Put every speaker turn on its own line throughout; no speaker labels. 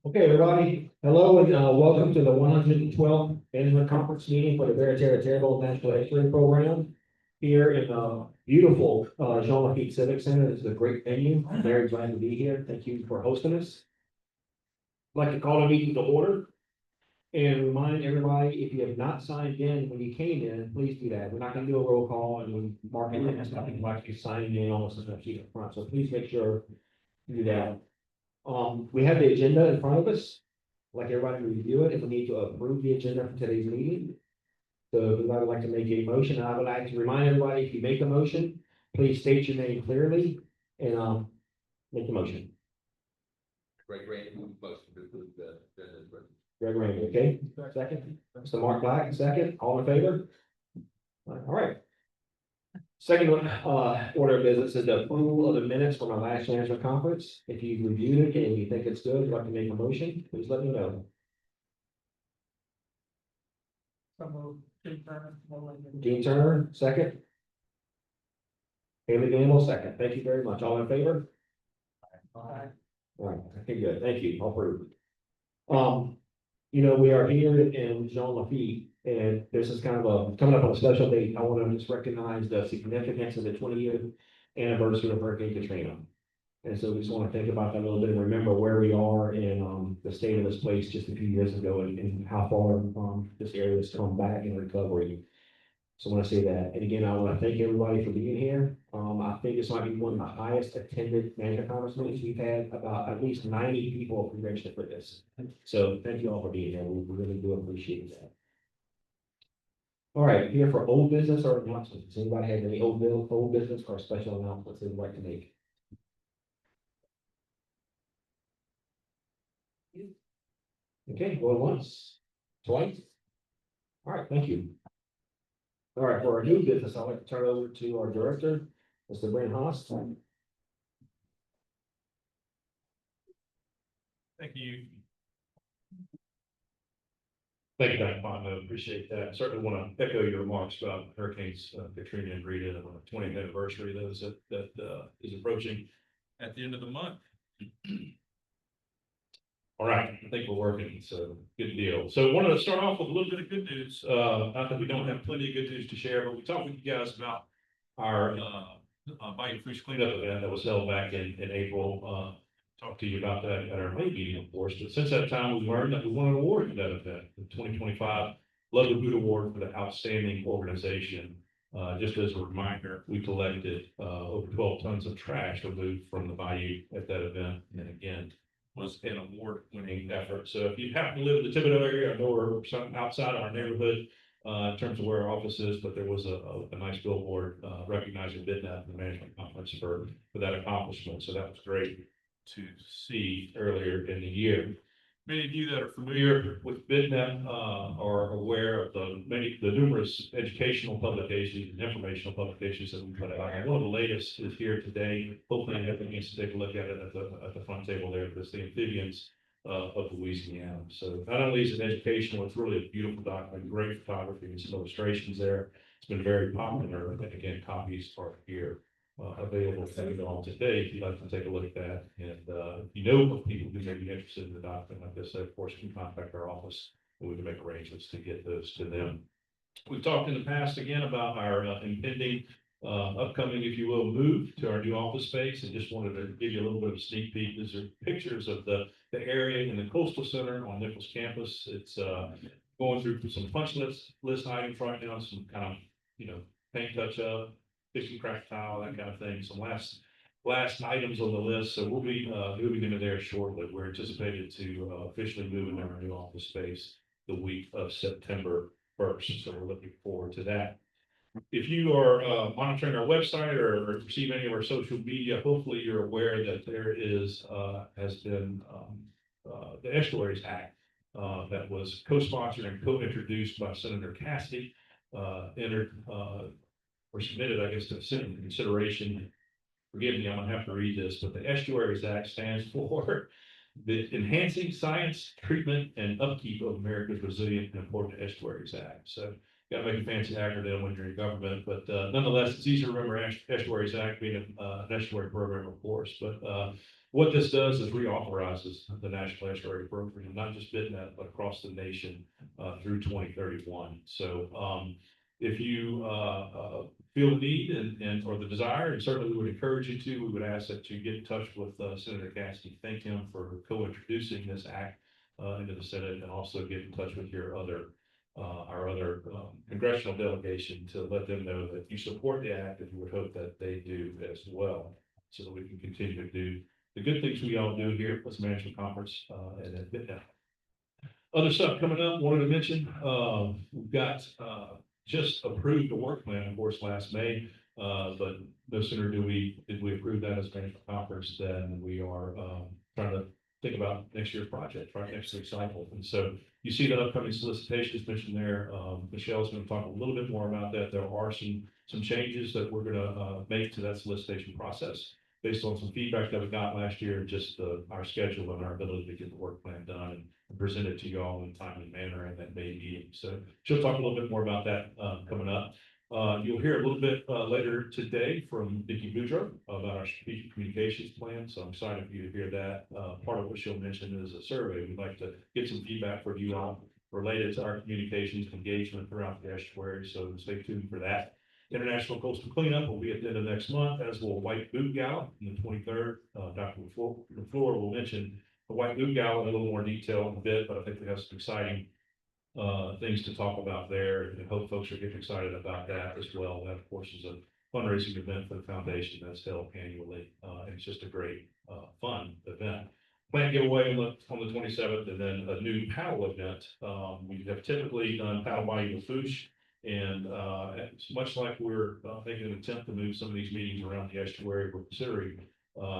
Okay, everybody, hello and welcome to the 112th annual conference meeting for the Barataria-Terrebonne National Estuary Program here in beautiful Jean Lafitte Civic Center. This is a great venue. I'm very glad to be here. Thank you for hosting us. I'd like to call the meeting to order and remind everybody, if you have not signed in when you came in, please do that. We're not going to do a roll call and we mark it as nothing like you signed in on the sheet up front. So please make sure you do that. We have the agenda in front of us. I'd like everybody to review it if we need to approve the agenda for today's meeting. So if anybody would like to make a motion, I would like to remind everybody, if you make a motion, please state your name clearly and make the motion.
Greg Randy, motion to approve the agenda.
Greg Randy, okay? Second. Mr. Mark Black, second. All in favor? All right. Second order of business is the approval of the minutes from our last management conference. If you've reviewed it and you think it's good, you'd like to make a motion, please let me know. Dean Turner, second. Haley Gamble, second. Thank you very much. All in favor? Aye. All right, okay, good. Thank you. I'll approve. We are here in Jean Lafitte, and this is kind of coming up on a special date. I want to just recognize the significance of the 20th anniversary of Hurricane Katrina. And so we just want to think about that a little bit and remember where we are in the state of this place just a few years ago and how far this area has come back in recovery. So I want to say that. And again, I want to thank everybody for being here. I think this might be one of the highest attended management conference meetings we've had. About at least 90 people registered for this. So thank you all for being here. We really do appreciate that. All right, here for old business or announcements. Does anybody have any old business or special announcements they'd like to make? Okay, going once, twice. All right, thank you. All right, for our new business, I'd like to turn it over to our director, Mr. Brent Haas.
Thank you. Thank you, Dr. Fonda. Appreciate that. Certainly want to echo your remarks about Hurricanes Katrina and Rita on the 20th anniversary of those that is approaching at the end of the month. All right, I think we're working, so good deal. So I wanted to start off with a little bit of good news. Not that we don't have plenty of good news to share, but we talked with you guys about our Bayou Fish cleanup event that was held back in April. Talked to you about that at our May meeting, of course, but since that time, we learned that we won an award for that event, the 2025 Love the Boot Award for the Outstanding Organization. Just as a reminder, we collected over 12 tons of trash removed from the bayou at that event, and again, was an award-winning effort. So if you happen to live in the Thibodeau area, I know we're something outside of our neighborhood in terms of where our office is, but there was a nice billboard recognizing BTNEP and the management conference for that accomplishment. So that was great to see earlier in the year. Many of you that are familiar with BTNEP are aware of the numerous educational publications and informational publications that we put out. And one of the latest is here today. Hopefully everyone gets to take a look at it at the front table there. But it's the amphibians of Louisiana. So not only is it educational, it's really a beautiful document, great photography and some illustrations there. It's been very popular. And again, copies are here. Available for you all today if you'd like to take a look at that. And if you know of people who may be interested in the document like this, of course, you can contact our office and we can make arrangements to get those to them. We've talked in the past again about our impending upcoming, if you will, move to our new office space, and just wanted to give you a little bit of a sneak peek. These are pictures of the area in the Coastal Center on Nichols campus. It's going through some punch list items right now, some kind of, paint touch up, fixing crack tile, that kind of thing. Some last items on the list. So we'll be moving into there shortly. We're anticipated to officially move into our new office space the week of September 1st. So we're looking forward to that. If you are monitoring our website or receive any of our social media, hopefully you're aware that there has been the Estuaries Act that was co-sponsored and co-introduced by Senator Cassidy, or submitted, I guess, to Senate consideration. Forgive me, I'm gonna have to read this, but the Estuaries Act stands for the Enhancing Science, Treatment, and Upkeep of America's Resilient and Important Estuaries Act. So Got to make a fancy acronym when you're in government, but nonetheless, it's easier to remember Estuaries Act being an estuary program, of course. But what this does is reauthorizes the National Estuary Program, not just BTNEP, but across the nation through 2031. So if you feel the need and or the desire, and certainly we would encourage you to, we would ask that you get in touch with Senator Cassidy. Thank him for co-introducing this act into the Senate, and also get in touch with your other our other congressional delegation to let them know that you support the act, and we would hope that they do as well, so that we can continue to do the good things we all do here at the Management Conference and at BitNet. Other stuff coming up, wanted to mention, we've got just approved a work plan, of course, last May, but no sooner did we approve that as Management Conference than we are trying to think about next year's project, right, next year's cycle. And so you see the upcoming solicitations mentioned there. Michelle's going to talk a little bit more about that. There are some changes that we're going to make to that solicitation process based on some feedback that we got last year, just our schedule and our ability to get the work plan done and present it to you all in a timely manner in that May meeting. So she'll talk a little bit more about that coming up. You'll hear a little bit later today from Nicki Boudreaux about our strategic communications plan. So I'm excited for you to hear that. Part of what she'll mention is a survey. We'd like to get some feedback from you all related to our communications engagement throughout the estuary. So stay tuned for that. International Coastal Cleanup will be at the end of next month, as will White Boot Gallop on the 23rd. Dr. LaFleur will mention the White Boot Gallop in a little more detail in a bit, but I think we have some exciting things to talk about there, and hope folks are getting excited about that as well. That, of course, is a fundraising event for the foundation that's held annually, and it's just a great, fun event. Plant giveaway on the 27th, and then a new paddle event. We have typically done paddle by Lafitte, and it's much like we're making an attempt to move some of these meetings around the estuary. We're considering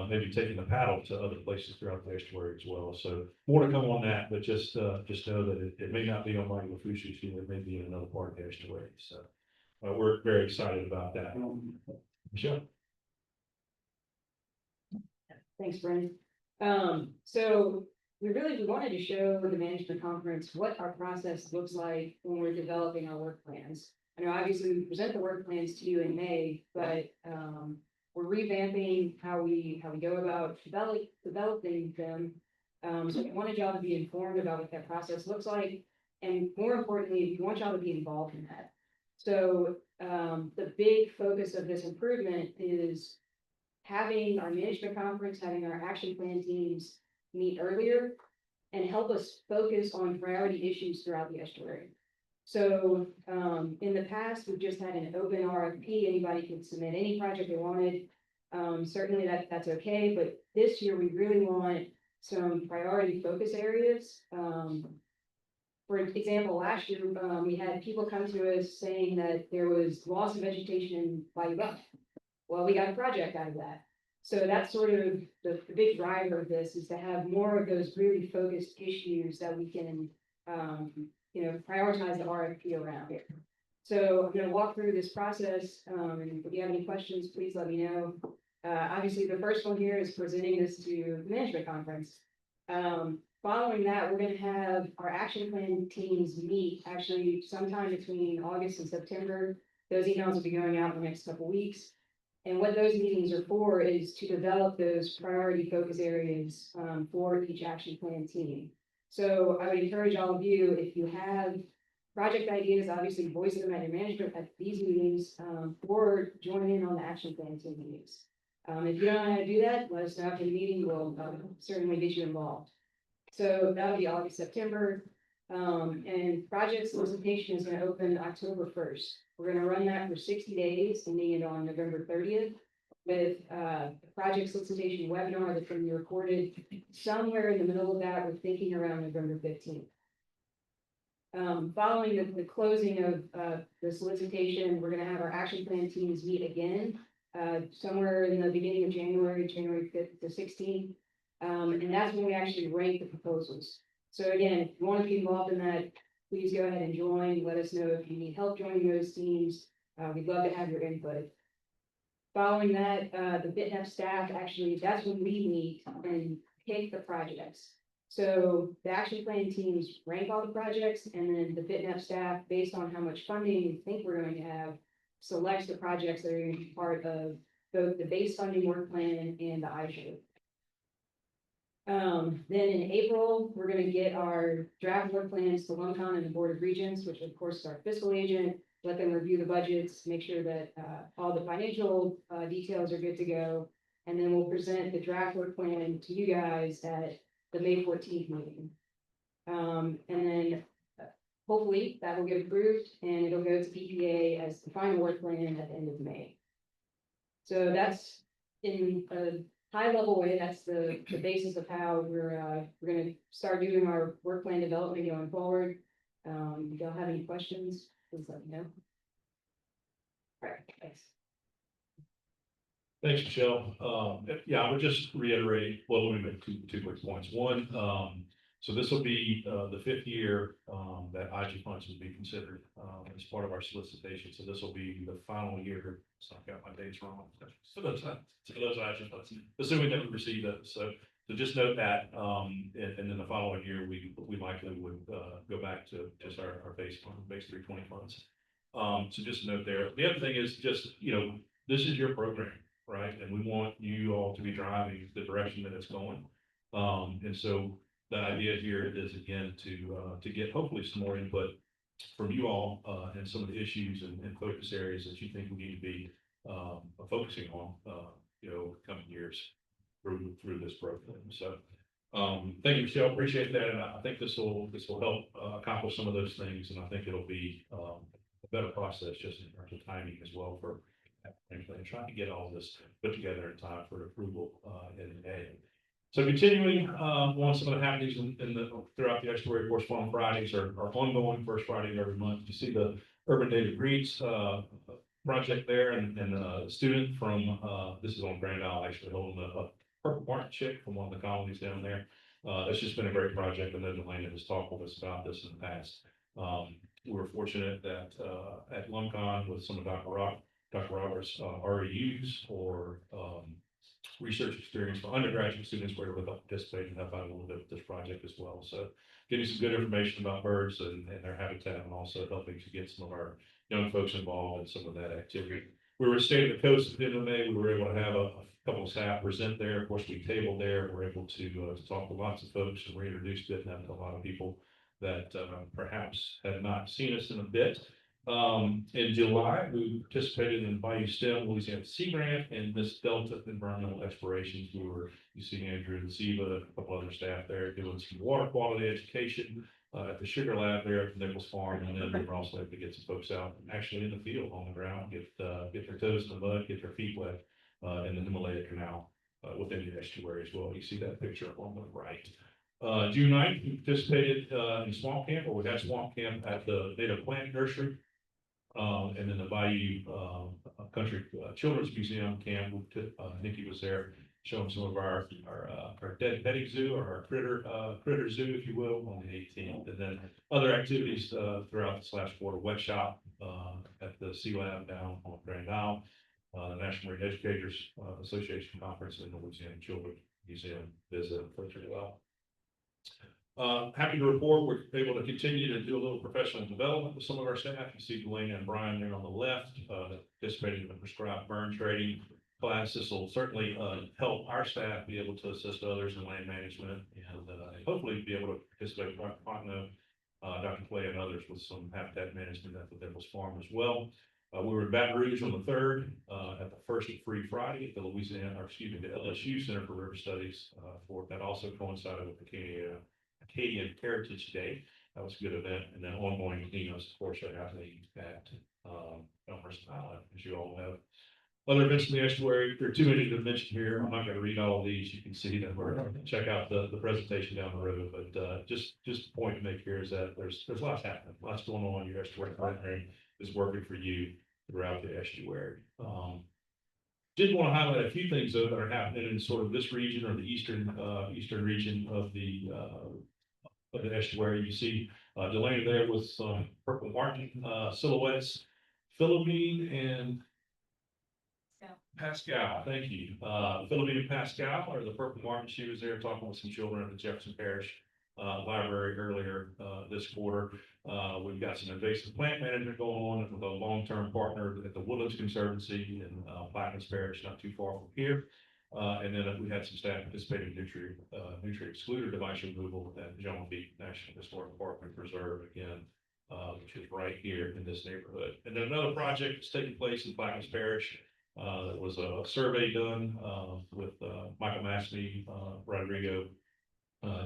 maybe taking the paddle to other places throughout the estuary as well. So more to come on that, but just know that it may not be on my Lafitte, it may be in another part of the estuary. So we're very excited about that. Michelle.
Thanks, Brendan. So we wanted to show the management conference what our process looks like when we're developing our work plans. I know obviously we present the work plans to you in May, but we're revamping how we go about developing them. So we wanted y'all to be informed about what that process looks like, and more importantly, we want y'all to be involved in that. So the big focus of this improvement is having our management conference, having our action plan teams meet earlier and help us focus on priority issues throughout the estuary. So in the past, we've just had an open RFP. Anybody could submit any project they wanted. Certainly that's okay, but this year we really want some priority focus areas. For example, last year we had people come to us saying that there was loss of vegetation in Bayou Buck. Well, we got a project out of that. So that's sort of the big driver of this, is to have more of those really focused issues that we can, prioritize the RFP around here. So I'm going to walk through this process, and if you have any questions, please let me know. Obviously, the first one here is presenting this to the management conference. Following that, we're going to have our action plan teams meet actually sometime between August and September. Those emails will be going out in the next couple of weeks. And what those meetings are for is to develop those priority focus areas for each action plan team. So I would encourage all of you, if you have project ideas, obviously voice them at your management at these meetings, or join in on the action plan team meetings. If you don't know how to do that, let us know after the meeting. We'll certainly get you involved. So that'll be August, September. And project solicitation is going to open October 1st. We're going to run that for 60 days, ending it on November 30th, with the project solicitation webinar that's going to be recorded somewhere in the middle of that. We're thinking around November 15th. Following the closing of the solicitation, we're going to have our action plan teams meet again somewhere in the beginning of January 5th to 16th. And that's when we actually rank the proposals. So again, if you want to be involved in that, please go ahead and join. Let us know if you need help joining those teams. We'd love to have your input. Following that, the BTNEP staff, actually, that's when we meet and pick the projects. So the action plan teams rank all the projects, and then the BTNEP staff, based on how much funding we think we're going to have, selects the projects that are going to be part of both the base funding work plan and the ISHO. Then in April, we're gonna get our draft work plans to LUMCON and the Board of Regents, which of course is our fiscal agent, let them review the budgets, make sure that, all the financial, details are good to go. And then we'll present the draft work plan to you guys at the May 14th meeting. And then hopefully that will get approved and it'll go to PPA as the final work plan at the end of May. So that's in a high level way, that's the basis of how we're gonna start doing our work plan development going forward. If y'all have any questions, please let me know. All right, thanks.
Thanks, Michelle. Yeah, I would just reiterate, well, let me make two quick points. One, so this will be the 5th year that IG funds will be considered as part of our solicitation. So this will be the final year. So I've got my dates wrong. So those IG funds, assuming that we receive those. So just note that, and then the following year, we likely would go back to just our base 320 funds. So just note there. The other thing is just, this is your program, right? And we want you all to be driving the direction that it's going. And so the idea here is again to get hopefully some more input from you all and some of the issues and focus areas that you think we need to be focusing on, coming years through this program. So thank you, Michelle. Appreciate that, and I think this will help accomplish some of those things, and I think it'll be a better process just in terms of timing as well for trying to get all this put together in time for approval in May. So continuing on some of the happenings throughout the Estuary, of course, on Fridays are ongoing, first Friday of every month. You see the Urban Native Greets project there, and a student from this is on Grand Isle, actually holding a purple martin chick from one of the colonies down there. It's just been a great project. I know Delaney has talked with us about this in the past. We were fortunate that at LUMCON with some of Dr. Roberts' REUs or research experience for undergraduate students were able to participate and help out a little bit with this project as well. So getting some good information about birds and their habitat, and also helping to get some of our young folks involved in some of that activity. We were at State of the Coast at the end of May. We were able to have a couple of staff present there. Of course, we tabled there. We're able to talk to lots of folks and reintroduce it to a lot of people that perhaps have not seen us in a bit. In July, we participated in Bayou STEM Louisiana Sea Grant and Miss Delta Environmental Explorations. You see Andrew and Siva, a couple other staff there doing some water quality education at the Sugar Lab there at the Nichols Farm. And then we were also able to get some folks out actually in the field on the ground, get their toes in the mud, get their feet wet in the Himalaya Canal within the estuary as well. You see that picture up on the right. June 9th, we participated in Swamp Camp, or we had Swamp Camp at the Native Plant Nursery. And then the Bayou Country Children's Museum camp. Nicki was there showing some of our dead petting zoo, or our critter zoo, if you will, on the 18th. And then other activities throughout the Slash Water Wet Shop at the Sea Lab down on Grand Isle, the National Marine Educators Association Conference, and the Louisiana Children's Museum visit as well. Happy to report we're able to continue to do a little professional development with some of our staff. You see Delaney and Brian there on the left, participating in the prescribed burn trading class. This will certainly help our staff be able to assist others in land management, and hopefully be able to participate with Dr. Fontenot, Dr. Clay, and others with some habitat management at the Nichols Farm as well. We were in Baton Rouge on the 3rd at the First and Free Friday at the LSU Center for River Studies. That also coincided with the Acadian Heritage Day. That was a good event. And then ongoing cleanups, of course, are happening at Elmer's Island, as you all have. Other events in the estuary, there are too many to mention here. I'm not going to read all of these. You can see them or check out the presentation down the road. But just a point to make here is that there's lots happening, lots going on. Your estuary program is working for you throughout the estuary. Did want to highlight a few things though that are happening in sort of this region, or the eastern region of the estuary. You see Delaney there with some purple martin silhouettes, Philippine and Pascal, thank you. Philomena Pascal, or the Purple Martin, she was there talking with some children at the Jefferson Parish library earlier this quarter. We've got some invasive plant management going on with a long-term partner at the Woodlands Conservancy in Plaquemines Parish, not too far from here. And then we had some staff participating in nutrient excluder device removal at John B. National Historic Park and Preserve again, which is right here in this neighborhood. And then another project that's taking place in Plaquemines Parish. There was a survey done with Michael Massey, Rodrigo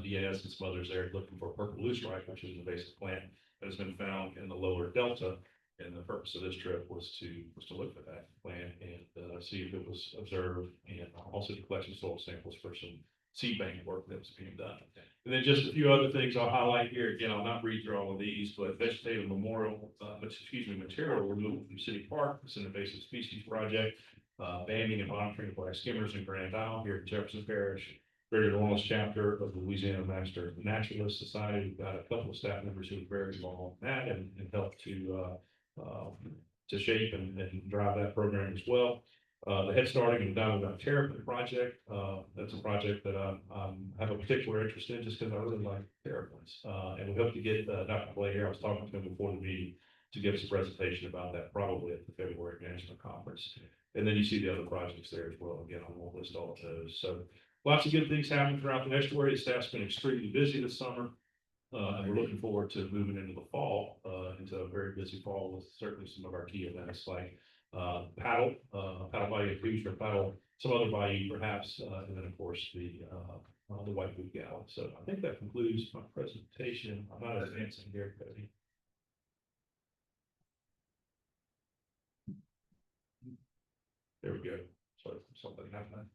Diaz, and some others there looking for purple loosestrife, which is an invasive plant that has been found in the lower delta. And the purpose of this trip was to look for that plant and see if it was observed, and also to collect some soil samples for some seed bank work that was being done. And then just a few other things I'll highlight here. Again, I'll not read through all of these, but vegetative material removal from City Park. It's an invasive species project. Banding and monitoring of black skimmers in Grand Isle here in Jefferson Parish. Greater New Orleans chapter of the Louisiana Master Naturalist Society. We've got a couple of staff members who are very involved in that and help to shape and drive that program as well. The Head Starting and Barataria-Terrebonne project. That's a project that I have a particular interest in just because I really like terrebonnes. And we hope to get Dr. Clay here. I was talking to him before the meeting to give us a presentation about that probably at the February Management Conference. And then you see the other projects there as well. Again, I won't list all of those. So lots of good things happening throughout the estuary. The staff's been extremely busy this summer. And we're looking forward to moving into the fall, into a very busy fall with certainly some of our key events like paddle bayou future, paddle, some other bayou perhaps, and then of course the White Boot Gala. So I think that concludes my presentation. I'm not advancing here, Cody. There we go. Sorry, something happened.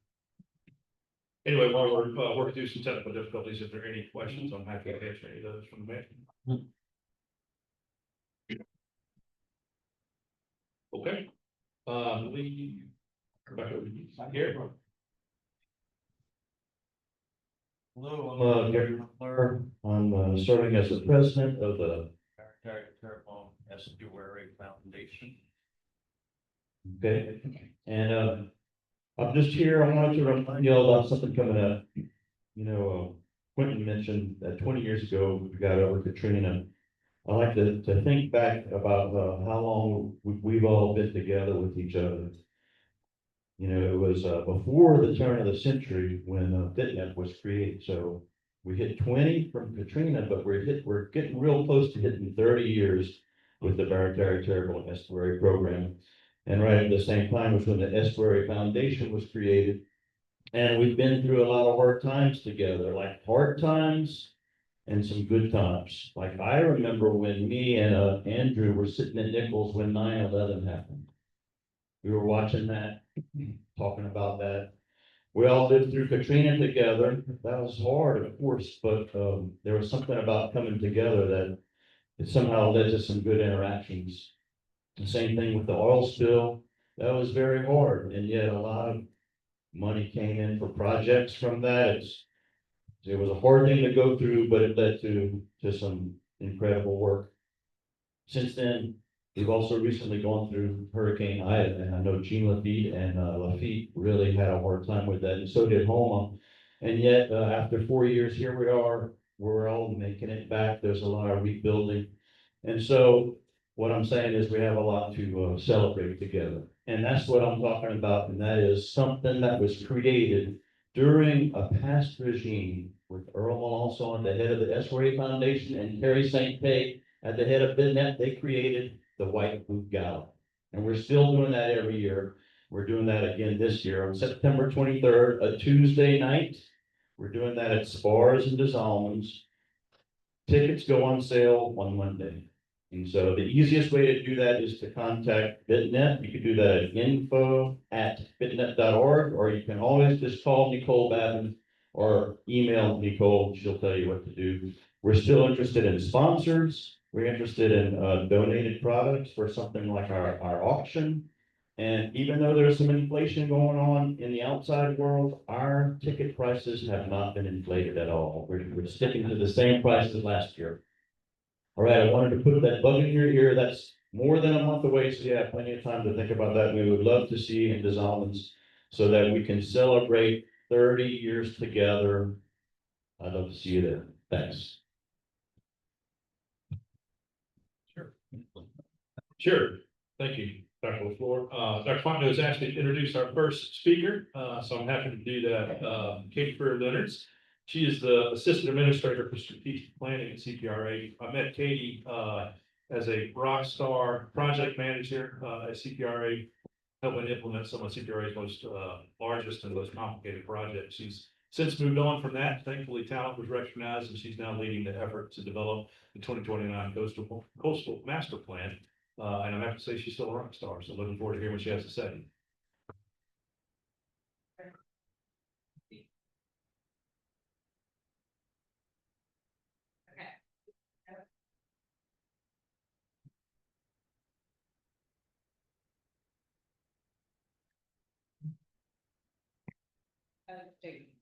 Anyway, while we're working through some technical difficulties, if there are any questions, I'm happy to answer any of those from the man. Okay. Back over to you. Here.
Hello, I'm Jefferson Parish. I'm serving as the president of the Barataria-Terrebonne Estuary Foundation. Okay, and I'm just here. I wanted to remind you all about something coming up. You know, Quentin mentioned that 20 years ago we got over Katrina. I like to think back about how long we've all been together with each other. You know, it was before the turn of the century when BTNEP was created. So we hit 20 from Katrina, but we're getting real close to hitting 30 years with the Barataria-Terrebonne Estuary program. And right at the same time was when the Estuary Foundation was created. And we've been through a lot of hard times together, like hard times and some good times. Like I remember when me and Andrew were sitting at Nichols when 9/11 happened. We were watching that, talking about that. We all lived through Katrina together. That was hard, of course, but there was something about coming together that it somehow led to some good interactions. The same thing with the oil spill. That was very hard, and yet a lot of money came in for projects from that. It was a hard thing to go through, but it led to some incredible work. Since then, we've also recently gone through Hurricane Ida, and I know Gene Lafitte and Lafitte really had a hard time with that, and so did Homa. And yet, after 4 years, here we are. We're all making it back. There's a lot of rebuilding, and so what I'm saying is we have a lot to celebrate together. And that's what I'm talking about. And that is something that was created during a past regime with Earl Melanson, the head of the Estuary Foundation, and Terry St. Pé at the head of BTNEP. They created the White Boot Gala. And we're still doing that every year. We're doing that again this year on September 23rd, a Tuesday night. We're doing that at Spars and DeSalmons. Tickets go on sale on Monday. And so the easiest way to do that is to contact BTNEP. You can do that at info@bitnep.org, or you can always just call Nicole Babin or email Nicole. She'll tell you what to do. We're still interested in sponsors. We're interested in donated products for something like our auction. And even though there's some inflation going on in the outside world, our ticket prices have not been inflated at all. We're sticking to the same prices last year. All right, I wanted to put that bug in your ear. That's more than a month away, so you have plenty of time to think about that. We would love to see you in Des Allemands so that we can celebrate 30 years together. I'd love to see you there. Thanks.
Sure. Thank you, Dr. LaFleur. Dr. Fontenot has asked me to introduce our first speaker, so I'm happy to do that. Katie Freer-Leonards. She is the Assistant Administrator for Strategic Planning at CPRA. I met Katie as a rock star project manager at CPRA, helping implement some of CPRA's most largest and most complicated projects. She's since moved on from that. Thankfully, talent was recognized, and she's now leading the effort to develop the 2029 Coastal Master Plan. And I'm happy to say she's still a rock star, so looking forward to hearing what she has to say.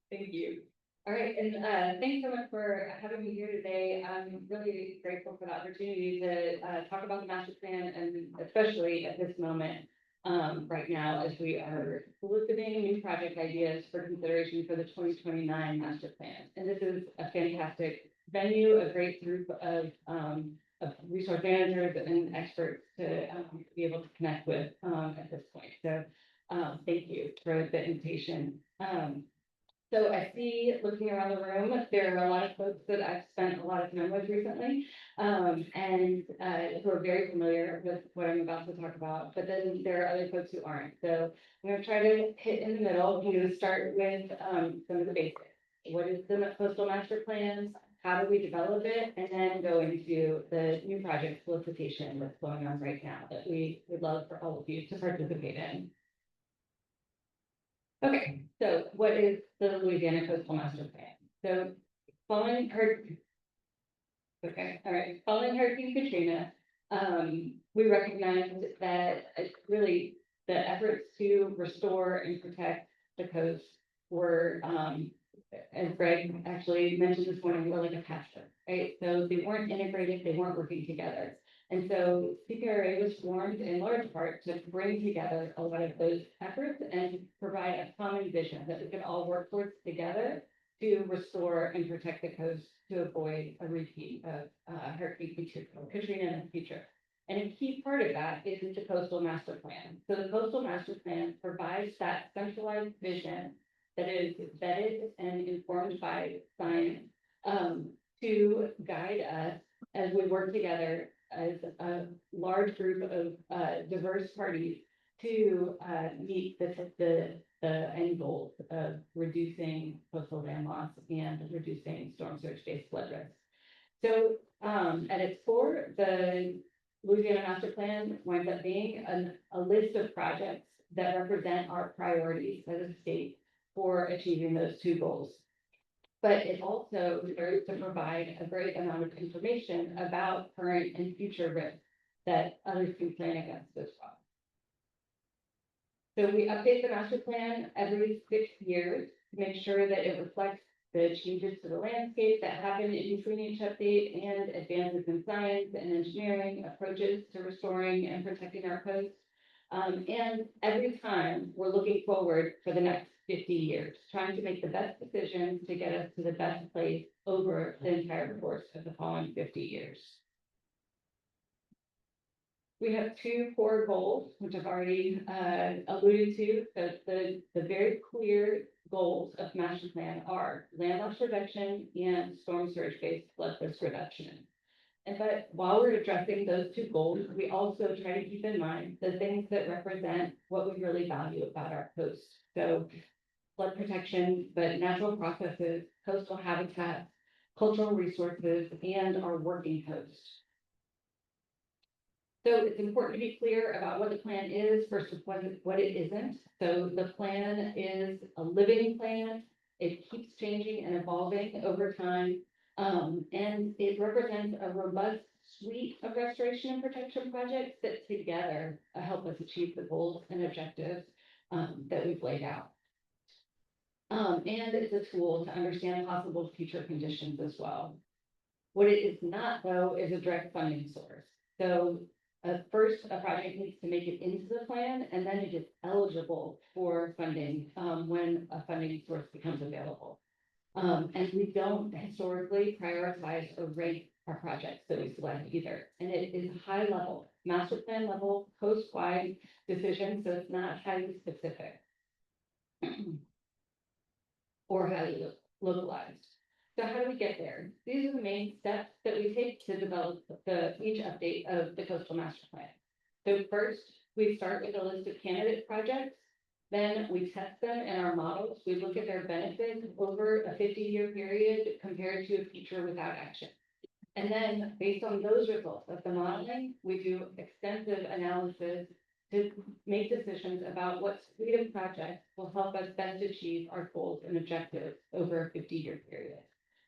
Thank you. All right, and thanks so much for having me here today. I'm really grateful for the opportunity to talk about the master plan, and especially at this moment right now as we are soliciting new project ideas for consideration for the 2029 master plan. And this is a fantastic venue, a great group of resource managers and experts to be able to connect with at this point. So thank you for the invitation. So I see, looking around the room, there are a lot of folks that I've spent a lot of time with recently, and who are very familiar with what I'm about to talk about, but then there are other folks who aren't. So I'm going to try to hit in the middle, start with some of the basics. What is the coastal master plan? How do we develop it? And then go into the new project solicitation that's going on right now that we would love for all of you to participate in. Okay, so what is the Louisiana Coastal Master Plan? So following Hurricane Katrina, we recognized that really the efforts to restore and protect the coast were, as Greg actually mentioned this morning, were like a patchwork, right? So they weren't integrated, they weren't working together. And so CPRA was formed in large part to bring together a lot of those efforts and provide a common vision that we could all work towards together to restore and protect the coast to avoid a repeat of Hurricane Katrina in the future. And a key part of that is the Coastal Master Plan. So the Coastal Master Plan provides that centralized vision that is vetted and informed by science to guide us as we work together as a large group of diverse parties to meet the end goals of reducing coastal land loss and reducing storm surge-based flood risk. So at its core, the Louisiana Master Plan winds up being a list of projects that represent our priorities as a state for achieving those two goals. But it also serves to provide a great amount of information about current and future risks that others can plan against as well. So we update the master plan every 6 years to make sure that it reflects the changes to the landscape that happen in between each update and advances in science and engineering approaches to restoring and protecting our coast. And every time we're looking forward for the next 50 years, trying to make the best decisions to get us to the best place over the entire course of the following 50 years. We have two core goals, which I've already alluded to. So the very clear goals of the master plan are land loss reduction and storm surge-based flood risk reduction. But while we're addressing those two goals, we also try to keep in mind the things that represent what we really value about our coast. So flood protection, but natural processes, coastal habitats, cultural resources, and our working coast. So it's important to be clear about what the plan is versus what it isn't. So the plan is a living plan. It keeps changing and evolving over time. And it represents a robust suite of restoration and protection projects that together help us achieve the goals and objectives that we've laid out. And it's a tool to understand possible future conditions as well. What it is not, though, is a direct funding source. So first, a project needs to make it into the plan, and then it is eligible for funding, when a funding source becomes available. And we don't historically prioritize or rank our projects that we select either. And it is high level, master plan level, coast-wide decision, so it's not highly specific. Or highly localized. So how do we get there? These are the main steps that we take to develop each update of the coastal master plan. So first, we start with a list of candidate projects. Then we test them in our models. We look at their benefits over a 50-year period compared to a future without action. And then based on those results of the modeling, we do extensive analysis to make decisions about what suite of projects will help us best achieve our goals and objectives over a 50-year period.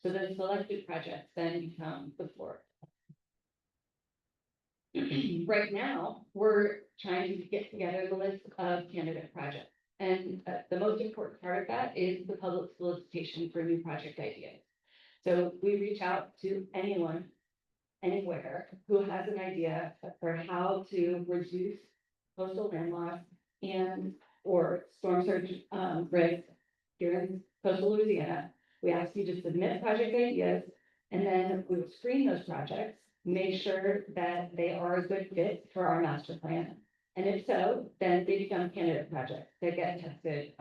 So the selected projects then become the floor. Right now, we're trying to get together the list of candidate projects. And the most important part of that is the public solicitation for new project ideas. So we reach out to anyone, anywhere, who has an idea for how to reduce coastal land loss and or storm surge risk here in coastal Louisiana. We ask you to submit project ideas, and then we will screen those projects, make sure that they are a good fit for our master plan. And if so, then they become candidate projects that get tested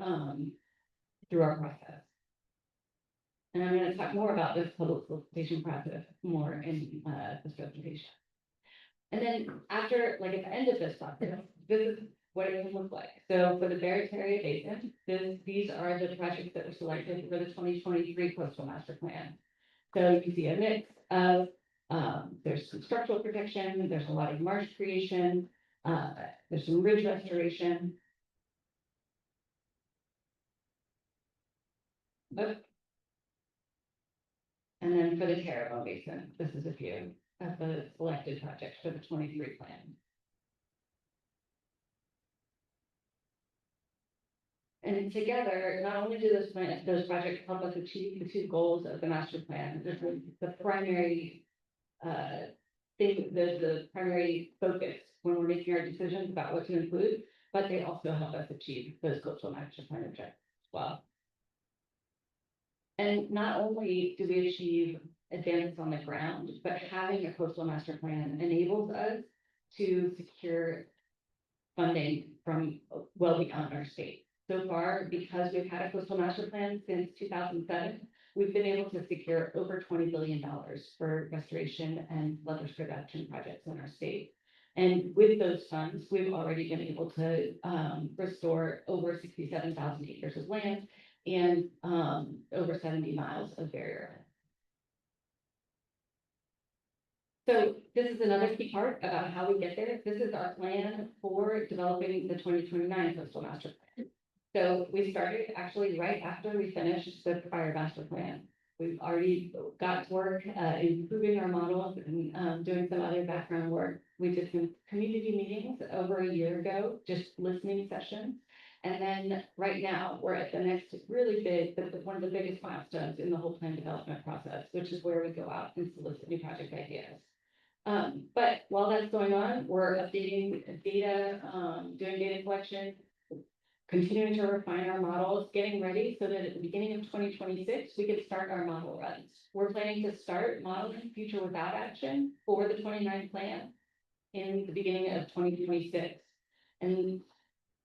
through our process. And I'm going to talk more about this public solicitation process more in this presentation. And then after, like at the end of this process, this is what it can look like. So for the Barataria Basin, these are the projects that were selected for the 2023 Coastal Master Plan. So you can see a mix of, there's some structural protection, there's a lot of marsh creation, there's some ridge restoration. And then for the Terrebonne Basin, this is a few of the selected projects for the 23 plan. And together, not only do those projects help us achieve the two goals of the master plan, this is the primary the primary focus when we're making our decisions about what to include, but they also help us achieve those coastal master plan objectives as well. And not only do we achieve advances on the ground, but having a coastal master plan enables us to secure funding from well beyond our state. So far, because we've had a coastal master plan since 2007, we've been able to secure over $20 billion for restoration and flood risk reduction projects in our state. And with those funds, we've already been able to restore over 67,000 acres of land and over 70 miles of barrier. So this is another key part about how we get there. This is our plan for developing the 2029 Coastal Master Plan. So we started actually right after we finished the prior master plan. We've already got to work improving our models and doing some other background work. We did some community meetings over a year ago, just listening sessions. And then right now we're at the next really big, one of the biggest milestones in the whole plan development process, which is where we go out and solicit new project ideas. But while that's going on, we're updating data, doing data collection, continuing to refine our models, getting ready so that at the beginning of 2026, we can start our model runs. We're planning to start modeling future without action for the 29 plan in the beginning of 2026. And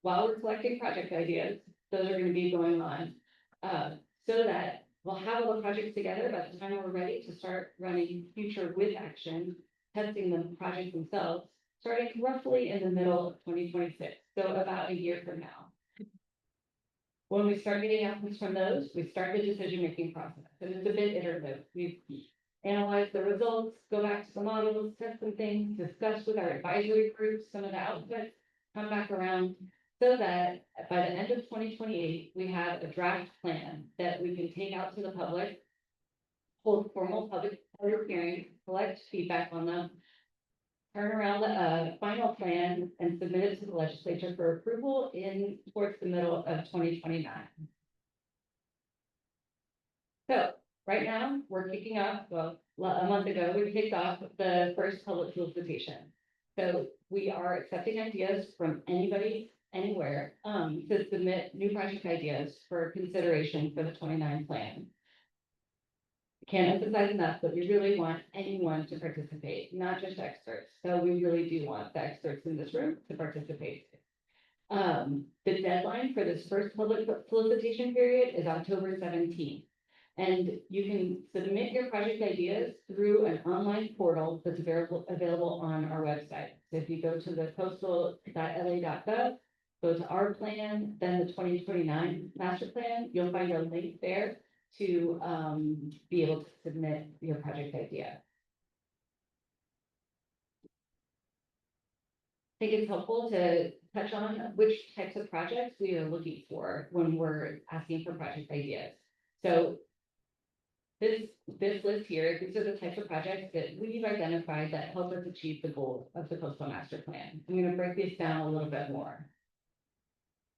while we're collecting project ideas, those are going to be going on so that we'll have all the projects together by the time we're ready to start running future with action, testing the projects themselves, starting roughly in the middle of 2026. So about a year from now. When we start getting outputs from those, we start the decision-making process. And it's a bit iterative. We analyze the results, go back to the models, test some things, discuss with our advisory groups some of the outputs, come back around so that by the end of 2028, we have a draft plan that we can take out to the public, hold formal public hearings, collect feedback on them, turn around the final plan and submit it to the legislature for approval towards the middle of 2029. So right now we're kicking off, well, a month ago, we kicked off the first public solicitation. So we are accepting ideas from anybody, anywhere, to submit new project ideas for consideration for the 29 plan. Can't emphasize enough that we really want anyone to participate, not just experts. So we really do want the experts in this room to participate. The deadline for this first public solicitation period is October 17th. And you can submit your project ideas through an online portal that's available on our website. So if you go to the coastal.la.gov, go to our plan, then the 2029 master plan, you'll find a link there to be able to submit your project idea. I think it's helpful to touch on which types of projects we are looking for when we're asking for project ideas. So this list here, these are the types of projects that we've identified that help us achieve the goal of the coastal master plan. I'm going to break these down a little bit more.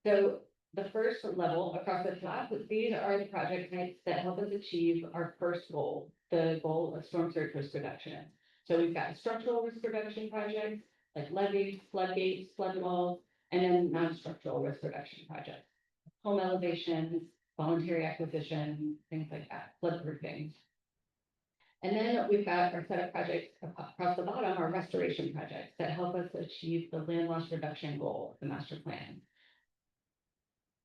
So the first level across the top, these are the project types that help us achieve our first goal, the goal of storm surge risk reduction. So we've got structural risk reduction projects like levees, floodgates, flood walls, and then non-structural risk reduction projects, home elevations, voluntary acquisition, things like that, floodproofing. And then we've got our set of projects across the bottom, our restoration projects that help us achieve the land loss reduction goal of the master plan.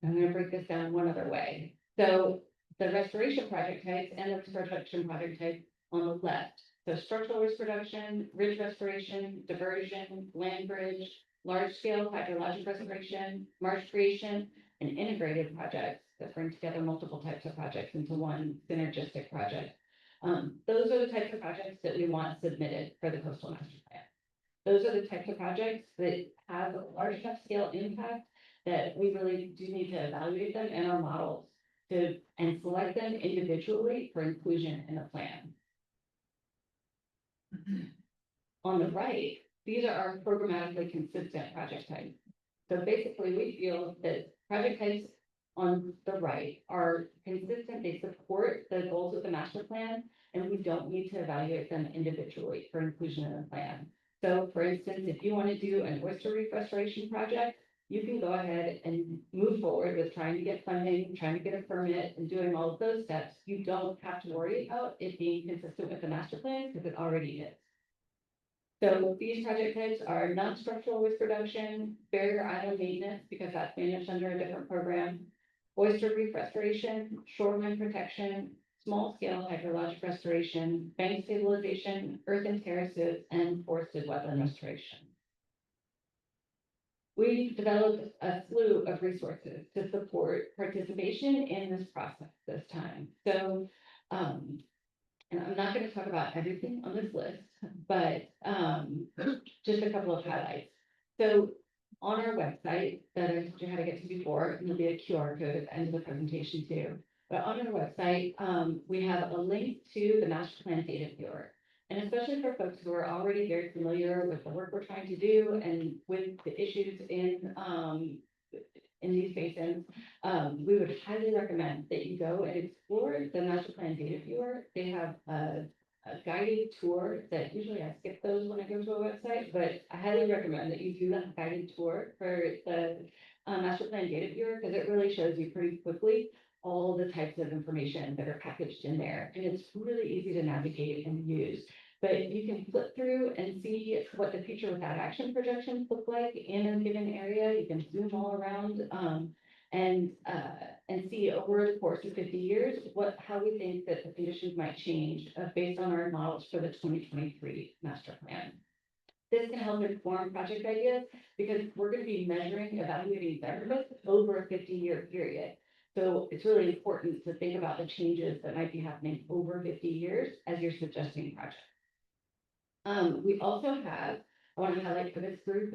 I'm going to break this down one other way. So the restoration project types and the risk reduction project type on the left. So structural risk reduction, ridge restoration, diversion, land bridge, large-scale hydrologic restoration, marsh creation, and integrated projects that bring together multiple types of projects into one synergistic project. Those are the types of projects that we want submitted for the coastal master plan. Those are the types of projects that have a large enough scale impact that we really do need to evaluate them in our models and select them individually for inclusion in the plan. On the right, these are our programmatically consistent project types. So basically, we feel that project types on the right are consistent, they support the goals of the master plan, and we don't need to evaluate them individually for inclusion in the plan. So for instance, if you want to do an oyster reef restoration project, you can go ahead and move forward with trying to get funding, trying to get a permit, and doing all of those steps. You don't have to worry about it being consistent with the master plan because it already is. So these project types are non-structural risk reduction, barrier island maintenance, because that's managed under a different program, oyster reef restoration, shoreline protection, small-scale hydrologic restoration, bank stabilization, earth and terraces, and forested wetland restoration. We've developed a slew of resources to support participation in this process this time. So, and I'm not going to talk about everything on this list, but just a couple of highlights. So on our website that I told you how to get to before, and there'll be a QR code at the end of the presentation too. But on our website, we have a link to the master plan data viewer. And especially for folks who are already very familiar with the work we're trying to do and with the issues in these basins, we would highly recommend that you go and explore the master plan data viewer. They have a guided tour that usually I skip those when I go to a website, but I highly recommend that you do that guided tour for the master plan data viewer because it really shows you pretty quickly all the types of information that are packaged in there. And it's really easy to navigate and use. But you can flip through and see what the future without action projections look like in a given area. You can zoom all around and see over the course of 50 years how we think that the conditions might change based on our models for the 2023 master plan. This can help inform project ideas because we're going to be measuring, evaluating benefits over a 50-year period. So it's really important to think about the changes that might be happening over 50 years as you're suggesting projects. We also have, I want to highlight for this group,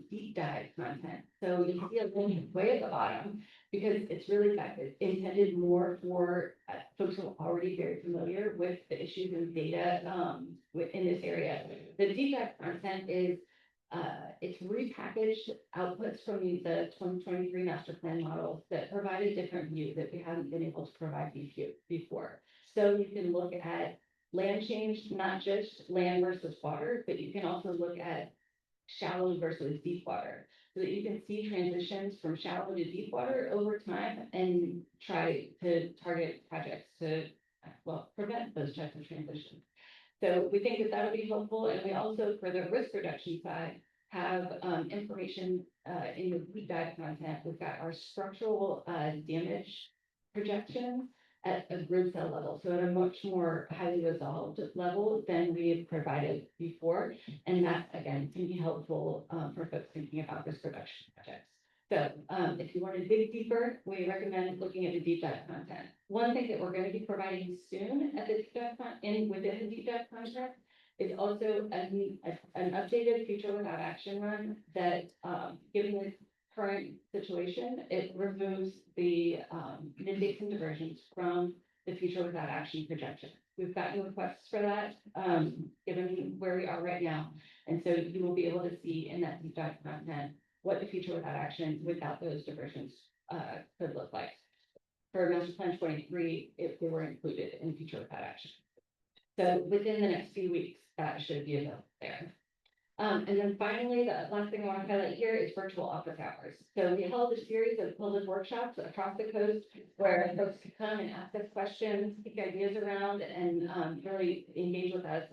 deep dive content. So you can see a link way at the bottom because it's really intended more for folks who are already very familiar with the issues and data in this area. The deep dive content is it's repackaged outputs from the 2023 master plan models that provide a different view that we haven't been able to provide before. So you can look at land change, not just land versus water, but you can also look at
shallow versus deep water, so that you can see transitions from shallow to deep water over time and try to target projects to, well, prevent those types of transitions. So we think that that'll be helpful, and we also, for the risk reduction side, have information in the deep dive content. We've got our structural damage projections at a grid cell level, so at a much more highly resolved level than we had provided before. And that, again, can be helpful for folks thinking about risk reduction projects. So if you want to dig deeper, we recommend looking at the deep dive content. One thing that we're going to be providing soon at the deep dive within the deep dive content is also an updated future without action run that, given the current situation, it removes the mandates and diversions from the future without action projection. We've gotten requests for that, given where we are right now. And so you will be able to see in that deep dive content what the future without action without those diversions could look like. For Master Plan 23, if they were included in future without action. So within the next few weeks, that should be available there. And then finally, the last thing I want to highlight here is virtual office hours. So we held a series of public workshops across the coast where folks could come and ask us questions, kick ideas around, and really engage with us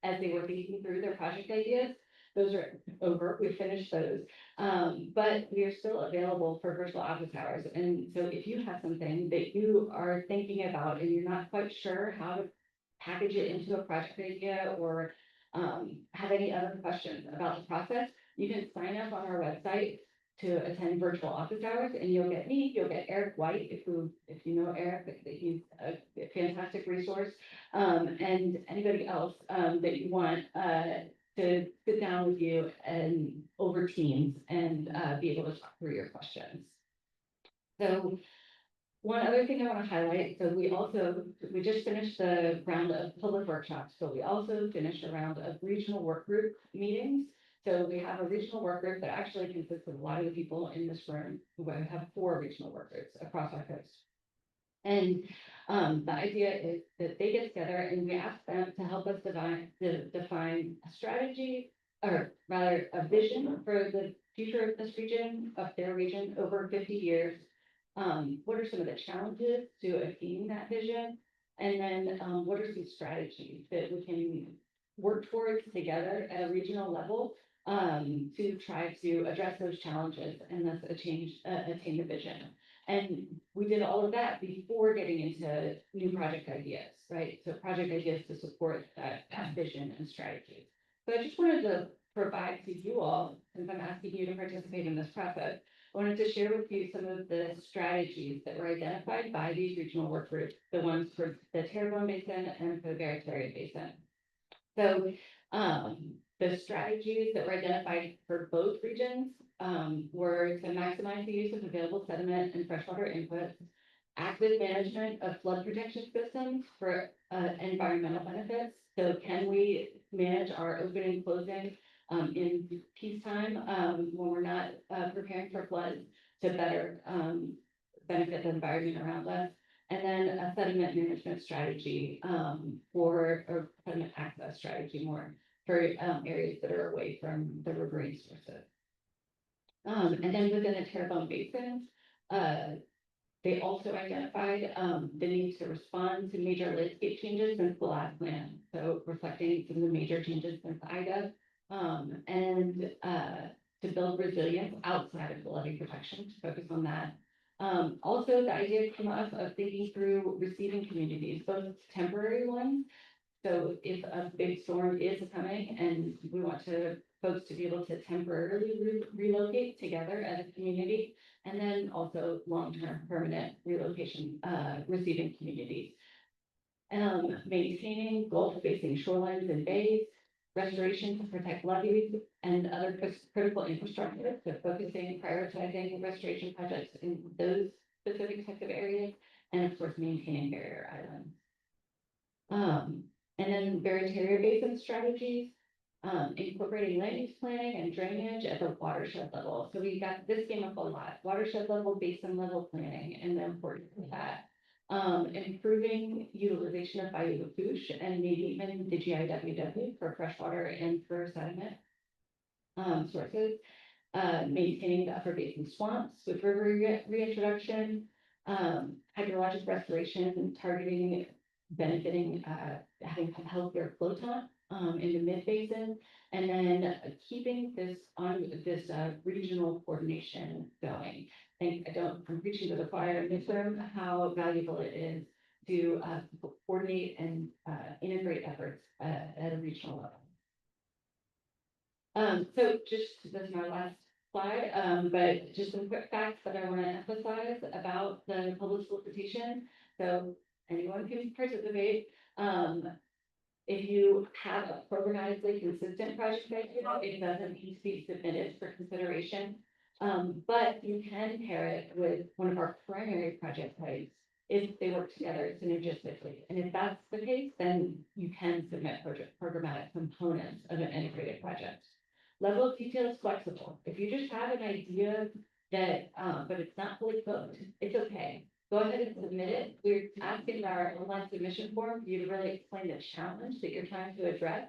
as they were thinking through their project ideas. Those are over, we finished those, but we are still available for virtual office hours. And so if you have something that you are thinking about and you're not quite sure how to package it into a project idea, or have any other questions about the process, you can sign up on our website to attend virtual office hours, and you'll get me, you'll get Eric White, if you know Eric, he's a fantastic resource, and anybody else that you want to sit down with you and over Teams and be able to talk through your questions. So one other thing I want to highlight, so we just finished the round of public workshops, so we also finished a round of regional work group meetings. So we have a regional work group that actually consists of a lot of the people in this room, who have 4 regional work groups across our coast. And the idea is that they get together and we ask them to help us define a strategy, or rather a vision for the future of this region, of their region, over 50 years. What are some of the challenges to attain that vision? And then what are some strategies that we can work towards together at a regional level to try to address those challenges and thus attain the vision? And we did all of that before getting into new project ideas, right? So project ideas to support that vision and strategy. So I just wanted to provide to you all, since I'm asking you to participate in this process, I wanted to share with you some of the strategies that were identified by these regional work groups, the ones for the Terrebonne Basin and for the Barataria Basin. So the strategies that were identified for both regions were to maximize the use of available sediment and freshwater inputs, active management of flood protection systems for environmental benefits. So can we manage our open and closing in peacetime when we're not preparing for floods to better benefit the environment around us? And then a sediment management strategy or sediment access strategy more for areas that are away from the riverine sources. And then within the Terrebonne Basin, they also identified the need to respond to major landscape changes since the last plan. So reflecting some of the major changes since Ida, and to build resilience outside of flooding protection, to focus on that. Also, the idea came up of thinking through receiving communities, both temporary ones. So if a big storm is coming and we want folks to be able to temporarily relocate together as a community, and then also long-term permanent relocation, receiving communities. Maintaining Gulf-facing shorelines and bays, restoration to protect levees and other critical infrastructure, so focusing, prioritizing restoration projects in those specific types of areas, and of course, maintaining barrier islands. And then Barataria Basin strategies, incorporating land use planning and drainage at the watershed level. So this came up a lot, watershed level, basin level planning, and the importance of that. Improving utilization of biodefouche and maybe even the GIWW for freshwater and for sediment. sources. Maintaining the upper basin swamps with river reintroduction, hydrologic restoration, targeting, benefiting, having healthier flow time, in the mid basin, and then keeping this on this, regional coordination going. And I'm preaching to the choir in this room, how valuable it is to, coordinate and, integrate efforts, at a regional level. So just, that's my last slide, but just some quick facts that I want to emphasize about the public solicitation. So anyone can participate. If you have a programmatically consistent project idea, it doesn't need to be submitted for consideration. But you can pair it with one of our primary project types if they work together synergistically. And if that's the case, then you can submit programmatic components of an integrated project. Level of detail is flexible. If you just have an idea that, but it's not fully cooked, it's okay. Go ahead and submit it. We're asking in our online submission form for you to really explain the challenge that you're trying to address,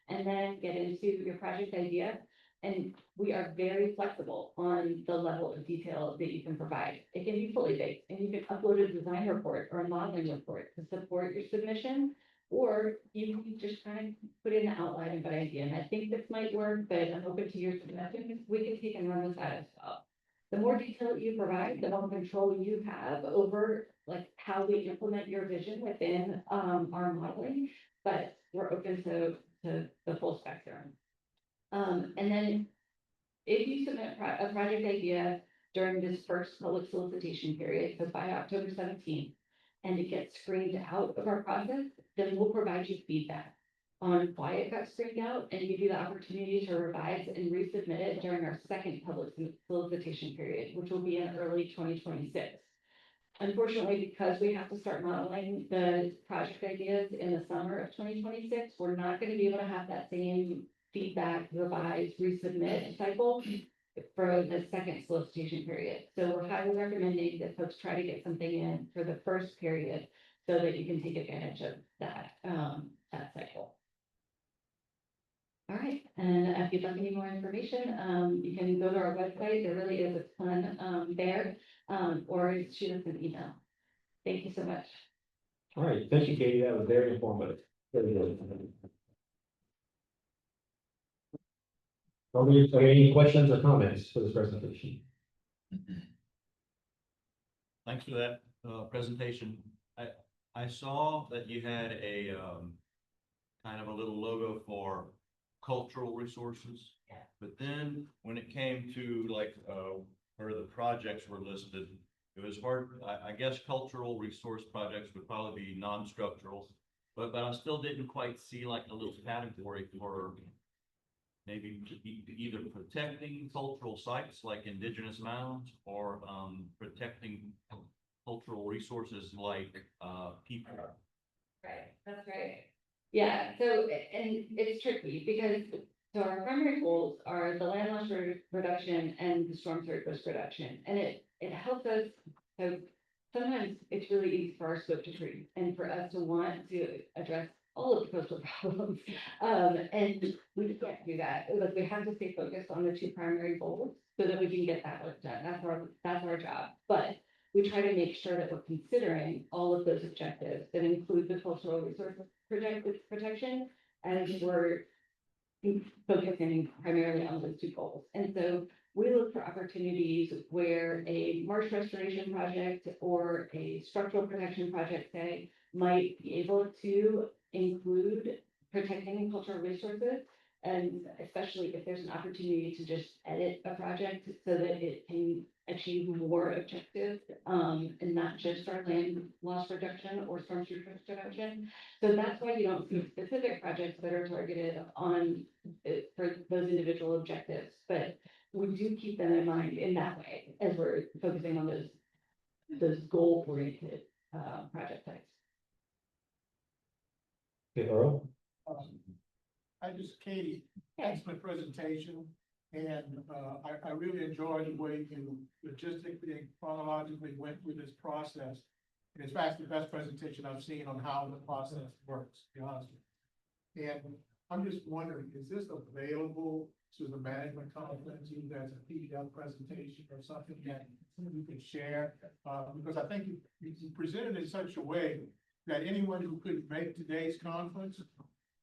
and then get into your project idea. And we are very flexible on the level of detail that you can provide. It can be fully baked, and you can upload a design report or a modeling report to support your submission. Or you can just kind of put in the outline of an idea, and I think this might work, but I'm open to your suggestions. We can take and run with that as well. The more detail you provide, the more control you have over like how we implement your vision within our modeling, but we're open to the full spectrum. And then if you submit a project idea during this first public solicitation period, so by October 17th, and it gets screened out of our process, then we'll provide you feedback on why it got screened out and give you the opportunity to revise and resubmit it during our second public solicitation period, which will be in early 2026. Unfortunately, because we have to start modeling the project ideas in the summer of 2026, we're not going to be able to have that same feedback, revise, resubmit cycle for the second solicitation period. So we're highly recommending that folks try to get something in for the first period so that you can take advantage of that, that cycle. All right, and if you'd like any more information, you can go to our website. There really is a ton there, or shoot us an email. Thank you so much.
All right, thank you, Katie. That was very informative. Very good. Any questions or comments for this presentation?
Thanks for that, presentation. I saw that you had a, kind of a little logo for cultural resources.
Yeah.
But then when it came to like, where the projects were listed, it was hard. I guess cultural resource projects would probably be non-structural, but I still didn't quite see like a little category for maybe either protecting cultural sites like indigenous mounds or protecting cultural resources like people.
Right, that's right. Yeah, so, and it's tricky because, so our primary goals are the land loss reduction and the storm surge risk reduction. And it helps us, so sometimes it's really easy for our scope to treat and for us to want to address all of the coastal problems. And we just can't do that. Like, we have to stay focused on the two primary goals so that we can get that work done. That's our job. But we try to make sure that we're considering all of those objectives that include the cultural resource protection as we're focusing primarily on those two goals. And so we look for opportunities where a marsh restoration project or a structural protection project, say, might be able to include protecting cultural resources, and especially if there's an opportunity to just edit a project so that it can achieve more objectives, and not just our land loss reduction or storm surge risk reduction. So that's why you don't see specific projects that are targeted on for those individual objectives, but we do keep them in mind in that way as we're focusing on those goal-oriented project types.
Okay, Earl?
Katie, thanks for the presentation, and I really enjoyed the way you logistically and chronologically went through this process. And in fact, the best presentation I've seen on how the process works, to be honest with you. And I'm just wondering, is this available to the management conference, either as a PDF presentation or something that you can share. Because I think you presented in such a way that anyone who couldn't make today's conference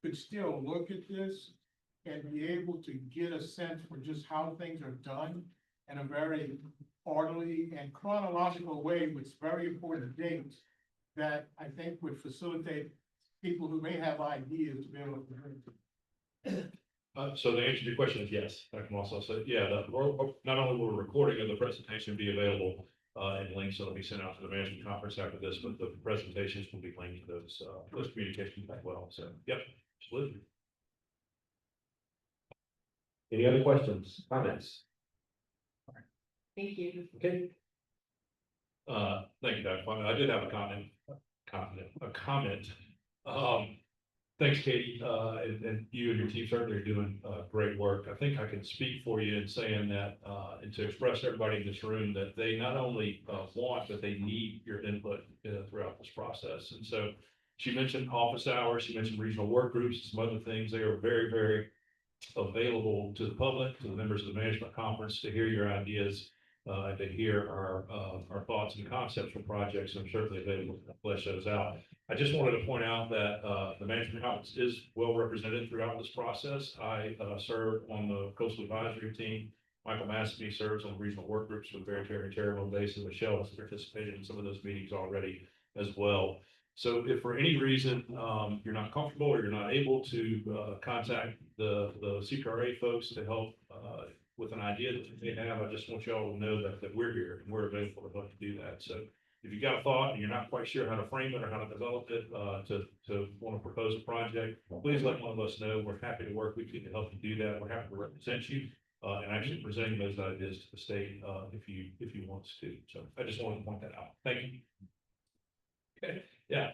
could still look at this and be able to get a sense for just how things are done in a very orderly and chronological way with very important dates that I think would facilitate people who may have ideas to be able to.
So the answer to your question is yes. I can also say, yeah, not only will the recording of the presentation be available and links that'll be sent out to the management conference after this, but the presentations will be linked to those communications as well. So, yep, absolutely.
Any other questions, comments?
Thank you.
Okay,
Thank you, Dr. Fleming. I did have a comment. Thanks, Katie, and you and your team certainly are doing, great work. I think I can speak for you in saying that, and to express to everybody in this room that they not only, want, but they need your input, throughout this process. And so she mentioned office hours, she mentioned regional work groups, some other things. They are very, very available to the public, to the members of the management conference, to hear your ideas, and to hear our thoughts and concepts for projects. I'm certainly available to flesh those out. I just wanted to point out that the management conference is well represented throughout this process. I serve on the coastal advisory team. Michael Massey serves on regional work groups with Barataria-Terrebonne Basin. Michelle has participated in some of those meetings already as well. So if for any reason you're not comfortable or you're not able to contact the CPRA folks to help with an idea that they have, I just want y'all to know that we're here and we're available to help you do that. So if you got a thought and you're not quite sure how to frame it or how to develop it, to want to propose a project, please let one of us know. We're happy to work with you to help you do that. We're happy to represent you and actually presenting those ideas to the state if you want us to. So I just wanted to point that out. Thank you. Okay. Yeah.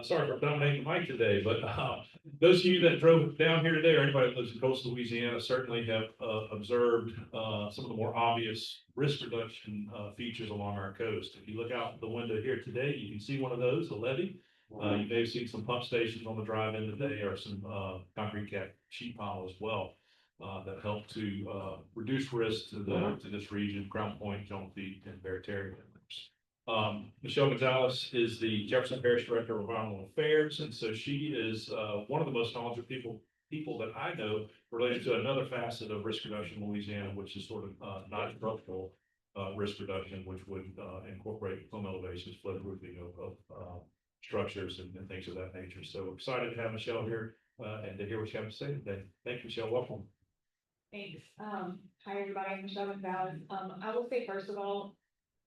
Sorry for dominating the mic today, but those of you that drove down here today, or anybody that lives in coastal Louisiana, certainly have observed some of the more obvious risk reduction features along our coast. If you look out the window here today, you can see one of those, a levee. You may have seen some pump stations on the drive-in today, or some concrete cap sheet pile as well that help to reduce risk to this region, Crown Point, Lafitte, and Barataria. Michelle Gonzales is the Jefferson Parish Director of Environmental Affairs, and so she is one of the most knowledgeable people that I know related to another facet of risk reduction in Louisiana, which is sort of non-structural risk reduction, which would incorporate foam elevations, flood roofing of structures and things of that nature. So excited to have Michelle here and to hear what you have to say today. Thank you, Michelle. Welcome.
Thanks. Hi, everybody. I'm Michelle Gonzales. I will say, first of all,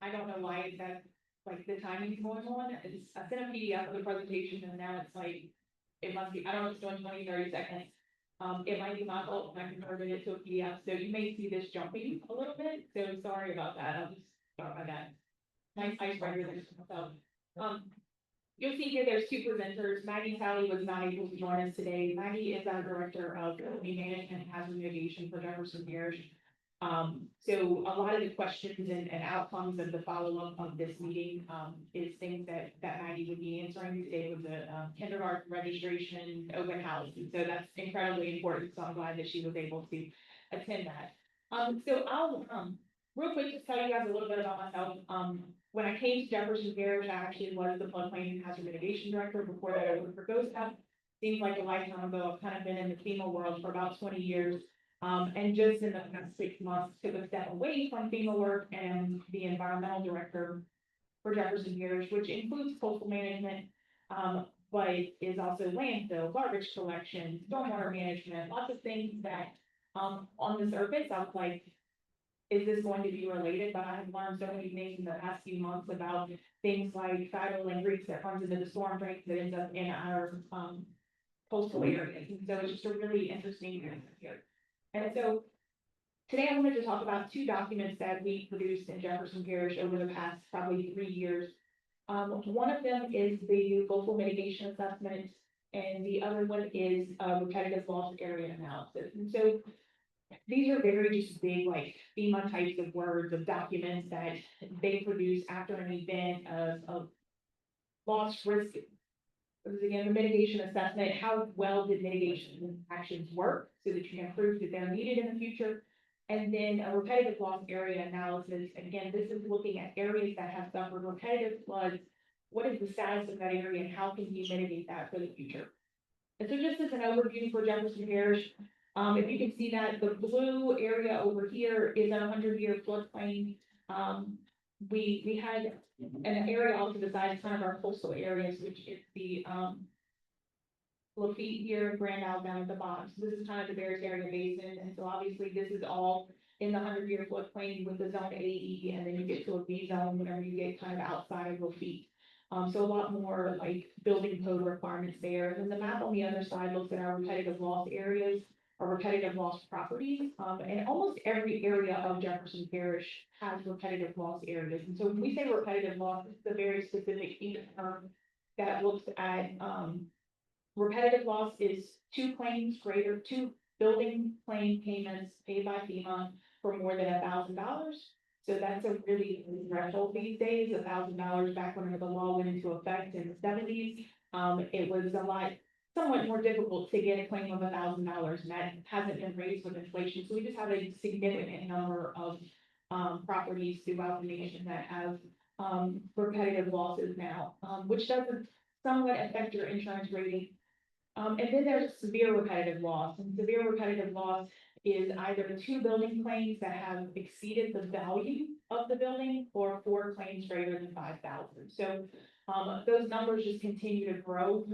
I don't know why that, like, the timing is going on. I sent a PDF of the presentation and now it's like, it must be, I don't know if it's doing 20, 30 seconds. It might be my fault when I converted it to a PDF. So you may see this jumping a little bit. So sorry about that. I'll just start by that. Nice icebreaker there. So, you'll see here there's two presenters. Maggie Talley was not able to join us today. Maggie is our Director of Management and Hazard Mitigation for Jefferson Parish. So a lot of the questions and outcomes of the follow-up of this meeting, is things that Maggie would be answering today with the kindergarten registration open house. And so that's incredibly important. So I'm glad that she was able to attend that. So I'll, real quick, just tell you guys a little bit about myself. When I came to Jefferson Parish, I actually was the floodplain and hazard mitigation director. Before that, I worked for GOSAP. Seems like a lifetime ago. I've kind of been in the FEMA world for about 20 years. And just in the past 6 months, took a step away from FEMA work and the environmental director for Jefferson Parish, which includes coastal management, but is also landfill, garbage collection, stormwater management, lots of things that, on the surface, I was like, is this going to be related? But I have learned so many things in the past few months about things like tidal and grease that runs into the storm drains that ends up in our coastal areas. And so it's just a really interesting area here. And so today I wanted to talk about two documents that we produced in Jefferson Parish over the past probably 3 years. One of them is the local mitigation assessment, and the other one is repetitive loss area analysis. And so these are very just big, like FEMA types of words of documents that they produce after an event of loss risk was again, the mitigation assessment, how well did mitigation actions work so that you can prove that they're needed in the future. And then a repetitive loss area analysis, again, this is looking at areas that have suffered repetitive floods. What is the status of that area and how can you mitigate that for the future? And so just as an overview for Jefferson Parish, if you can see that the blue area over here is a 100-year floodplain. We had an area off to the side, kind of our coastal areas, which is the, Lafitte here and Grand Isle down at the bottom. So this is kind of the Barataria Basin, and so obviously this is all in the 100-year floodplain with the zone AE, and then you get to a B zone whenever you get kind of outside of Lafitte. So a lot more like building code requirements there. And then the map on the other side looks at our repetitive loss areas or repetitive loss properties. And almost every area of Jefferson Parish has repetitive loss areas. And so when we say repetitive loss, it's a very specific term that looks at, repetitive loss is two building claim payments paid by FEMA for more than $1,000. So that's a really threshold these days, $1,000 back when the law went into effect in the 70s. It was somewhat more difficult to get a claim of $1,000, and that hasn't been raised with inflation. So we just have a significant number of properties throughout the nation that have repetitive losses now, which doesn't somewhat affect your insurance rating. And then there's severe repetitive loss, and severe repetitive loss is either two building claims that have exceeded the value of the building or four claims greater than 5,000. So those numbers just continue to grow.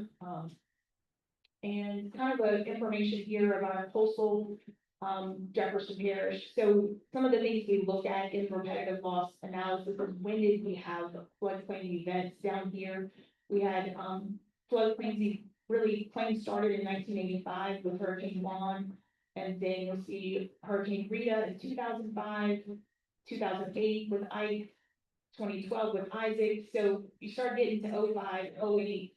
And kind of the information here about our coastal Jefferson Parish. So some of the things we look at in repetitive loss analysis is when did we have floodplain events down here? We had floodplains. Really, claims started in 1985 with Hurricane Juan, and then you'll see Hurricane Rita in 2005, 2008 with Ike, 2012 with Isaac. So you start getting to 05, 08,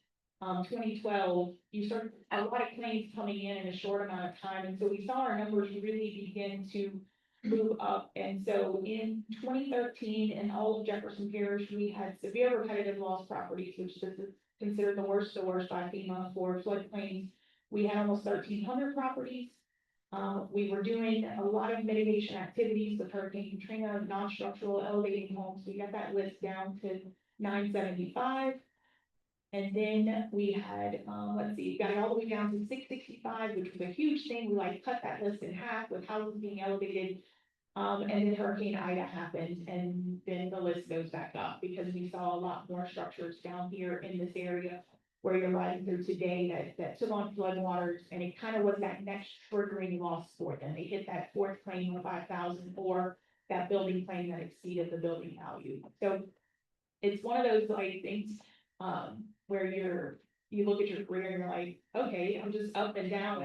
2012, you start a lot of claims coming in a short amount of time. And so we saw our numbers really begin to move up. And so in 2013, in all of Jefferson Parish, we had severe repetitive loss properties, which this is considered the worst by FEMA for floodplains. We had almost 1,300 properties. We were doing a lot of mitigation activities with Hurricane Katrina, non-structural elevating homes. We got that list down to 975. And then we had, got it all the way down to 665, which was a huge thing. We cut that list in half with houses being elevated. And then Hurricane Ida happened, and then the list goes back up because we saw a lot more structures down here in this area where you're riding through today that took on floodwaters, and it kind of was that next triggering loss for them. They hit that fourth claim of 5,000 or that building claim that exceeded the building value. So it's one of those things where you look at your career and you're like, okay, I'm just up and down.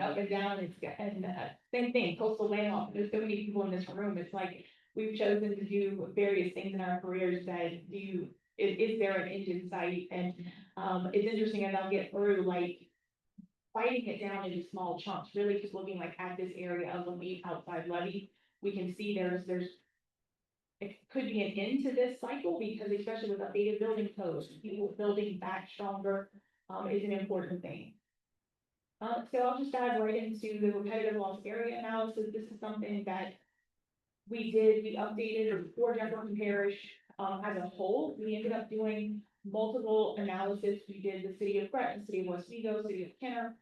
Same thing, coastal land law. There's so many people in this room. It's like we've chosen to do various things in our careers that is there an end in sight? And it's interesting as I'll get through fighting it down into small chunks, really just looking at this area of Lafitte outside Levee. We can see it could be an end to this cycle because especially with updated building codes, people building back stronger is an important thing. So I'll just dive right into the repetitive loss area analysis. This is something that we did. We updated for Jefferson Parish as a whole. We ended up doing multiple analysis. We did the city of Breton, city of Oswego, city of Kenner,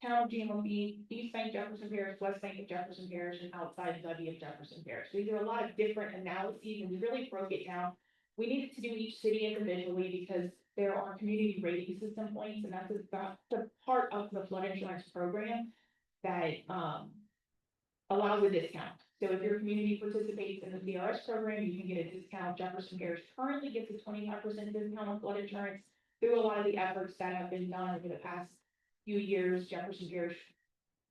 town of GMOB, East Bank Jefferson Parish, West Bank of Jefferson Parish, and outside Levee of Jefferson Parish. So these are a lot of different analyses, and we really broke it down. We needed to do each city individually because there are community rating system points, and that's the part of the flood insurance program that allows a discount. So if your community participates in the CRS program, you can get a discount. Jefferson Parish currently gets a 25% discount on flood insurance through a lot of the efforts that have been done over the past few years. Jefferson Parish,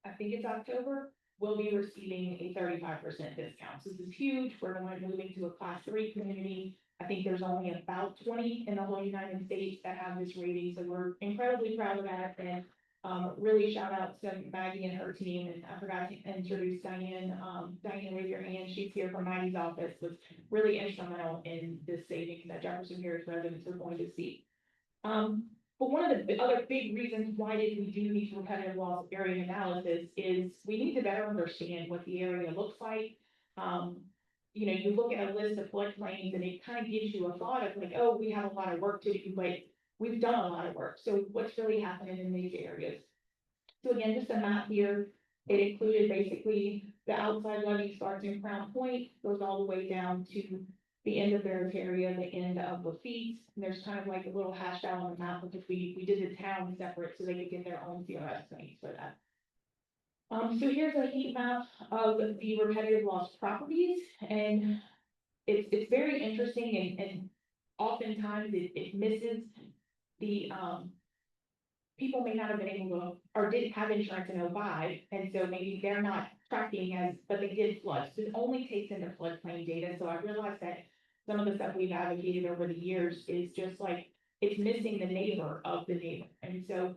I think it's October, will be receiving a 35% discount. So this is huge. We're going to be moving to a class 3 community. I think there's only about 20 in the whole United States that have this rating. So we're incredibly proud of that. And really shout out to Maggie and her team. And I forgot to introduce Diane. Diane, raise your hand. She's here from Maggie's office. Was really instrumental in this savings that Jefferson Parish residents are going to see. But one of the other big reasons why did we do these repetitive loss area analysis is we need to better understand what the area looks like. You know, you look at a list of floodplains and it kind of gives you a thought of like, oh, we have a lot of work to do, but we've done a lot of work. So what's really happening in these areas? So again, just a map here. It included basically the outside levee starts in Crown Point, goes all the way down to the end of Barataria, the end of Lafitte. And there's kind of like a little hashed out on the map because we did the town separate so they could get their own CRS things for that. So here's a heat map of the repetitive loss properties, and it's very interesting and oftentimes it misses the, people may not have been able to, or didn't have insurance in 05, and so maybe they're not tracking as, but they did flood. So it only takes into floodplain data, so I realized that some of the stuff we've advocated over the years is just like, it's missing the neighbor of the neighbor, and so,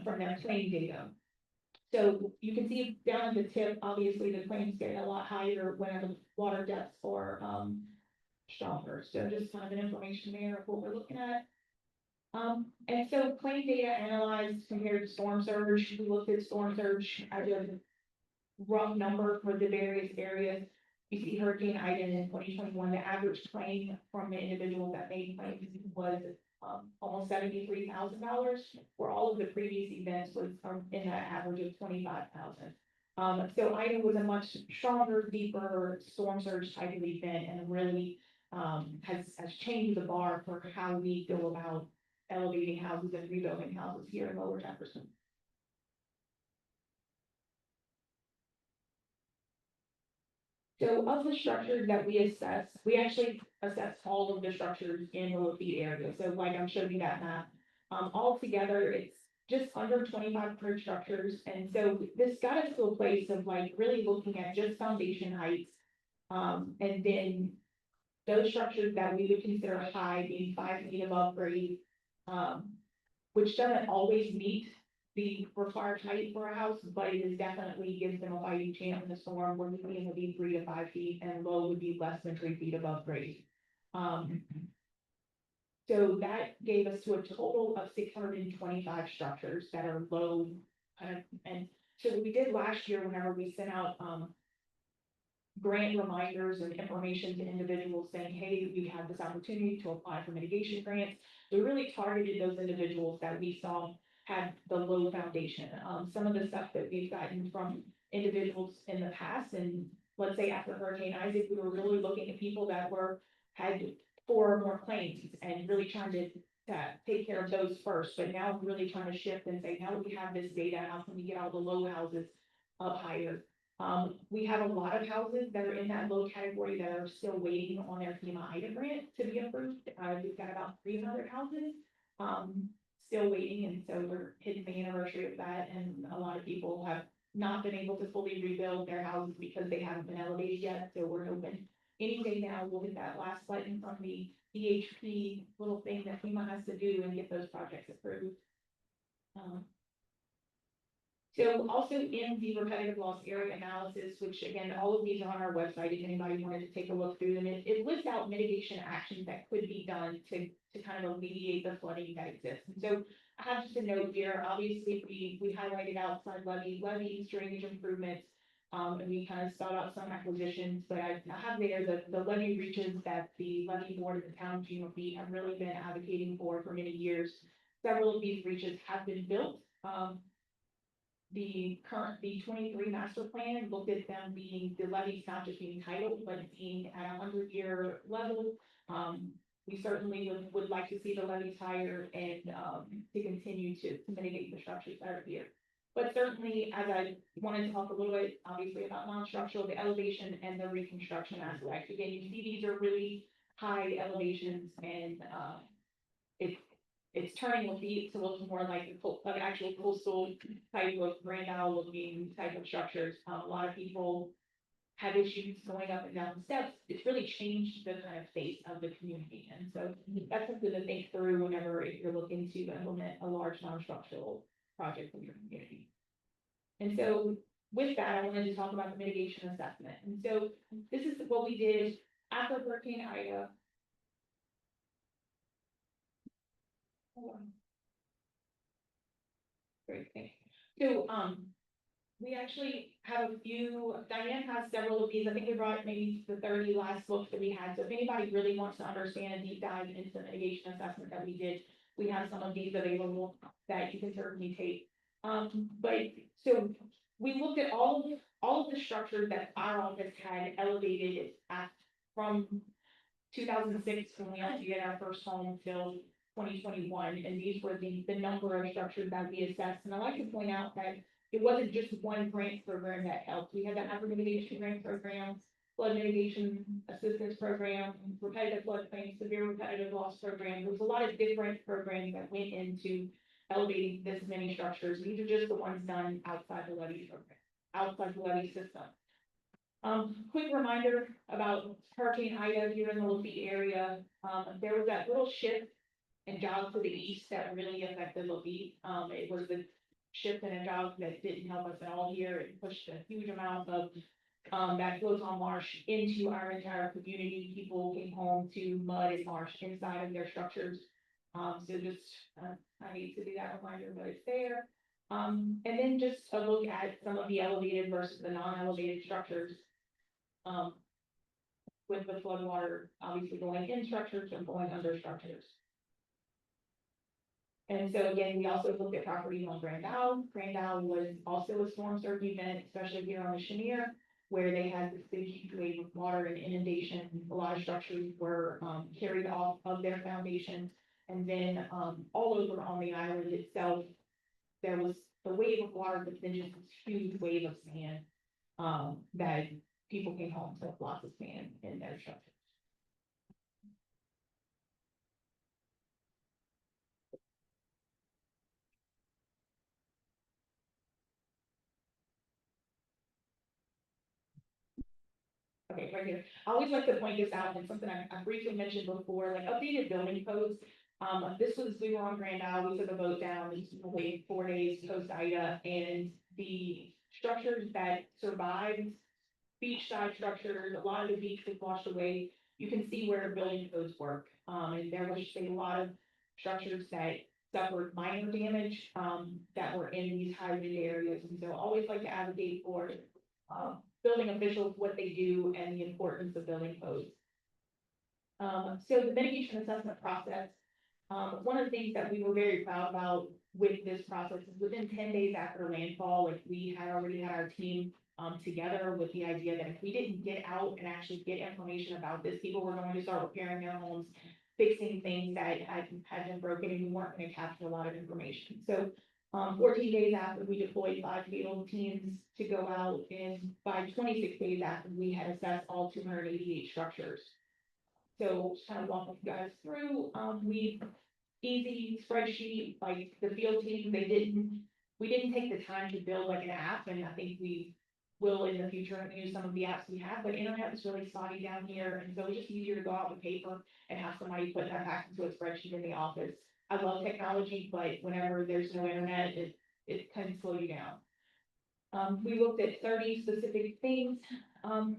from their claim data. So you can see down at the tip, obviously the claims get a lot higher when the water depths are, stronger, so just kind of an information there of what we're looking at. And so claim data analyzed compared to storm surge, we looked at storm surge as a rough number for the various areas. You see Hurricane Ida in 2021, the average claim from the individual that made claims was almost $73,000, where all of the previous events was in that average of 25,000. So Ida was a much stronger, deeper storm surge type of event, and really has changed the bar for how we go about elevating houses and rebuilding houses here in Lower Jefferson. So of the structures that we assess, we actually assess all of the structures in the Lafitte area. So like I'm showing you that map, altogether it's just under 2,500 structures. And so this got us to a place of like really looking at just foundation heights. And then those structures that we would consider high, being 5 feet above grade, which doesn't always meet the required height for a house, but it is definitely gives them a fighting chance in the storm, where median would be 3 to 5 feet and low would be less than 3 feet above grade. So that gave us to a total of 625 structures that are low, and so what we did last year, whenever we sent out grant reminders and information to individuals saying, hey, you have this opportunity to apply for mitigation grants, we really targeted those individuals that we saw had the low foundation. Some of the stuff that we've gotten from individuals in the past, and let's say after Hurricane Isaac, we were really looking at people that had 4 or more claims and really trying to take care of those first, but now we're really trying to shift and say, now that we have this data, how can we get all the low houses up higher? We have a lot of houses that are in that low category that are still waiting on their FEMA Ida grant to be approved. We've got about 300 houses still waiting, and so we're hitting the anniversary of that, and a lot of people have not been able to fully rebuild their houses because they haven't been elevated yet. So we're hoping any day now we'll get that last button from the EHP little thing that FEMA has to do and get those projects approved. So also in the repetitive loss area analysis, which again, all of these are on our website, if anybody wanted to take a look through them, it lists out mitigation actions that could be done to kind of alleviate the flooding that exists. And so I have just a note here, obviously we highlighted outside levees, drainage improvements, and we kind of spelled out some acquisitions, but I have there the levee reaches that the levee board of the town of GMP have really been advocating for many years. Several of these reaches have been built. The 23 master plan looked at them being, the levees not just being titled, but being at a 100-year level. We certainly would like to see the levees higher and to continue to mitigate the structures that are here. But certainly, as I wanted to talk a little bit, obviously, about non-structural, the elevation and the reconstruction aspect. Again, you see these are really high elevations, and it's turning Lafitte to look more like an actual coastal type of Grand Isle looking type of structures. A lot of people have issues going up and down the steps. It's really changed the kind of face of the community. And so that's something to think through whenever if you're looking to implement a large non-structural project in your community. And so with that, I wanted to talk about the mitigation assessment. And so this is what we did after Hurricane Ida. So, we actually have a few, Diane has several of these, I think we brought maybe the 30 last books that we had, so if anybody really wants to understand a deep dive into the mitigation assessment that we did, we have some of these available that you can certainly take. But, so, we looked at all of the structures that our office had elevated from 2006, when we had to get our first home, till 2021, and these were the number of structures that we assessed, and I like to point out that it wasn't just one grant program that helped. We had the hazard mitigation grant program, flood mitigation assistance program, repetitive floodplain, severe repetitive loss program. There was a lot of different programs that went into elevating this many structures. These are just the ones done outside the levee program, outside the levee system. Quick reminder about Hurricane Ida here in the Lafitte area. There was that little shift in jobs to the east that really affected Lafitte. It was the shift in a job that didn't help us at all here. It pushed a huge amount of that flows on marsh into our entire community. People came home to mud and marsh inside of their structures. So just I hate to do that reminder, but it's there. And then just a look at some of the elevated versus the non-elevated structures. With the flood water obviously going in structures and going under structures. And so again, we also looked at properties on Grand Isle. Grand Isle was also a storm surge event, especially here on the Chenier, where they had this big huge wave of water and inundation. A lot of structures were carried off of their foundation. And then all over on the island itself, there was the wave of water, but then just this huge wave of sand that people came home to lots of sand in their structures. Okay, right here. I always like to point this out, and something I briefly mentioned before, like updated building codes. We were on Grand Isle, we took a boat down, this was only 4 days post Ida, and the structures that survived, beachside structures, a lot of the beach was washed away. You can see where building codes work. And there was a lot of structures that suffered minor damage, that were in these high wind areas. And so I always like to advocate for, building officials, what they do, and the importance of building codes. So the mitigation assessment process, one of the things that we were very proud about with this process is within 10 days after landfall, like we had already had our team together with the idea that if we didn't get out and actually get information about this, people were going to start repairing their homes, fixing things that had been broken, and we weren't going to capture a lot of information. So 14 days after, we deployed 5 field teams to go out, and by 26 days after, we had assessed all 288 structures. So just kind of walking you guys through, easy spreadsheet, like the field team, we didn't take the time to build like an app, and I think we will in the future and use some of the apps we have, but internet is really spotty down here, and so it's just easier to go out with paper and have somebody put that back into a spreadsheet in the office. I love technology, but whenever there's no internet, it can slow you down. We looked at 30 specific things, and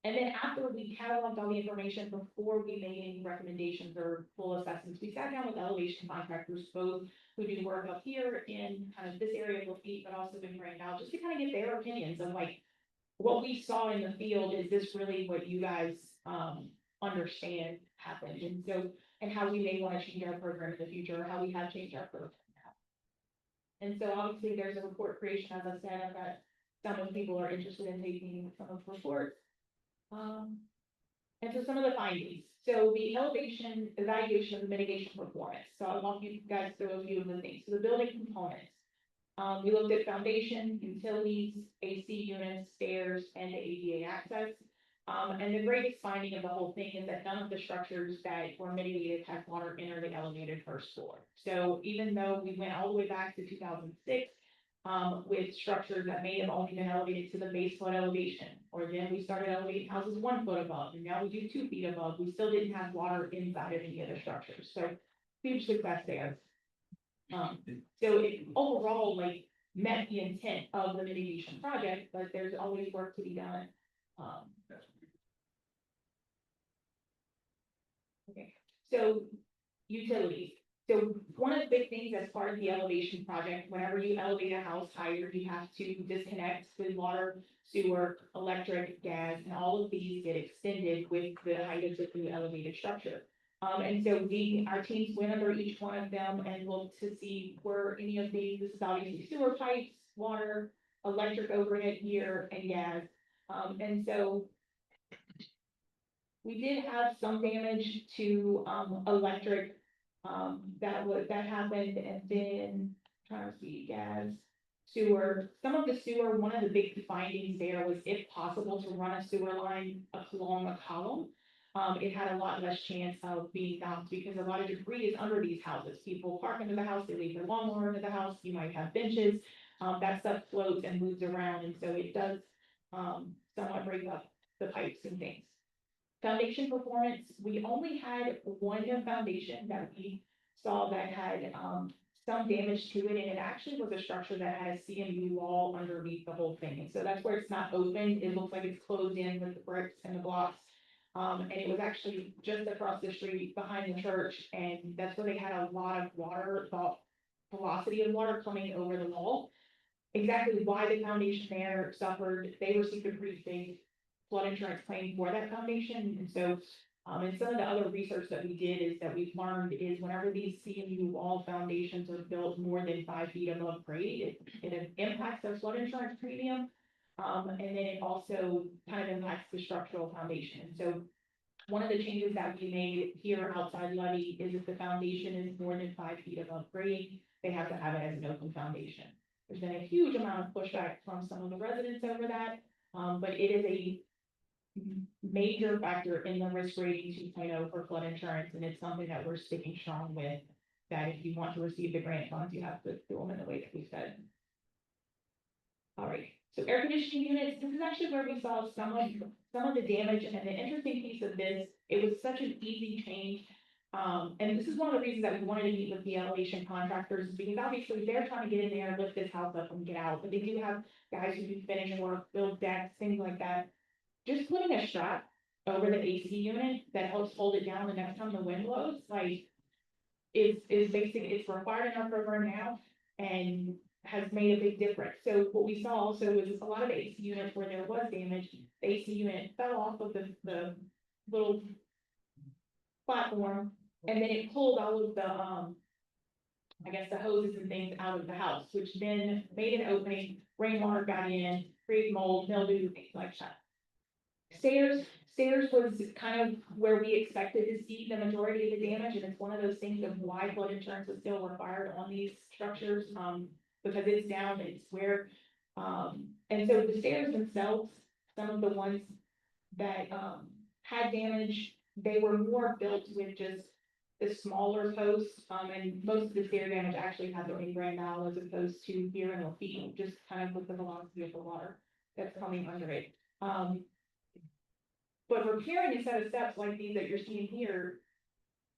then after we cataloged all the information before we made any recommendations or full assessments, we sat down with elevation contractors, both who do work up here in kind of this area of Lafitte, but also in Grand Isle, just to kind of get their opinions of like what we saw in the field. Is this really what you guys understand happened? And so, and how we may want to change our program in the future, or how we have changed our program now. And so obviously there's a report creation, as I said, I've got some of the people are interested in taking some of the reports. And so some of the findings. So the elevation evaluation of mitigation performance. So I'll walk you guys through a few of the things. So the building components. We looked at foundation, utilities, AC units, stairs, and the ADA access. And the greatest finding of the whole thing is that none of the structures that were mitigated had water enter the elevated first floor. So even though we went all the way back to 2006, with structures that may have only been elevated to the base flood elevation, or then we started elevating houses 1 foot above, and now we do 2 feet above, we still didn't have water inside of any of the structures. So huge success there. So it overall like met the intent of the mitigation project, but there's always work to be done. Okay, so utilities. So one of the big things as part of the elevation project, whenever you elevate a house higher, you have to disconnect with water, sewer, electric, gas, and all of these get extended with the height of the new elevated structure. And so our teams went under each one of them and looked to see were any of these, this is obviously sewer pipes, water, electric overhead here, and gas. And so we did have some damage to, electric, that happened, and then, trying to see, gas, sewer, some of the sewer, one of the big findings there was if possible to run a sewer line along a column. It had a lot less chance of being bounced because a lot of debris is under these houses. People park into the house, they leave their lawnmower into the house, you might have benches, that stuff floats and moves around, and so it does, somewhat break up the pipes and things. Foundation performance, we only had one foundation that we saw that had, some damage to it, and it actually was a structure that had a CMU wall underneath the whole thing, and so that's where it's not open, it looks like it's closed in with the bricks and the blocks. And it was actually just across the street behind the church, and that's where they had a lot of water, velocity of water coming over the wall. Exactly why the foundation there suffered, they received a pretty big flood insurance claim for that foundation, and so, and some of the other research that we did is that we've learned is whenever these CMU wall foundations are built more than 5 feet above grade, it impacts their flood insurance premium. And then it also kind of impacts the structural foundation. So one of the changes that we made here outside levy is if the foundation is more than 5 feet above grade, they have to have it as an open foundation. There's been a huge amount of pushback from some of the residents over that, but it is a major factor in the risk rating 2.0 for flood insurance, and it's something that we're sticking strong with, that if you want to receive the grant funds, you have to do them in the way that we said. All right. So air conditioning units, this is actually where we saw some of the damage, and the interesting piece of this, it was such an easy change. And this is one of the reasons that we wanted to meet with the elevation contractors, because obviously they're trying to get in there, lift this house up and get out, but they do have guys who do finish work, build decks, things like that. Just putting a strap over the AC unit that helps hold it down the next time the wind blows, like, is basically, it's required in our program now, and has made a big difference. So what we saw also was a lot of the AC units where there was damage, the AC unit fell off of the little platform, and then it pulled all of the, I guess the hoses and things out of the house, which then made an opening, rainwater got in, created mold, mildew, things like that. Stairs was kind of where we expected to see the majority of the damage, and it's one of those things of why flood insurance is still required on these structures, because it's down, it's where, and so the stairs themselves, some of the ones that, had damage, they were more built with just the smaller posts, and most of the stair damage actually had the ingrained now as opposed to here in Lafitte, just kind of with the velocity of the water that's coming under it. But repairing a set of steps like these that you're seeing here,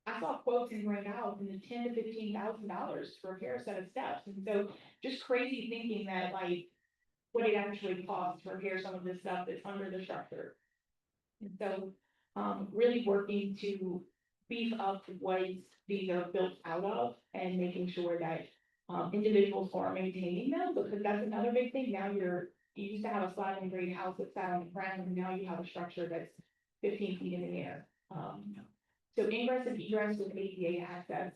I saw quotes in Grand Isle in the $10,000 to $15,000 to repair a set of steps, and so just crazy thinking that like what it actually costs to repair some of this stuff that's under the structure. And so, really working to beef up what these are built out of and making sure that individuals are maintaining them, because that's another big thing. Now you used to have a slab and grade house that sat on the ground, and now you have a structure that's 15 feet in the air. So ingress and egress with ADA access.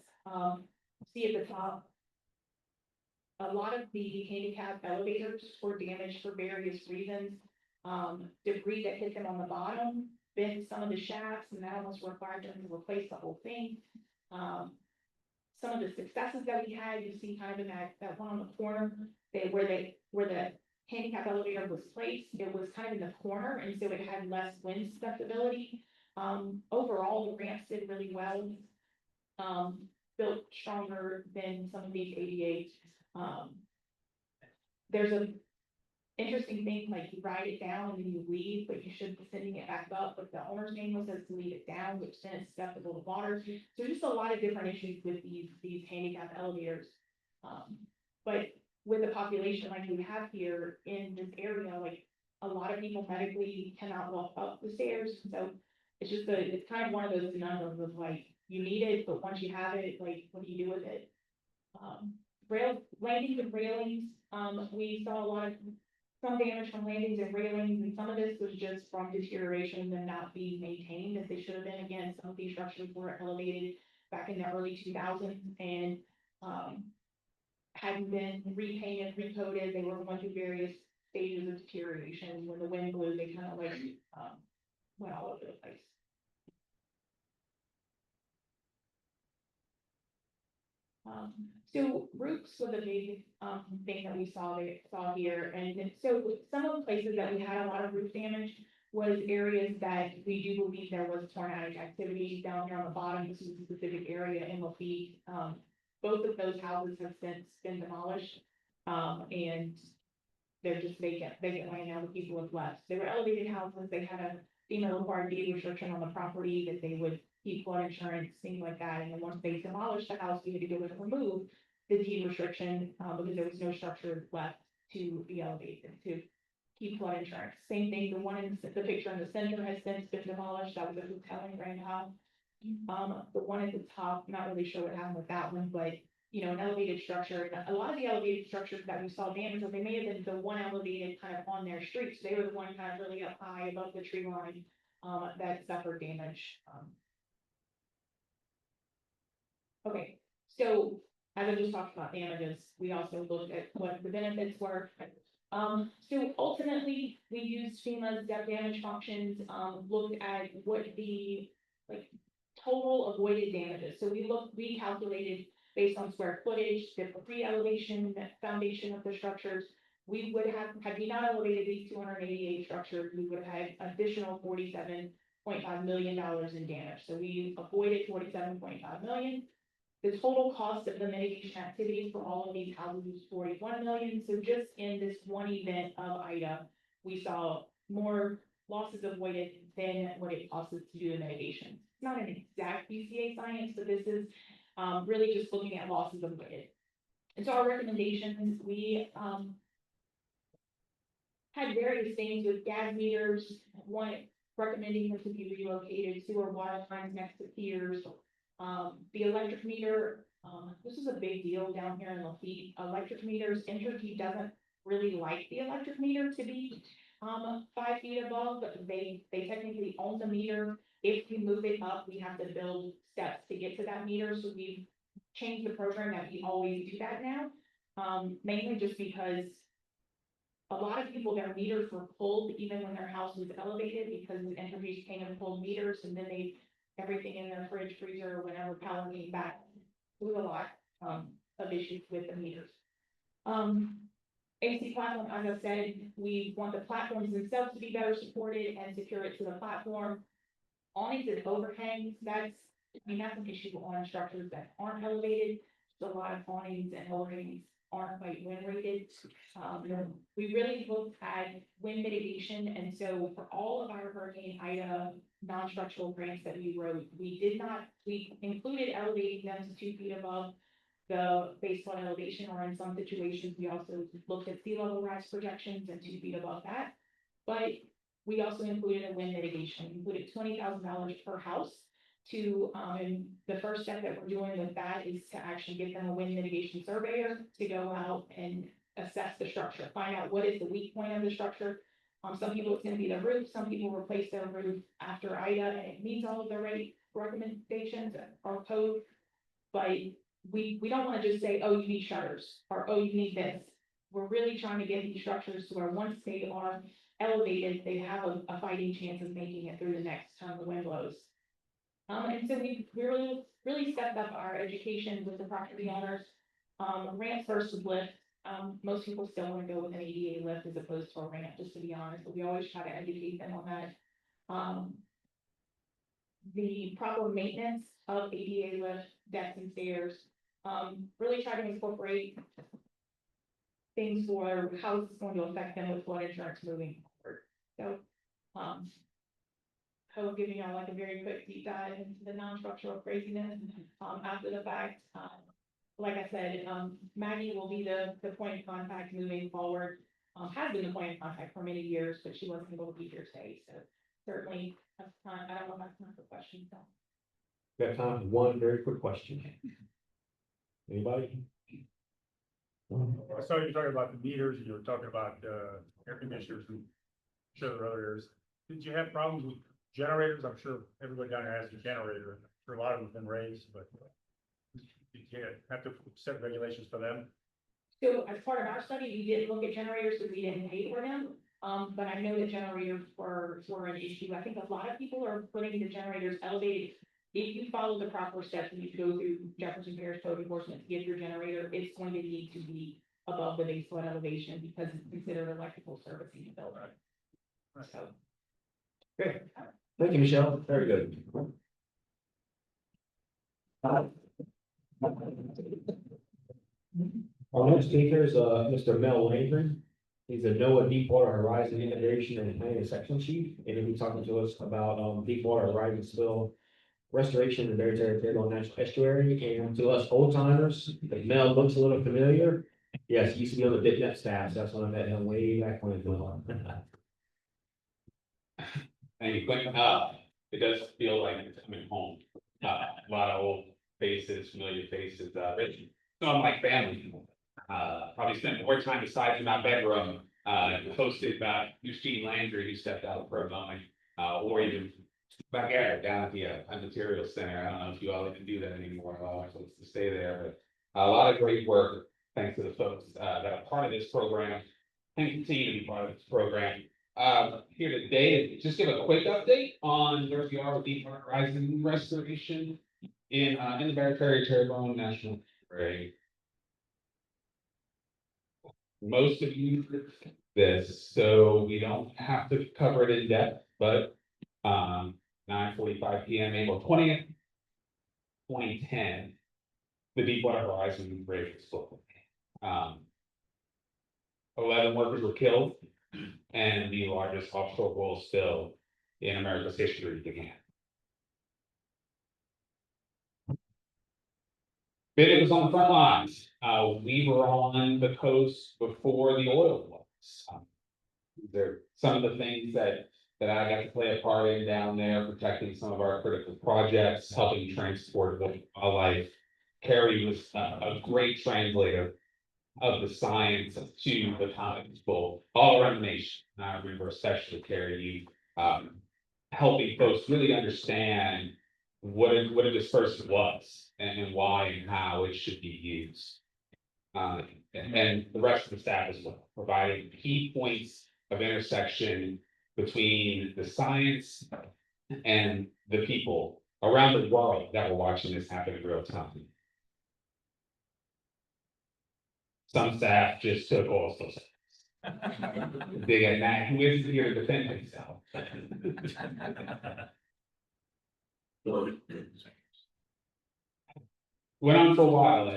See at the top, a lot of the handicap elevators were damaged for various reasons. Debris that hit them on the bottom bent some of the shafts, and that almost required them to replace the whole thing. Some of the successes that we had, you see kind of in that one on the corner, where the handicap elevator was placed, it was kind of in the corner, and so it had less wind susceptibility. Overall, the ramps did really well, built stronger than some of these ADAs. There's an interesting thing, like you ride it down and then you leave, but you should be sending it back up, but the owner's manual says to leave it down, which then is susceptible to water. So just a lot of different issues with these handicap elevators. But with the population like we have here in this area, like a lot of people medically cannot walk up the stairs. So it's kind of one of those conundrums of like, you need it, but once you have it, like, what do you do with it? Landings and railings, we saw a lot of, some damage from landings and railings, and some of this was just from deterioration and not being maintained as they should have been. Again, some of these structures were elevated back in the early 2000s and, hadn't been repainted, recoated, they were going through various stages of deterioration. When the wind blew, they kind of like, went all over the place. So roofs was a big, thing that we saw here, and then- so some of the places that we had a lot of roof damage was areas that we do believe there was tornadic activity down here on the bottom. This is a specific area in Lafitte. Both of those houses have since been demolished, and they're just vacant right now. The people have left. They were elevated houses. They had a FEMA required deed restriction on the property that they would keep flood insurance, things like that. And then once they demolished the house, we had to go and remove the deed restriction, because there was no structure left to be elevated, to keep flood insurance. Same thing, the one in the picture in the center has since been demolished. That was a hotel in Grand Isle. The one at the top, not really sure what happened with that one, but you know, an elevated structure. A lot of the elevated structures that we saw damage, they may have been the one elevated kind of on their streets. They were the one kind of really up high above the tree line, that suffered damage. Okay, so as I just talked about damages, we also looked at what the benefits were. So ultimately, we used FEMA's depth damage functions, looked at what the like total avoided damages. So we calculated based on square footage, the pre-elevation foundation of the structures. We would have, had we not elevated these 288 structures, we would have had additional $47.5 million in damage. So we avoided $47.5 million. The total cost of the mitigation activities for all of these houses was $41 million. So just in this one event of Ida, we saw more losses avoided than what it costs us to do the mitigation. It's not an exact BCA science, but this is really just looking at losses avoided. And so our recommendations, we had various things with gas meters, one recommending them to be relocated, sewer water lines next to piers. The electric meter, this is a big deal down here in Lafitte. Electric meters, Entergy doesn't really like the electric meter to be 5 feet above, but they technically own the meter. If we move it up, we have to build steps to get to that meter. So we've changed the program that we always do that now. Mainly just because a lot of people, their meters were pulled even when their house was elevated because Entergy came and pulled meters, and then everything in their fridge, freezer, or whenever power came back. There was a lot of issues with the meters. AC platform, as I said, we want the platforms themselves to be better supported and secure it to the platform. Awnings and overhangs, that's an issue on structures that aren't elevated. So a lot of awnings and overhangs aren't quite wind rated. We really looked at wind mitigation, and so for all of our Hurricane Ida non-structural grants that we wrote, we included elevating them to 2 feet above the baseline elevation, or in some situations, we also looked at sea level rise projections and 2 feet above that. But we also included a wind mitigation, included $20,000 per house to, and the first step that we're doing with that is to actually get them a wind mitigation surveyor to go out and assess the structure, find out what is the weak point of the structure. Some people it's going to be the roof, some people replace their roof after Ida and it meets all of the right recommendations or code. But we don't want to just say, oh, you need shutters, or oh, you need this. We're really trying to get these structures to where once they are elevated, they have a fighting chance of making it through the next time the wind blows. And so we really stepped up our education with the property owners. Ramp versus lift. Most people still want to go with an ADA lift as opposed to a ramp, just to be honest, but we always try to educate them on that. The proper maintenance of ADA lift, decks and stairs, really try to incorporate things for how it's going to affect them with flood insurance moving forward. So, I will give you like a very quick deep dive into the non-structural craziness after the fact. Like I said, Maggie will be the point of contact moving forward. Has been the point of contact for many years, but she wasn't able to be here today. So certainly, I don't know if I have time for questions. So.
Got time for one very quick question. Anybody?
I saw you talking about the meters, and you were talking about, air conditioners and sure there are other areas. Did you have problems with generators? I'm sure everybody down there has a generator, and I'm sure a lot of them have been raised, but did you have to set regulations for them?
So as part of our study, we did look at generators, but we didn't pay for them. But I know that generators were an issue. I think a lot of people are putting the generators elevated. If you follow the proper steps and you go through Jefferson Parish code enforcement to get your generator, it's going to need to be above the base flood elevation because it's considered electrical service in the building. So.
Okay, thank you, Michelle, very good. Our next speaker is, Mr. Mel Landry. He's a NOAA Deepwater Horizon Integration and Planning Section Chief, and he'll be talking to us about, Deepwater Horizon Spill restoration in the Barataria-Terrebonne National Estuary, and to us old timers, if Mel looks a little familiar. Yes, he used to be on the BTNEP staff, so that's when I met him way back when.
Thank you, Quentin. It does feel like it's coming home. A lot of old faces, familiar faces, some of my family. Probably spent more time aside from my bedroom, hosted by Michelle Landry, who stepped out for a moment, or even back at down at the material center. I don't know if you all even do that anymore, folks to stay there, but a lot of great work, thanks to the folks, that are part of this program and continue to be part of this program. Here today to just give a quick update on where we are with Deepwater Horizon restoration in the Barataria-Terrebonne National Park. Most of you did this, so we don't have to cover it in depth, but 9:45 p.m. April 20th, 2010, the Deepwater Horizon bridge exploded. 11 workers were killed, and the largest offshore oil spill in America's history began. It was on the front lines. We were on the coast before the oil was. There are some of the things that I got to play a part in down there, protecting some of our critical projects, helping transport wildlife. Carrie was a great translator of the science to the comic book all around the nation. And I remember especially Carrie, you helping folks really understand what a dispersant was and why and how it should be used. And the rest of the staff as well, providing key points of intersection between the science and the people around the world that were watching this happen in real time. Some staff just took oil spills. Big at that, who is here to defend himself? Went on for a while,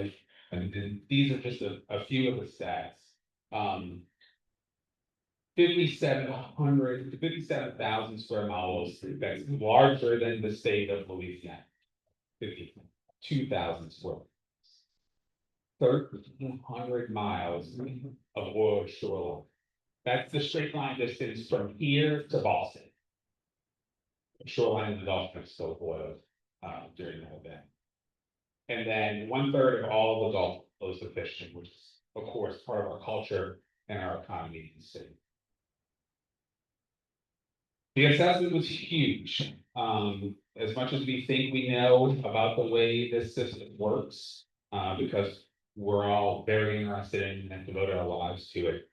and these are just a few of the stats. 5,700 to 57,000 square miles, that's larger than the state of Louisiana. 52,000 square miles. 1,300 miles of oil shoreline. That's the straight line distance from here to Boston. Shoreline in the Gulf of Mexico oil during that event. And then 1/3 of all the Gulf goes to fishing, which is, of course, part of our culture and our economy in the city. The assessment was huge. As much as we think we know about the way this system works, because we're all very interested in and devoted our lives to it.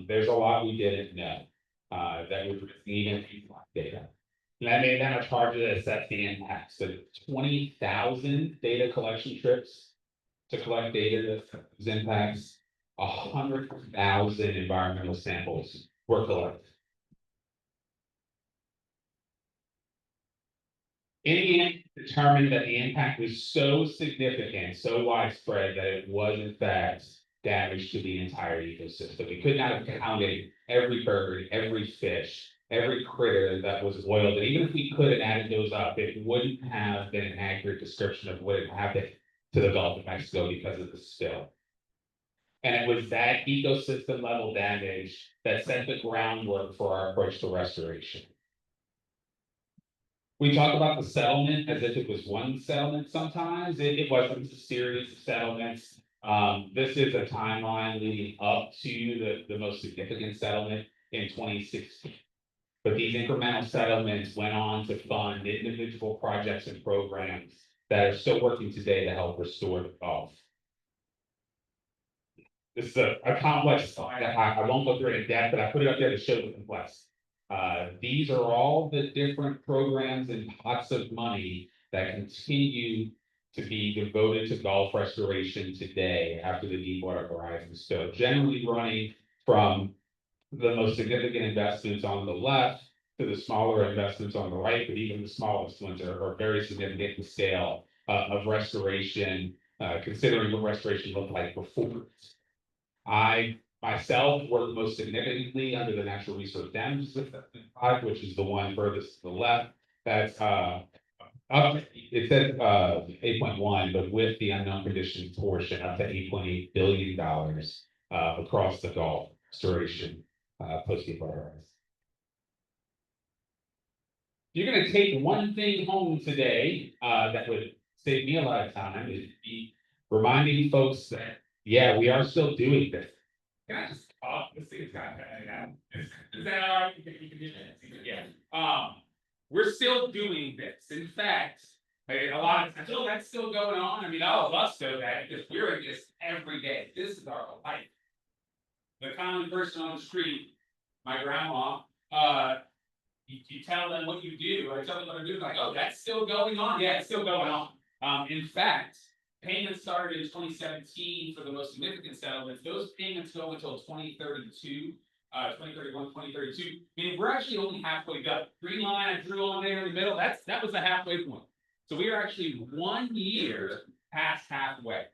There's a lot we didn't know, that we needed data. And that made that much harder to assess the impact. So 20,000 data collection trips to collect data that impacts 100,000 environmental samples were collected. In the end, determined that the impact was so significant, so widespread, that it was in fact damage to the entire ecosystem. We could not have counted every bird, every fish, every critter that was oiled. And even if we could have added those up, it wouldn't have been an accurate description of what had happened to the Gulf of Mexico because of the spill. And it was that ecosystem level damage that set the groundwork for our approach to restoration. We talk about the settlement as if it was one settlement sometimes. It wasn't. It's a series of settlements. This is a timeline leading up to the most significant settlement in 2016. But these incremental settlements went on to fund individual projects and programs that are still working today to help restore the Gulf. This is a complex slide. I won't go through it in depth, but I put it up there to show the complexity. These are all the different programs and pots of money that continue to be devoted to Gulf restoration today after the Deepwater Horizon spill, generally running from the most significant investments on the left to the smaller investments on the right, but even the smallest ones are very significant in scale of restoration, considering what restoration looked like before. I myself work most significantly under the Natural Resource Damages Assessment Project, which is the one furthest to the left. That's up, it says 8.1, but with the unknown conditions portion up to $8.8 billion across the Gulf restoration post Deepwater Horizon. If you're going to take one thing home today that would save me a lot of time, is be reminding folks that, yeah, we are still doing this. Can I just talk? This thing's got is that all right? You can do that. Yeah. We're still doing this. In fact, a lot of until that's still going on. I mean, all of us know that because we're in this every day. This is our life. The common person on the street, my grandma, you tell them what you do. I tell them what I do. Like, oh, that's still going on. Yeah, it's still going on. In fact, payments started in 2017 for the most significant settlements. Those payments go until 2032, 2031, 2032. Meaning we're actually only halfway done. Green line I drew on there in the middle, that was the halfway point. So we are actually 1 year past halfway.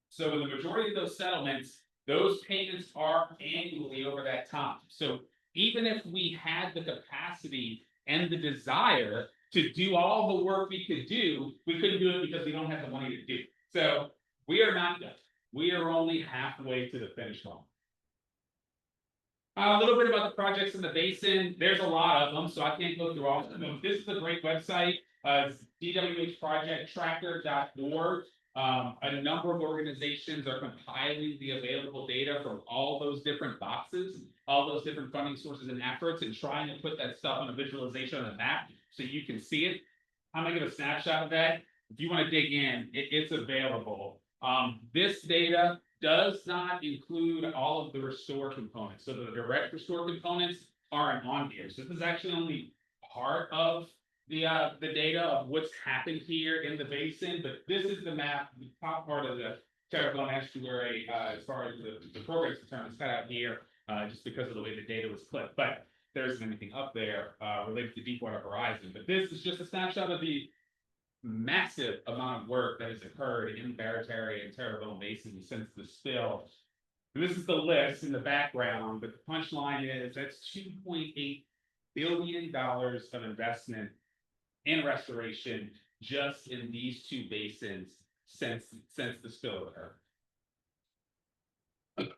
So in the majority of those settlements, those payments are annually over that time. So even if we had the capacity and the desire to do all the work we could do, we couldn't do it because we don't have the money to do it. So we are not done. We are only halfway to the finish line. A little bit about the projects in the basin. There's a lot of them, so I can't go through all of them. This is a great website, dwhprojecttracker.org. A number of organizations are compiling the available data from all those different boxes, all those different funding sources and efforts, and trying to put that stuff on a visualization on a map so you can see it. I'm gonna give a snapshot of that. If you want to dig in, it's available. This data does not include all of the restore components. So the direct restore components aren't on here. So this is actually only part of the data of what's happened here in the basin, but this is the map, the top part of the Terrebonne estuary, as far as the program's concerned, is cut out here, just because of the way the data was clipped. But there isn't anything up there related to Deepwater Horizon. But this is just a snapshot of the massive amount of work that has occurred in the Barataria and Terrebonne Basin since the spill. And this is the list in the background, but the punchline is that's $2.8 billion of investment in restoration just in these two basins since the spill occurred. I'm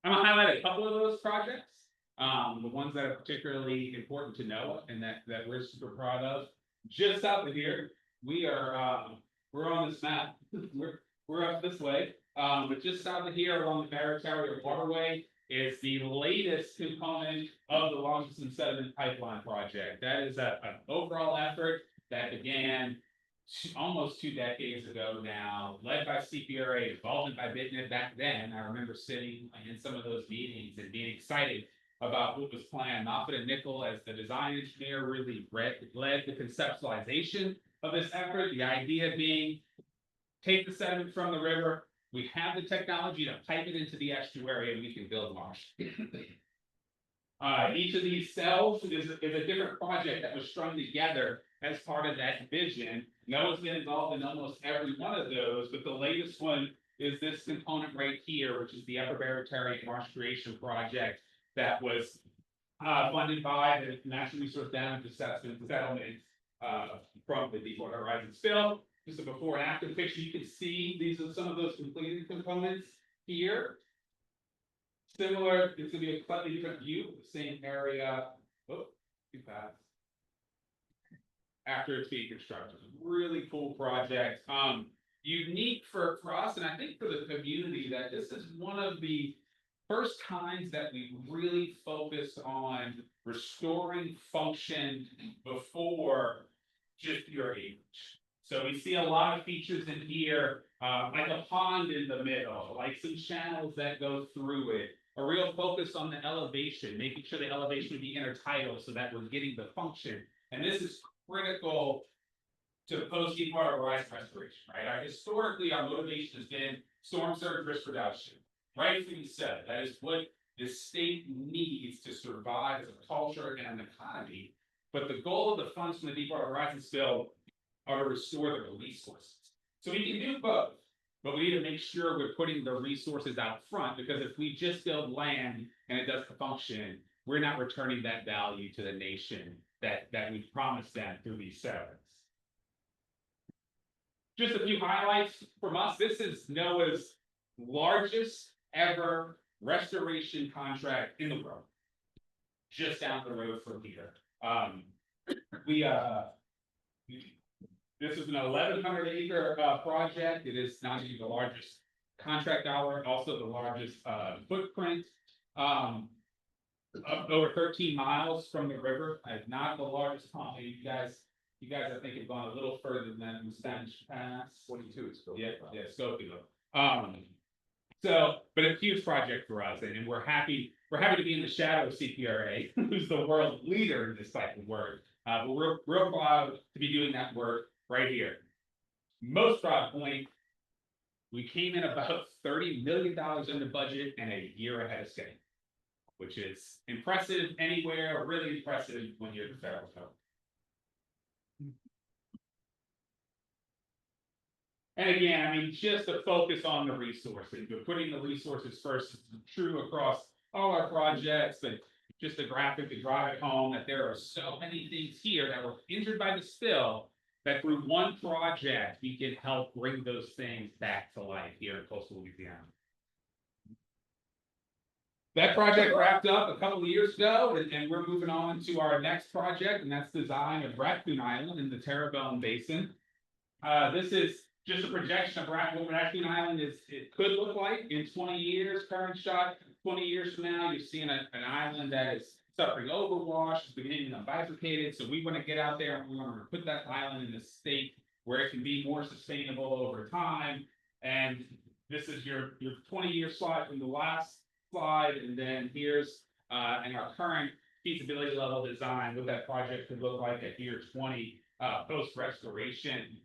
gonna highlight a couple of those projects, the ones that are particularly important to know and that we're super proud of. Just south of here, we are we're on this map. we're up this way, but just south of here along the Barataria waterway is the latest component of the long distance sediment pipeline project. That is an overall effort that began almost 2 decades ago now, led by CPRA, involved by BTNEP back then. I remember sitting in some of those meetings and being excited about what was planned. Lafitte and Nicki, as the design engineer, really led the conceptualization of this effort. The idea being, take the sediment from the river, we have the technology to pipe it into the estuary, and we can build marsh. Each of these cells is a different project that was strung together as part of that vision. NOAA's been involved in almost every one of those, but the latest one is this component right here, which is the Upper Barataria Marsh Creation Project that was funded by the Natural Resource Damage Assessment Settlement from the Deepwater Horizon spill. Just a before and after picture, you can see these are some of those completed components here. Similar, it's gonna be a slightly different view, the same area. Oh, too fast. after it's being constructed. Really cool project. Unique for us, and I think for the community, that this is one of the first times that we really focus on restoring function before just your acreage. So we see a lot of features in here, like a pond in the middle, like some channels that go through it. A real focus on the elevation, making sure the elevation would be intertidal so that we're getting the function. And this is critical to post Deepwater Horizon restoration, right? Historically, our motivation has been storm surge risk reduction. Rightfully said, that is what the state needs to survive as a culture and an economy. But the goal of the funds from the Deepwater Horizon spill are to restore the resources. So we can do both, but we need to make sure we're putting the resources out front, because if we just build land and it doesn't function, we're not returning that value to the nation that we promised them through these settlements. Just a few highlights from us. This is NOAA's largest ever restoration contract in the world. Just down the road from here. This is an 1,100 acre project. It is not only the largest contract dollar, also the largest footprint. Over 13 miles from the river. Not the largest pump. You guys, I think, have gone a little further than the Spanish Pass.
22 is still.
Yeah, Scotia. So, but a huge project for us, and we're happy to be in the shadow of CPRA, who's the world leader in this type of work. But we're real proud to be doing that work right here. Most proud point, we came in about $30 million under budget and a year ahead of schedule, which is impressive anywhere, really impressive when you're the federal government. And again, I mean, just to focus on the resources, but putting the resources first is true across all our projects, but just a graphic to drive it home that there are so many things here that were injured by the spill that through one project, we can help bring those things back to life here in coastal Louisiana. That project wrapped up a couple of years ago, and we're moving on to our next project, and that's design of Raccoon Island in the Terrebonne Basin. This is just a projection of what Raccoon Island it could look like in 20 years. Current shot, 20 years from now, you're seeing an island that is suffering overwash, it's beginning to bifurcated. So we want to get out there and we want to put that island in a state where it can be more sustainable over time. And this is your 20-year slide from the last slide, and then here's in our current feasibility level design what that project could look like at year 20 post restoration.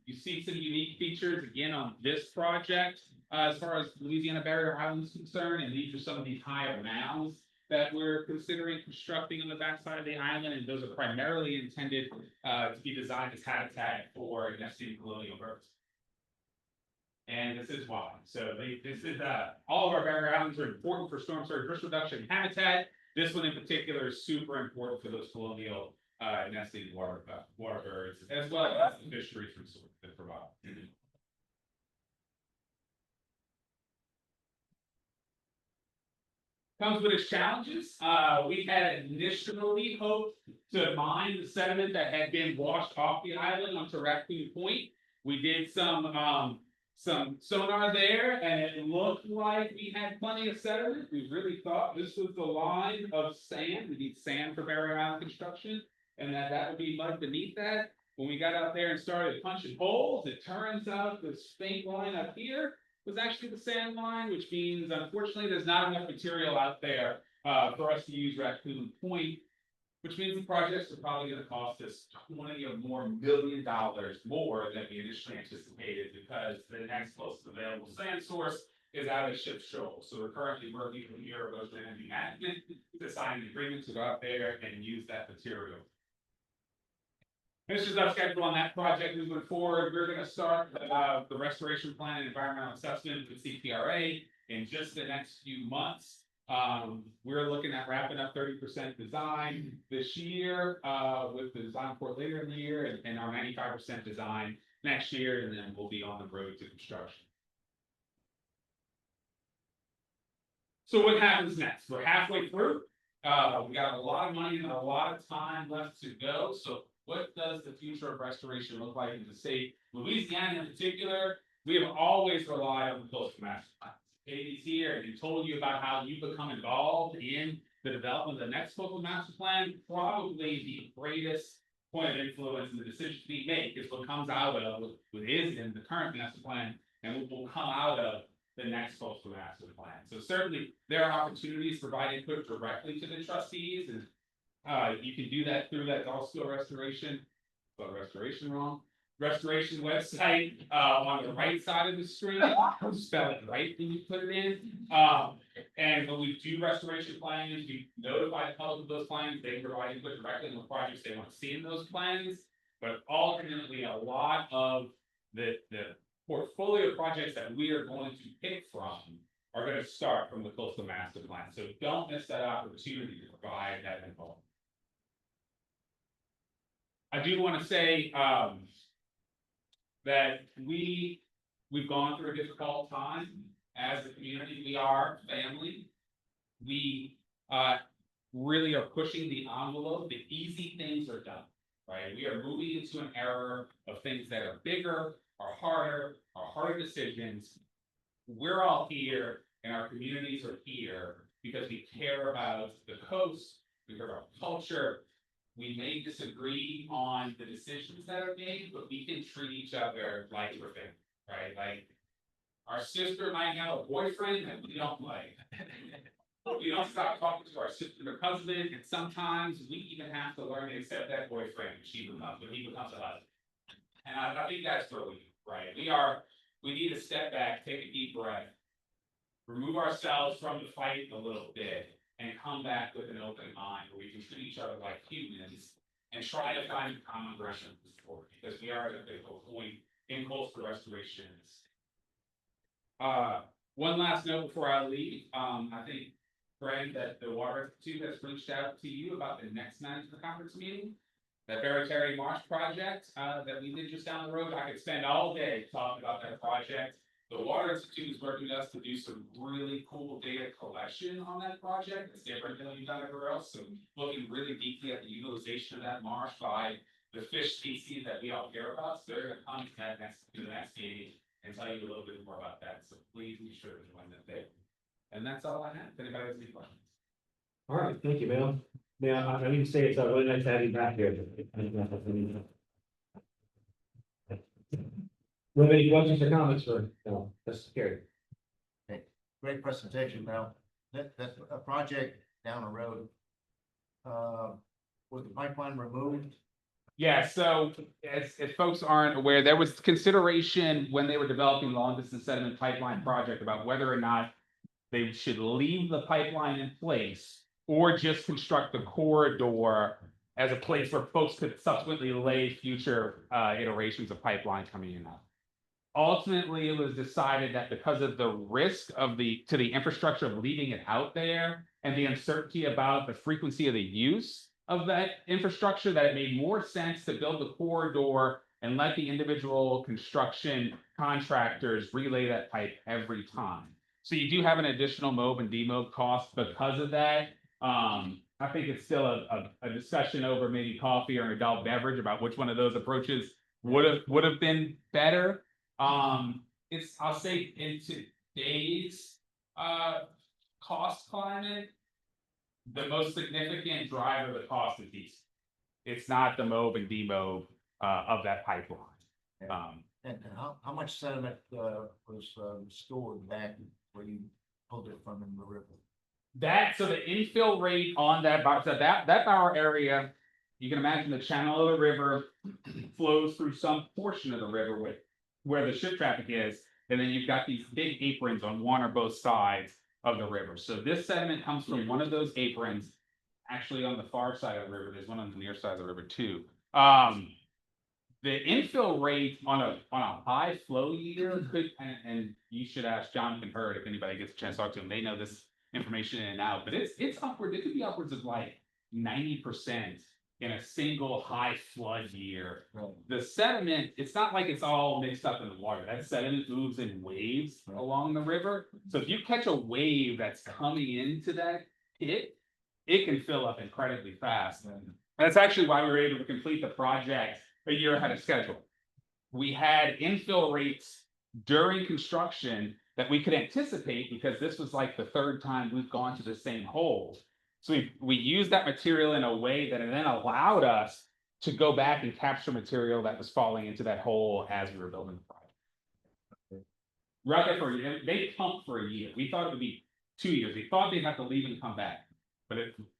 You see some unique features again on this project as far as Louisiana Barrier Island is concerned, and these are some of these higher mounds that we're considering constructing on the backside of the island, and those are primarily intended to be designed as habitat for nesting colonial birds. And this is why. So this is all of our barrier islands are important for storm surge risk reduction and habitat. This one in particular is super important for those colonial nesting water birds, as well as the fisheries resource that provide. Comes with its challenges. We had initially hoped to mine the sediment that had been washed off the island onto Raccoon Point. We did some sonar there, and it looked like we had plenty of sediment. We really thought this was the line of sand. We need sand for barrier island construction, and that would be mud beneath that. When we got out there and started punching holes, it turns out the faint line up here was actually the sand line, which means, unfortunately, there's not enough material out there for us to use Raccoon Point, which means the projects are probably going to cost us $20 or more million more than we initially anticipated, because the next closest available sand source is out of Ship Shoal. So we're currently working with the Bureau of Ocean Energy Management to sign an agreement to go out there and use that material. This is our schedule on that project moving forward. We're going to start the restoration plan and environmental assessment with CPRA in just the next few months. We're looking at wrapping up 30% design this year with the design report later in the year, and our 95% design next year, and then we'll be on the road to construction. So what happens next? We're halfway through. We got a lot of money and a lot of time left to go. So what does the future of restoration look like in the state? Louisiana in particular, we have always relied on the coastal master plan. Katie's here and he told you about how you become involved in the development of the next coastal master plan. Probably the greatest point of influence in the decisions we make is what comes out of, what is in the current master plan, and what will come out of the next coastal master plan. So certainly there are opportunities to provide input directly to the trustees, and you can do that through that Gulf Spill restoration, restoration website, on the right side of the screen. Spell it right when you put it in. And when we do restoration plans, we notify the public of those plans, they provide input directly on the projects they want to see in those plans. But ultimately, a lot of the portfolio projects that we are going to pick from are going to start from the coastal master plan. So don't miss that opportunity to provide that info. I do want to say, that we've gone through a difficult time as a community. We are family. We really are pushing the envelope. The easy things are done, right? We are moving into an era of things that are bigger, are harder decisions. We're all here and our communities are here because we care about the coast, we care about culture. We may disagree on the decisions that are made, but we can treat each other like we're family, right? Like, our sister might have a boyfriend that we don't like. We don't stop talking to our sister or husband, and sometimes we even have to learn to accept that boyfriend when he becomes a husband. And I think that's where we, right? We need to step back, take a deep breath, remove ourselves from the fight a little bit, and come back with an open mind where we can treat each other like humans and try to find common ground for it, because we are at a critical point in coastal restorations. One last note before I leave, I think, Greg, that the Water Institute has reached out to you about the next management conference meeting. That Barataria Marsh project that we did just down the road. I could spend all day talking about that project. The Water Institute is working with us to do some really cool data collection on that project. It's different than we've done everywhere else. So looking really deeply at the utilization of that marsh by the fish species that we all care about. So they're going to come to the next meeting and tell you a little bit more about that. So please be sure to join them there. And that's all I have. If anybody has any questions.
All right, thank you, Mel. Yeah, I need to say it's really nice to have you back here. Do you have any questions or comments for, no, that's scary.
Great presentation, Mel. That's a project down the road. Was the pipeline removed?
Yeah, so as folks aren't aware, there was consideration when they were developing the long distance sediment pipeline project about whether or not they should leave the pipeline in place or just construct the corridor as a place where folks could subsequently lay future iterations of pipeline coming in. Ultimately, it was decided that because of the risk of the infrastructure of leaving it out there and the uncertainty about the frequency of the use of that infrastructure, that it made more sense to build the corridor and let the individual construction contractors relay that pipe every time. So you do have an additional MOB and DMOB cost because of that. I think it's still a discussion over maybe coffee or an adult beverage about which one of those approaches would have been better. I'll say in today's cost climate, the most significant driver of the cost is diesel. It's not the MOB and DMOB of that pipeline.
And how much sediment was stored back where you pulled it from in the river?
So the infill rate on that Bower area, you can imagine the channel of the river flows through some portion of the river where the ship traffic is, and then you've got these big aprons on one or both sides of the river. So this sediment comes from one of those aprons, actually on the far side of the river. There's one on the near side of the river too. The infill rate on a high flow year could, and you should ask Jonathan Hurd if anybody gets a chance to talk to him. They know this information in and out, but it's upward. It could be upwards of like 90% in a single high flood year.
Right.
The sediment, it's not like it's all mixed up in the water. That sediment moves in waves along the river. So if you catch a wave that's coming into that pit, it can fill up incredibly fast. That's actually why we were able to complete the project a year ahead of schedule. We had infill rates during construction that we could anticipate because this was like the third time we've gone to the same hole. So we used that material in a way that it then allowed us to go back and capture material that was falling into that hole as we were building the project. Right there for a year, they pumped for a year. We thought it would be 2 years. We thought they'd have to leave and come back. But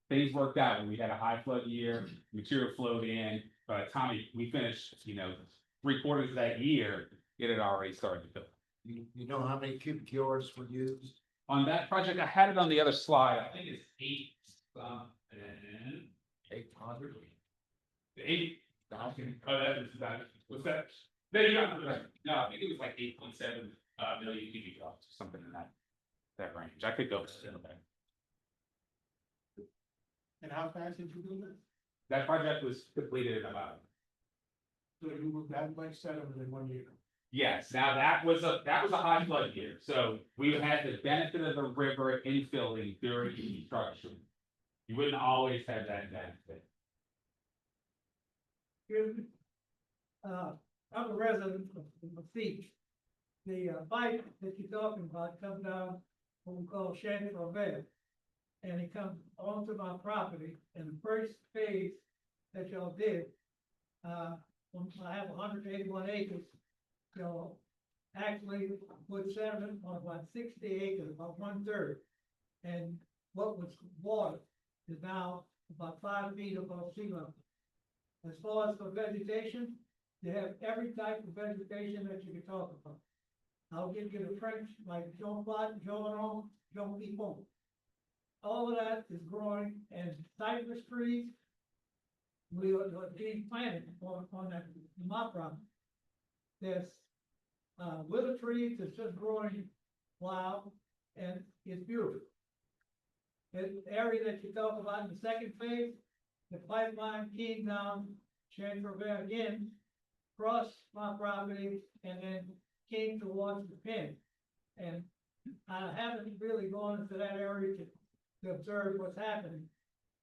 things worked out. When we had a high flood year, material flowed in. By the time we finished, 3/4 of that year, it had already started to fill.
You know how many cubic yards were used?
On that project, I had it on the other slide. I think it's 8
800.
8,000. Oh, that. What's that? There you go. No, I think it was like 8.7 million cubic yards, or something in that range. I could go.
And how fast did you do that?
That project was completed in about.
So you were that much sediment in 1 year?
Yes, now that was a high flood year, so we had the benefit of the river infilling during construction. You wouldn't always have that benefit.
I'm a resident of Lafitte. The pipe that you're talking about comes down what we call Shanty or Bed. And it comes onto my property, and the first phase that y'all did, I have 181 acres. So actually put sediment on about 60 acres, about 1/3. And what was water is now about 5 feet above sea level. As far as for vegetation, you have every type of vegetation that you can talk about. I'll give you the French, like Jean Plot, Jean Pipon. All of that is growing, and cypress trees, we are being planted on that, in my property. There's willow trees that's just growing wild, and it's beautiful. The area that you talk about in the second phase, the pipeline came down Chanterville again, crossed my property, and then came towards the pin. And I haven't really gone into that area to observe what's happening,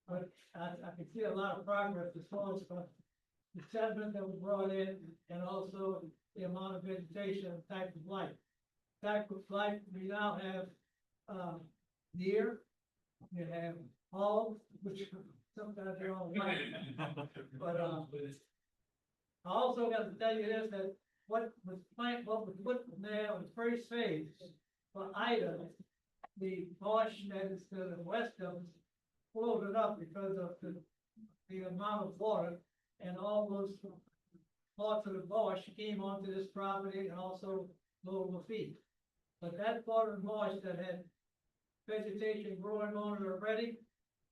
but I can see a lot of progress as far as the sediment that was brought in, and also the amount of vegetation and type of life. Type of life, we now have deer, we have hogs, which sometimes they're all right. But I also got to tell you this, that what was put there on the first phase for Ida, the marsh that is to the west of us floated up because of the amount of water, and all those parts of the marsh came onto this property and also Lower Lafitte. But that part of the marsh that had vegetation growing on it already,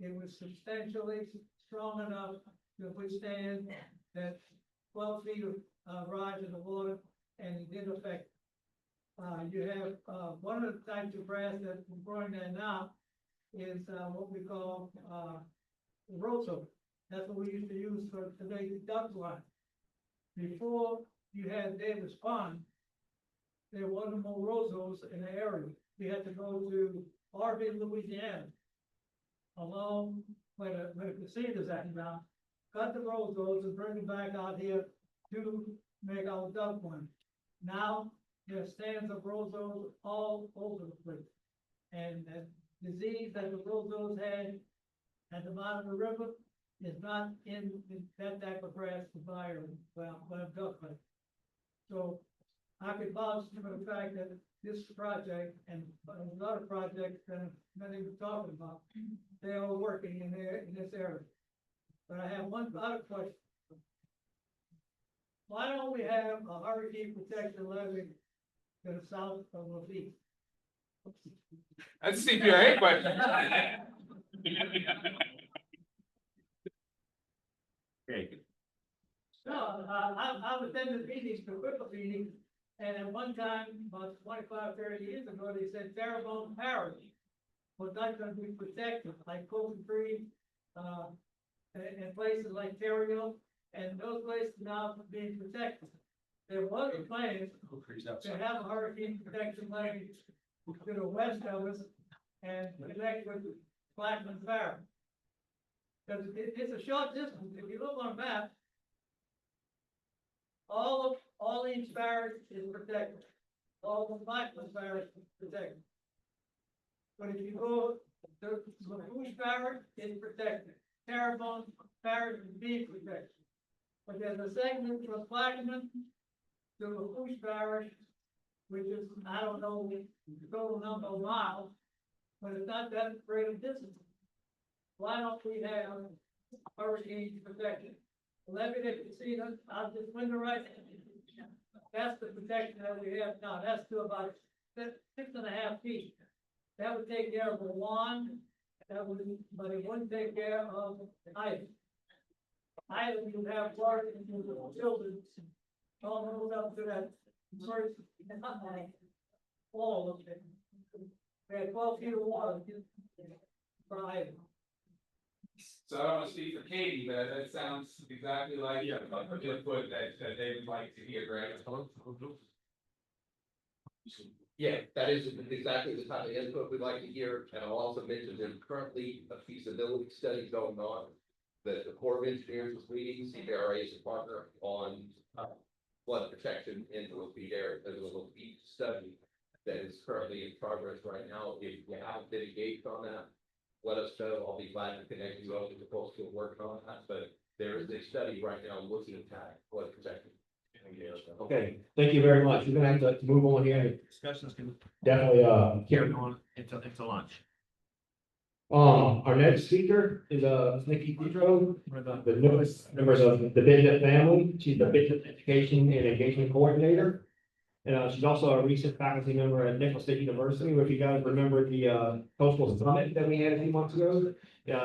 it was substantially strong enough to withstand that 12 feet of rise in the water, and it did affect. You have one of the types of grass that's growing there now is what we call roseau. That's what we used to use for today's duck line. Before you had Davis Pond, there wasn't more roseaus in the area. We had to go to Arvin, Louisiana, along where the casinos at now, cut the roseaus and bring them back out here to make our duck line. Now, there stands of roseaus all over the place. And the disease that the roseaus had at the bottom of the river is not in that type of grass to buy or duck line. So I could vouch for the fact that this project and a lot of projects that many were talking about, they are working in this area. But I have one other question. Why don't we have a hurricane protection levy to the south of Lafitte?
That's a CPRA question.
No, I've attended meetings, the Whipple meetings, and at one time, about 25, 30 years ago, they said Terrebonne Parish was not gonna be protected, like Cold Creek, and places like Terrio, and those places now are being protected. There was a plan to have a hurricane protection levy to the west of us and connect with Blackman Parish. Because it's a short distance, if you look on a map, all East Parish is protected. All the Michael's Parish is protected. But if you go to Lafitte Parish, it's protected. Terrebonne Parish is being protected. But there's a segment from Plaquemine to Lafitte Parish, which is, I don't know the total number of miles, but it's not that great a distance. Why don't we have hurricane protection? Lafitte, if you see that, I'll just window right. That's the protection that we have now. That's to about 6.5 feet. That would take care of the lawn, but it wouldn't take care of the island. Island, you have water into the children, all the way up to that first wall of it. We had 12 feet of water per island.
So I don't want to speak for Katie, but that sounds exactly like input that they would like to hear, right?
Yeah, that is exactly the type of input we'd like to hear, and I'll also mention there's currently a feasibility study going on. That the Corps of Engineers is leading, CPRA is a partner on flood protection in the Lafitte area. There's a Lafitte study that is currently in progress right now. If you haven't been engaged on that, let us know. I'll be glad to connect you up with the folks who are working on that, but there is a study right now looking at flood protection.
Okay, thank you very much. We're gonna have to move on here.
Discussions can
Definitely, carry
carry on into lunch.
Our next speaker is, Nicki, Boudreaux, the newest members of the BTNEP family. She's the Business Education and Engagement Coordinator. And, she's also a recent faculty member at Nicholls State University. If you guys remember the, Coastal Summit that we had a few months ago,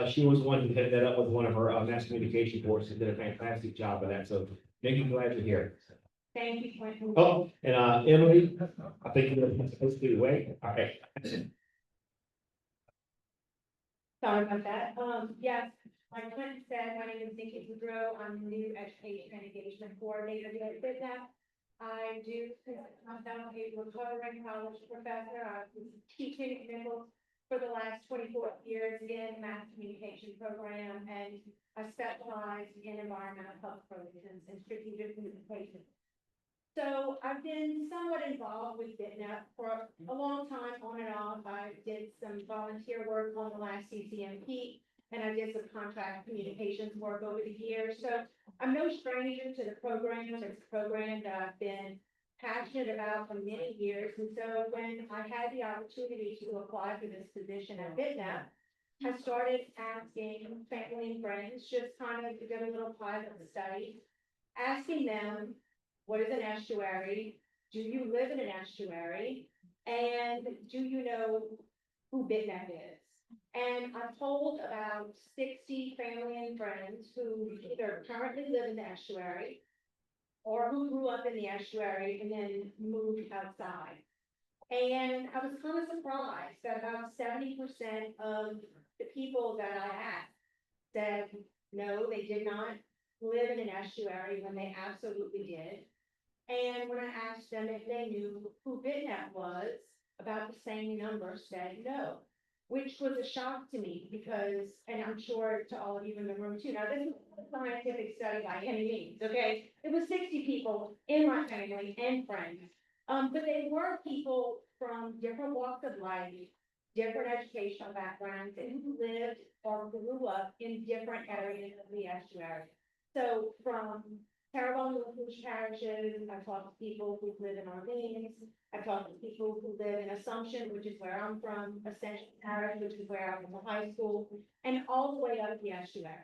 she was the one who headed that up with one of her, mass communication courses, and did a fantastic job of that. So, Nicki, glad you're here.
Thank you, Quentin.
Oh, and, Emily, I think you're supposed to wait. All right.
Sorry about that. Yes, like Quentin said, my name is Nicki Boudreaux. I'm the new Education and Engagement Coordinator here at BTNEP. I do consider myself a recovering college professor. I've been teaching at Nicholls for the last 24 years in mass communication program, and I specialize in environmental health relations and strategic communication. So I've been somewhat involved with BTNEP for a long time, on and off. I did some volunteer work on the last CCMP, and I did some contract communications work over the years. So I'm no stranger to the program. It's a program that I've been passionate about for many years. And so when I had the opportunity to apply for this position at BTNEP, I started asking family and friends, just kind of did a little private study, asking them, what is an estuary? Do you live in an estuary? And do you know who BTNEP is? And I've told about 60 family and friends who either currently live in the estuary or who grew up in the estuary and then moved outside. And I was kind of surprised that about 70% of the people that I asked said, no, they did not live in an estuary when they absolutely did. And when I asked them if they knew who BTNEP was, about the same number said no, which was a shock to me because, and I'm sure to all of you in the room too, now this is a scientific study by any means, okay? It was 60 people in my family and friends, but they were people from different walks of life, different educational backgrounds, and who lived or grew up in different areas of the estuary. So from Terrebonne and Lafitte parishes, I talked to people who live in Orleans, I talked to people who live in Assumption, which is where I'm from, Ascension Parish, which is where I went to high school, and all the way up the estuary.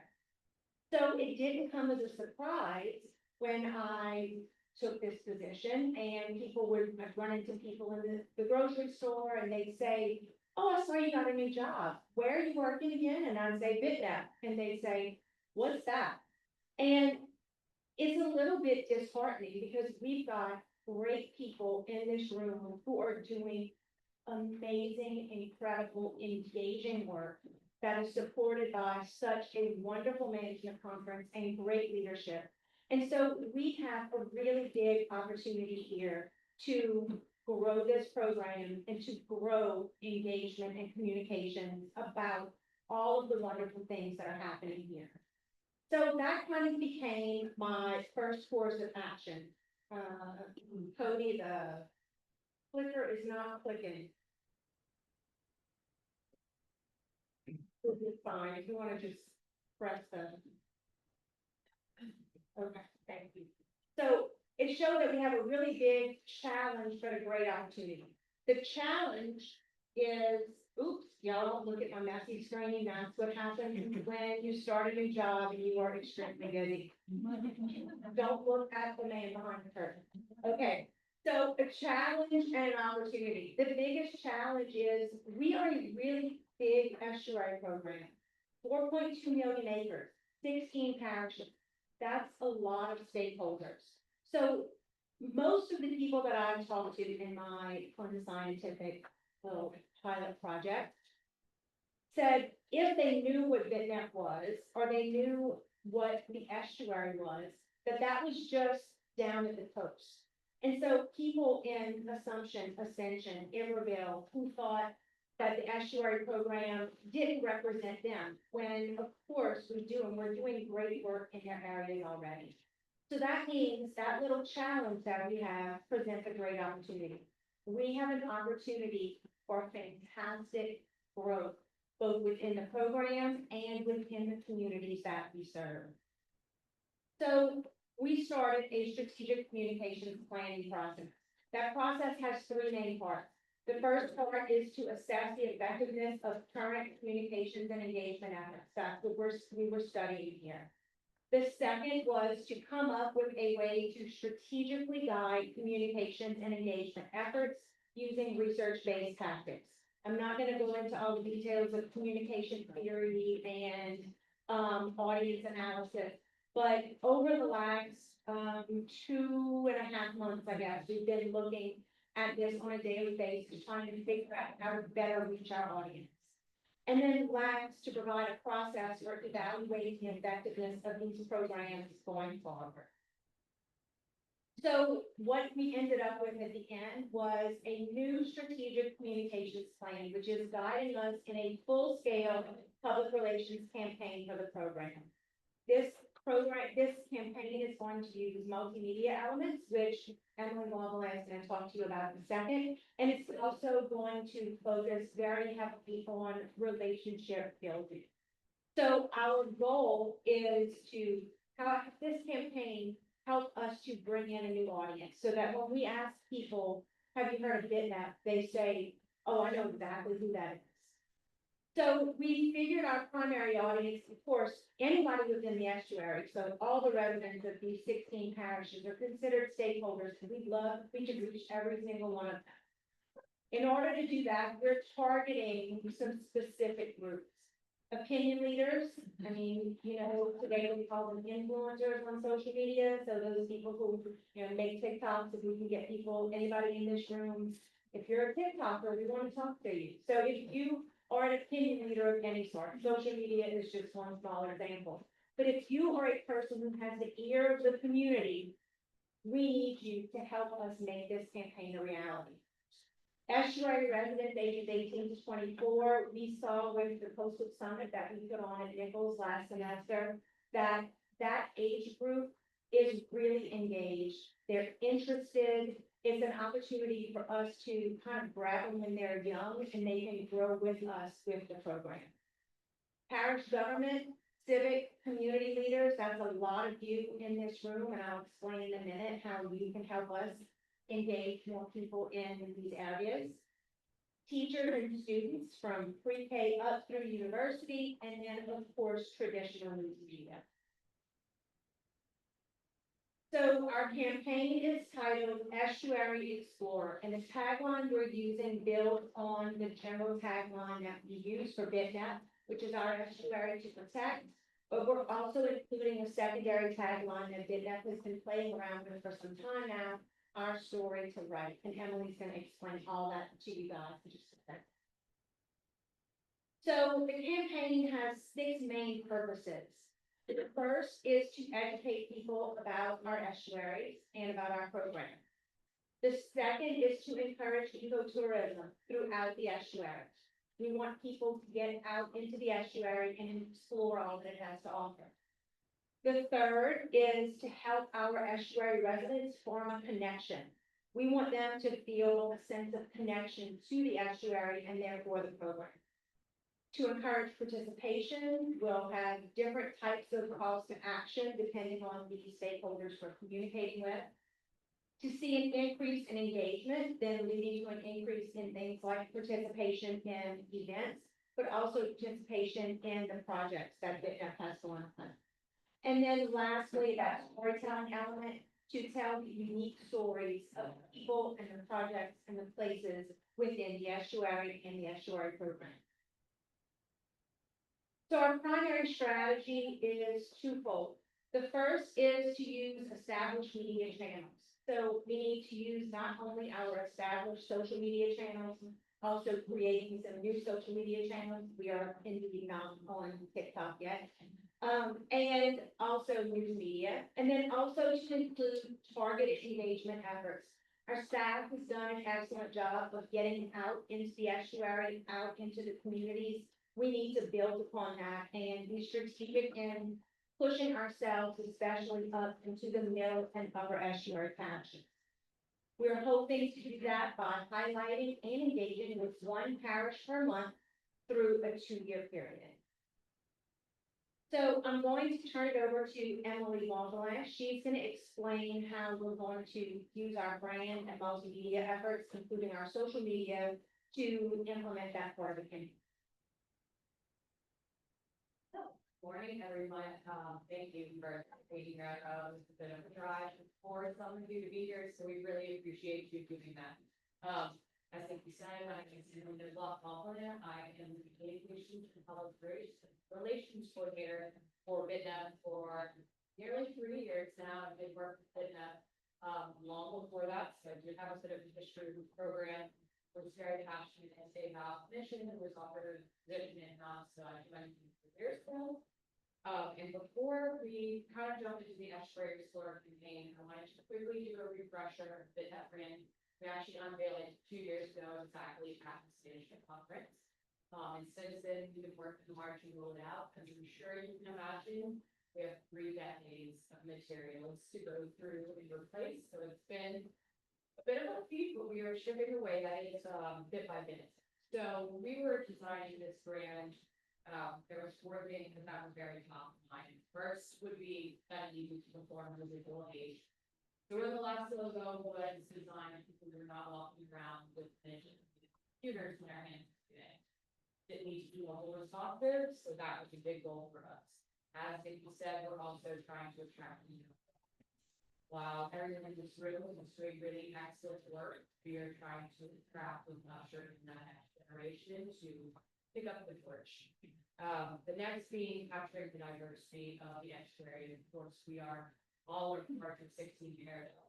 So it didn't come as a surprise when I took this position, and people would run into people in the grocery store, and they'd say, oh, I saw you got a new job. Where are you working again? And I'd say, BTNEP. And they'd say, what's that? And it's a little bit disheartening because we've got great people in this room who are doing amazing, incredible, engaging work that is supported by such a wonderful management conference and great leadership. And so we have a really big opportunity here to grow this program and to grow engagement and communication about all of the wonderful things that are happening here. So that kind of became my first course of action. Cody, the clicker is not clicking. This is fine, if you wanna just press the. Okay, thank you. So it showed that we have a really big challenge, but a great opportunity. The challenge is, oops, y'all don't look at my messy screen, that's what happens when you start a new job and you are extremely busy. Don't look at the man behind the curtain. Okay, so a challenge and an opportunity. The biggest challenge is we are a really big estuary program. 4.2 million acres, 16 parishes. That's a lot of stakeholders. So most of the people that I've talked to in my unscientific pilot project said if they knew what BTNEP was, or they knew what the estuary was, that was just down at the coast. And so people in Assumption, Ascension, Iberville, who thought that the estuary program didn't represent them, when of course we do, and we're doing great work in their areas already. So that means that little challenge that we have presents a great opportunity. We have an opportunity for fantastic growth, both within the program and within the communities that we serve. So we started a strategic communications planning process. That process has three main parts. The first part is to assess the effectiveness of current communications and engagement efforts. That's what we were studying here. The second was to come up with a way to strategically guide communications and engagement efforts using research-based tactics. I'm not going to go into all the details of communication theory and audience analysis, but over the last 2.5 months, I guess, we've been looking at this on a daily basis, trying to figure out how to better reach our audience. And then last, to provide a process for evaluating the effectiveness of these programs going forward. So what we ended up with at the end was a new strategic communications plan, which is guiding us in a full-scale public relations campaign for the program. This campaign is going to use multimedia elements, which Emily Bonvillain is going to talk to you about in a second. And it's also going to focus very heavily on relationship building. So our goal is to have this campaign help us to bring in a new audience, so that when we ask people, have you heard of BTNEP? They say, oh, I know exactly who that is. So we figured our primary audience, of course, anybody within the estuary. So all the residents of these 16 parishes are considered stakeholders, and we could reach every single one of them. In order to do that, we're targeting some specific groups. Opinion leaders, I mean, you know, today we call them influencers on social media. So those people who, you know, make TikToks, if we can get people, anybody in this room, if you're a TikToker, we want to talk to you. So if you are an opinion leader of any sort, social media is just one small example. But if you are a person who has the ear of the community, we need you to help us make this campaign a reality. Estuary residents ages 18 to 24, we saw with the Coastal Summit that we put on at Nichols last semester, that age group is really engaged. They're interested. It's an opportunity for us to kind of grab them when they're young, and they can grow with us with the program. Parish government, civic, community leaders, that's a lot of you in this room, and I'll explain in a minute how you can help us engage more people in these areas. Teachers and students from pre-K up through university, and then of course, traditional news media. So our campaign is titled Estuary Explorer, and the tagline we're using builds on the general tagline that we use for BTNEP, which is our estuary to protect, but we're also including a secondary tagline that BTNEP has been playing around with for some time now, our story to write, and Emily's going to explain all that to you guys in just a second. So the campaign has 6 main purposes. The first is to educate people about our estuaries and about our program. The second is to encourage ecotourism throughout the estuary. We want people to get out into the estuary and explore all that it has to offer. The third is to help our estuary residents form a connection. We want them to feel a sense of connection to the estuary and therefore the program. To encourage participation, we'll have different types of calls to action depending on the stakeholders we're communicating with. To see an increase in engagement, then leading to an increase in things like participation in events, but also participation in the projects that BTNEP has going on. And then lastly, that storytelling element to tell the unique stories of people and the projects and the places within the estuary and the estuary program. So our primary strategy is twofold. The first is to use established media channels. So we need to use not only our established social media channels, also creating some new social media channels. We are indeed not on TikTok yet. And also news media, and then also to include targeted engagement efforts. Our staff has done an excellent job of getting out into the estuary, out into the communities. We need to build upon that and be strategic in pushing ourselves, especially up into the middle and upper estuary townships. We're hoping to do that by highlighting and engaging with one parish per month through a 2-year period. So I'm going to turn it over to Emily Bonvillain. She's going to explain how we're going to use our brand and multimedia efforts, including our social media, to implement that part of the campaign.
Morning, everyone. Thank you for taking out it's been a drive for some of you to be here, so we really appreciate you doing that. As you said, my name is Linda Bonvillain. I am the Communications and Public Relations Coordinator for BTNEP for nearly 3 years now. I've been working with BTNEP long before that, so I do have a bit of a history of the program. I was very passionate in state health mission and was offered a position in so I joined 2 years ago. And before we kind of jump into the Estuary Explorer campaign, I wanted to quickly do a refresher of BTNEP brand. We actually unveiled it 2 years ago, exactly at the leadership conference. And since then, we've been working hard to roll it out, because I'm sure you can imagine we have 3 decades of materials to go through and replace. So it's been a bit of a feat, but we are chipping away at it bit by bit. So when we were designing this brand, there was 4 things that were very top of mind. First would be that it needed to perform a visual age. So when the last logo was designed, people were not walking around with computers in their hands today. It needs to be mobile responsive, so that was a big goal for us. As Nicki said, we're also trying to attract new. While everyone in this room is doing really excellent work, we are trying to attract and usher in that next generation to pick up the torch. The next being capturing the diversity of the estuary. Of course, we are all working hard for 16 areas.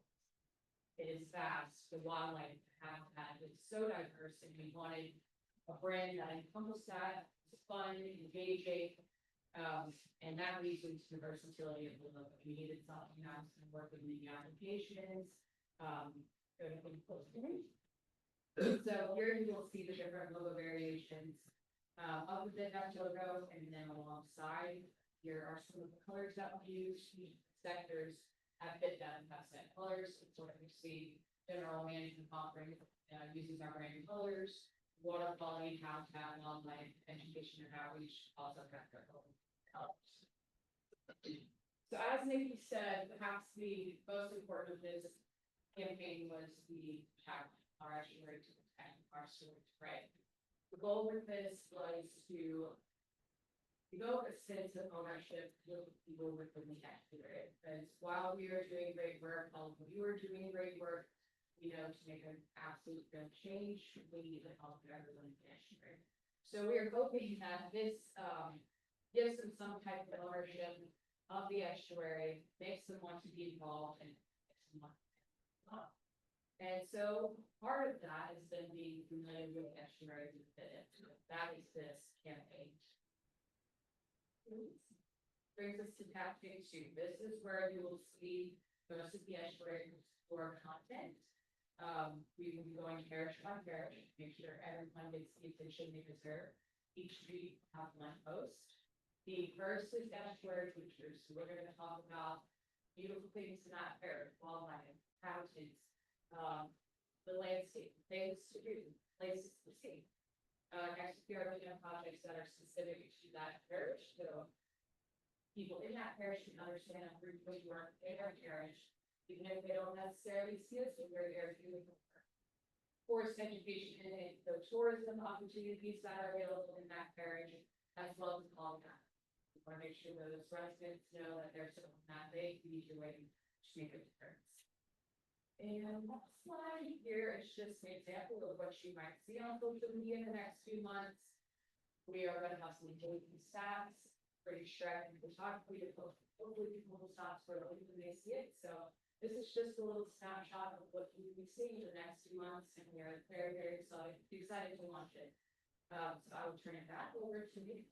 It is vast. The wildlife habitat is so diverse, and we wanted a brand that encompassed that. It's fun, engaging, and that leads into the versatility of the logo. We needed something that was going to work with many applications. So here you will see the different logo variations of the BTNEP logo, and then alongside here are some of the colors that we use. Sectors at BTNEP have set colors. So what we see general management offering uses our brand colors. Water quality, habitat, wildlife, education, and outreach also have their colors. So as Nicki said, perhaps the most important of this campaign was the challenge, our estuary to protect our sewage, right? The goal with this was to develop a sense of ownership with people within the estuary. Because while we are doing great work, you are doing great work, to make an absolute real change, we need the help of everyone in the estuary. So we are hoping that this gives them some type of ownership of the estuary, makes them want to be involved, and makes them want to be involved. And so part of that is then being familiar with the estuary with BTNEP. That is this campaign. Brings us to tab 2. This is where you will see most of the Estuary Explorer content.
We will be going parish by parish, make sure everyone gets the attention they deserve. Each week have one host. The first is Estuary teachers, so we're gonna talk about beautiful things in that parish, wildlife, houses, the landscape, things to do, places to see. Next, we are looking at projects that are specific to that parish, so people in that parish can understand how we work in their parish, even if they don't necessarily see us, we're there doing the work. Forest education and the tourism opportunities that are available in that parish, as well as all that. We want to make sure those residents know that there's something that they can be doing to make a difference. And that slide here is just an example of what you might see on social media in the next few months. We are going to have some daily stats, pretty striking photography to hopefully people will stop for when they see it. So this is just a little snapshot of what you will be seeing in the next few months, and we are very, very excited to launch it. So I will turn it back over to me.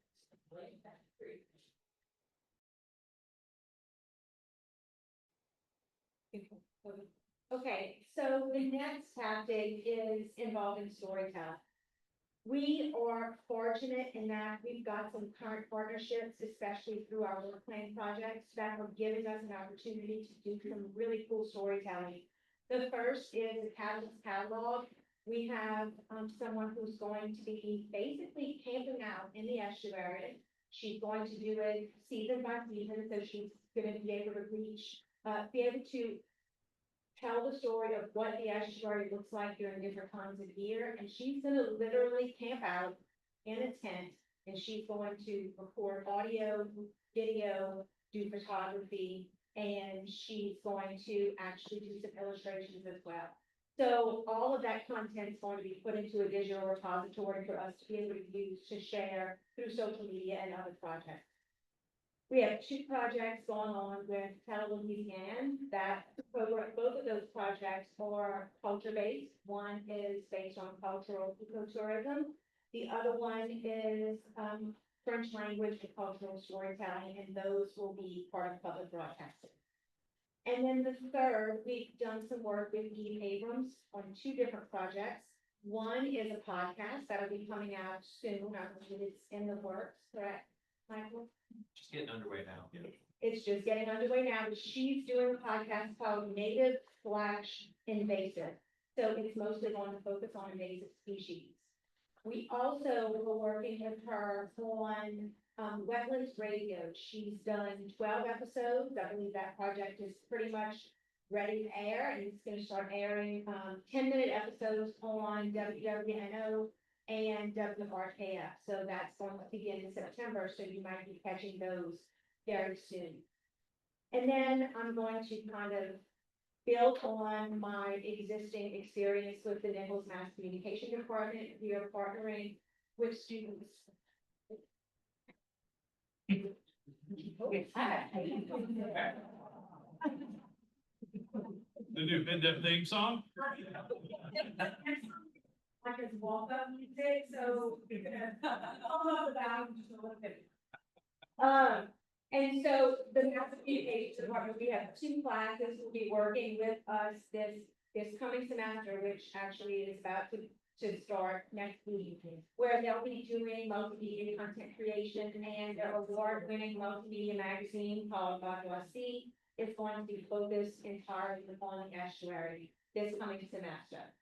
Okay, so the next tactic is involving storytelling. We are fortunate in that we've got some current partnerships, especially through our work plan projects, that have given us an opportunity to do some really cool storytelling. The first is the catalog. We have someone who's going to be basically camping out in the estuary. She's going to do it season by season, so she's going to be able to tell the story of what the estuary looks like during different times of year, and she's gonna literally camp out in a tent, and she's going to record audio, video, do photography, and she's going to actually do some illustrations as well. So all of that content is going to be put into a digital repository for us to be able to use to share through social media and other projects. We have two projects going on with Louisiana that both of those projects are culture-based. One is based on cultural ecotourism. The other one is French language and cultural storytelling, and those will be part of public broadcasting. And then the third, we've done some work with Edie Abrams on two different projects. One is a podcast that'll be coming out soon. I believe it's in the works, correct, Michael?
Just getting underway now.
It's just getting underway now, but she's doing a podcast called Native/Invasive. So it's mostly going to focus on invasive species. We also were working with her on Wetlands Radio. She's done 12 episodes. I believe that project is pretty much ready to air, and it's going to start airing 10-minute episodes on WWNO and WRKF. So that's going to begin in September, so you might be catching those very soon. And then I'm going to kind of build on my existing experience with the Nichols Mass Communication Department. We are partnering with students.
The new Mid-Def theme song?
Like it's walk-up music, so I'll talk about it just a little bit. And so the Mass Communication Department, we have two classes will be working with us this coming semester, which actually is about to start next week, where they'll be doing multimedia content creation, and their award-winning multimedia magazine called Boudreaux is going to be focused entirely on the estuary this coming semester.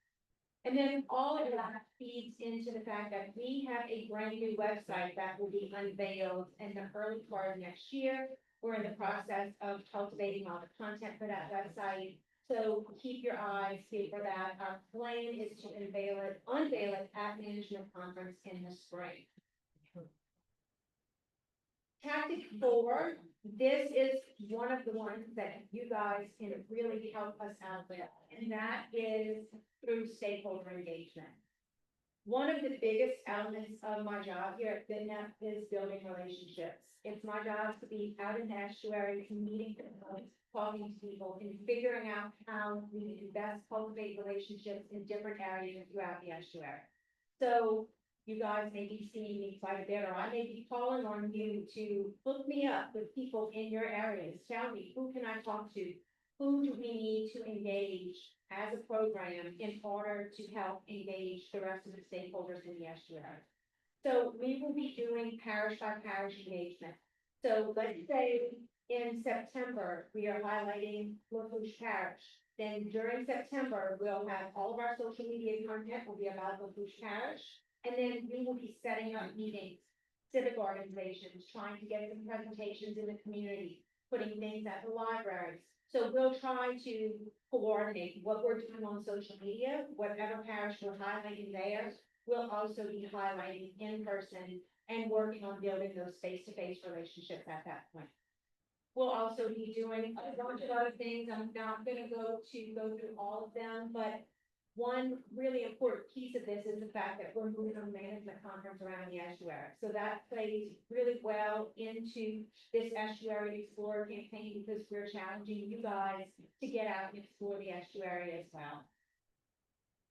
And then all of that feeds into the fact that we have a brand new website that will be unveiled in the early part of next year. We're in the process of cultivating all the content for that website. So keep your eyes peeled for that. Our plan is to unveil it at Management Conference in the spring. Tactic 4, this is one of the ones that you guys can really help us out with, and that is through stakeholder engagement. One of the biggest elements of my job here at BTNEP is building relationships. It's my job to be out in the estuary, meeting people, talking to people, and figuring out how we can best cultivate relationships in different areas throughout the estuary. So you guys may be seeing me quite a bit, or I may be calling on you to hook me up with people in your areas. Tell me, who can I talk to?
who do we need to engage as a program in order to help engage the rest of the stakeholders in the estuary. So we will be doing parish by parish engagement. So let's say in September, we are highlighting Lafitte Parish. Then during September, we'll have all of our social media content will be about Lafitte Parish. And then we will be setting up meetings, civic organizations, trying to get some presentations in the community, putting things at the libraries. So we'll try to coordinate what we're doing on social media, whatever parish we're highlighting there. We'll also be highlighting in person and working on building those face-to-face relationships at that point. We'll also be doing a bunch of other things. I'm not gonna go through all of them, but one really important piece of this is the fact that we're moving a management conference around the estuary. So that plays really well into this Estuary Explorer campaign because we're challenging you guys to get out and explore the estuary as well.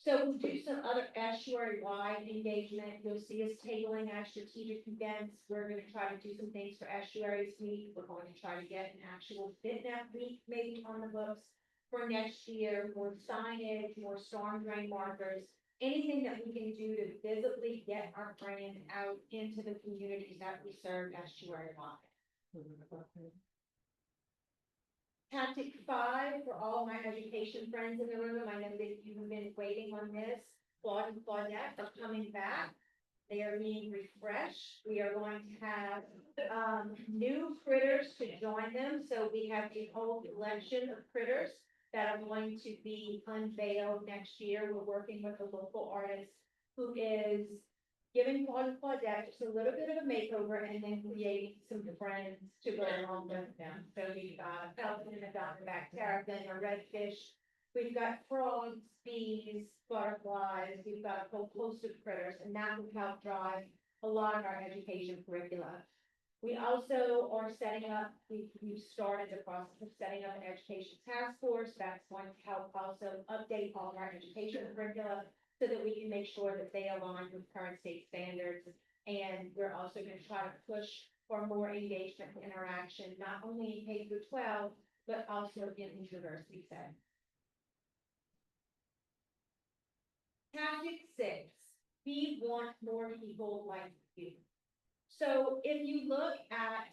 So we'll do some other estuary-wide engagement. You'll see us tabling our strategic events. We're gonna try to do some things for Estuaries Week. We're going to try to get an actual BTNEP week maybe on the books for next year, more signage, more storm drain markers, anything that we can do to visibly get our brand out into the communities that we serve estuary-wide. Tactic 5 for all my education friends in the room. I know that you've been waiting on this. Claude and Claudette are coming back. They are being refreshed. We are going to have new critters to join them. So we have a whole collection of critters that are going to be unveiled next year. We're working with a local artist who is giving Claude and Claudette just a little bit of a makeover and then creating some friends to go along with them. So we've got elephant and a diamondback terrapin, a redfish. We've got frogs, bees, butterflies. We've got a whole host of critters, and that will help drive a lot of our education curricula. We also are setting up, we've started the process of setting up an education task force that's going to help also update all of our education curricula so that we can make sure that they align with current state standards. And we're also going to try to push for more engagement and interaction, not only in K through 12, but also in university settings. Tactic 6, we want more people like you. So if you look at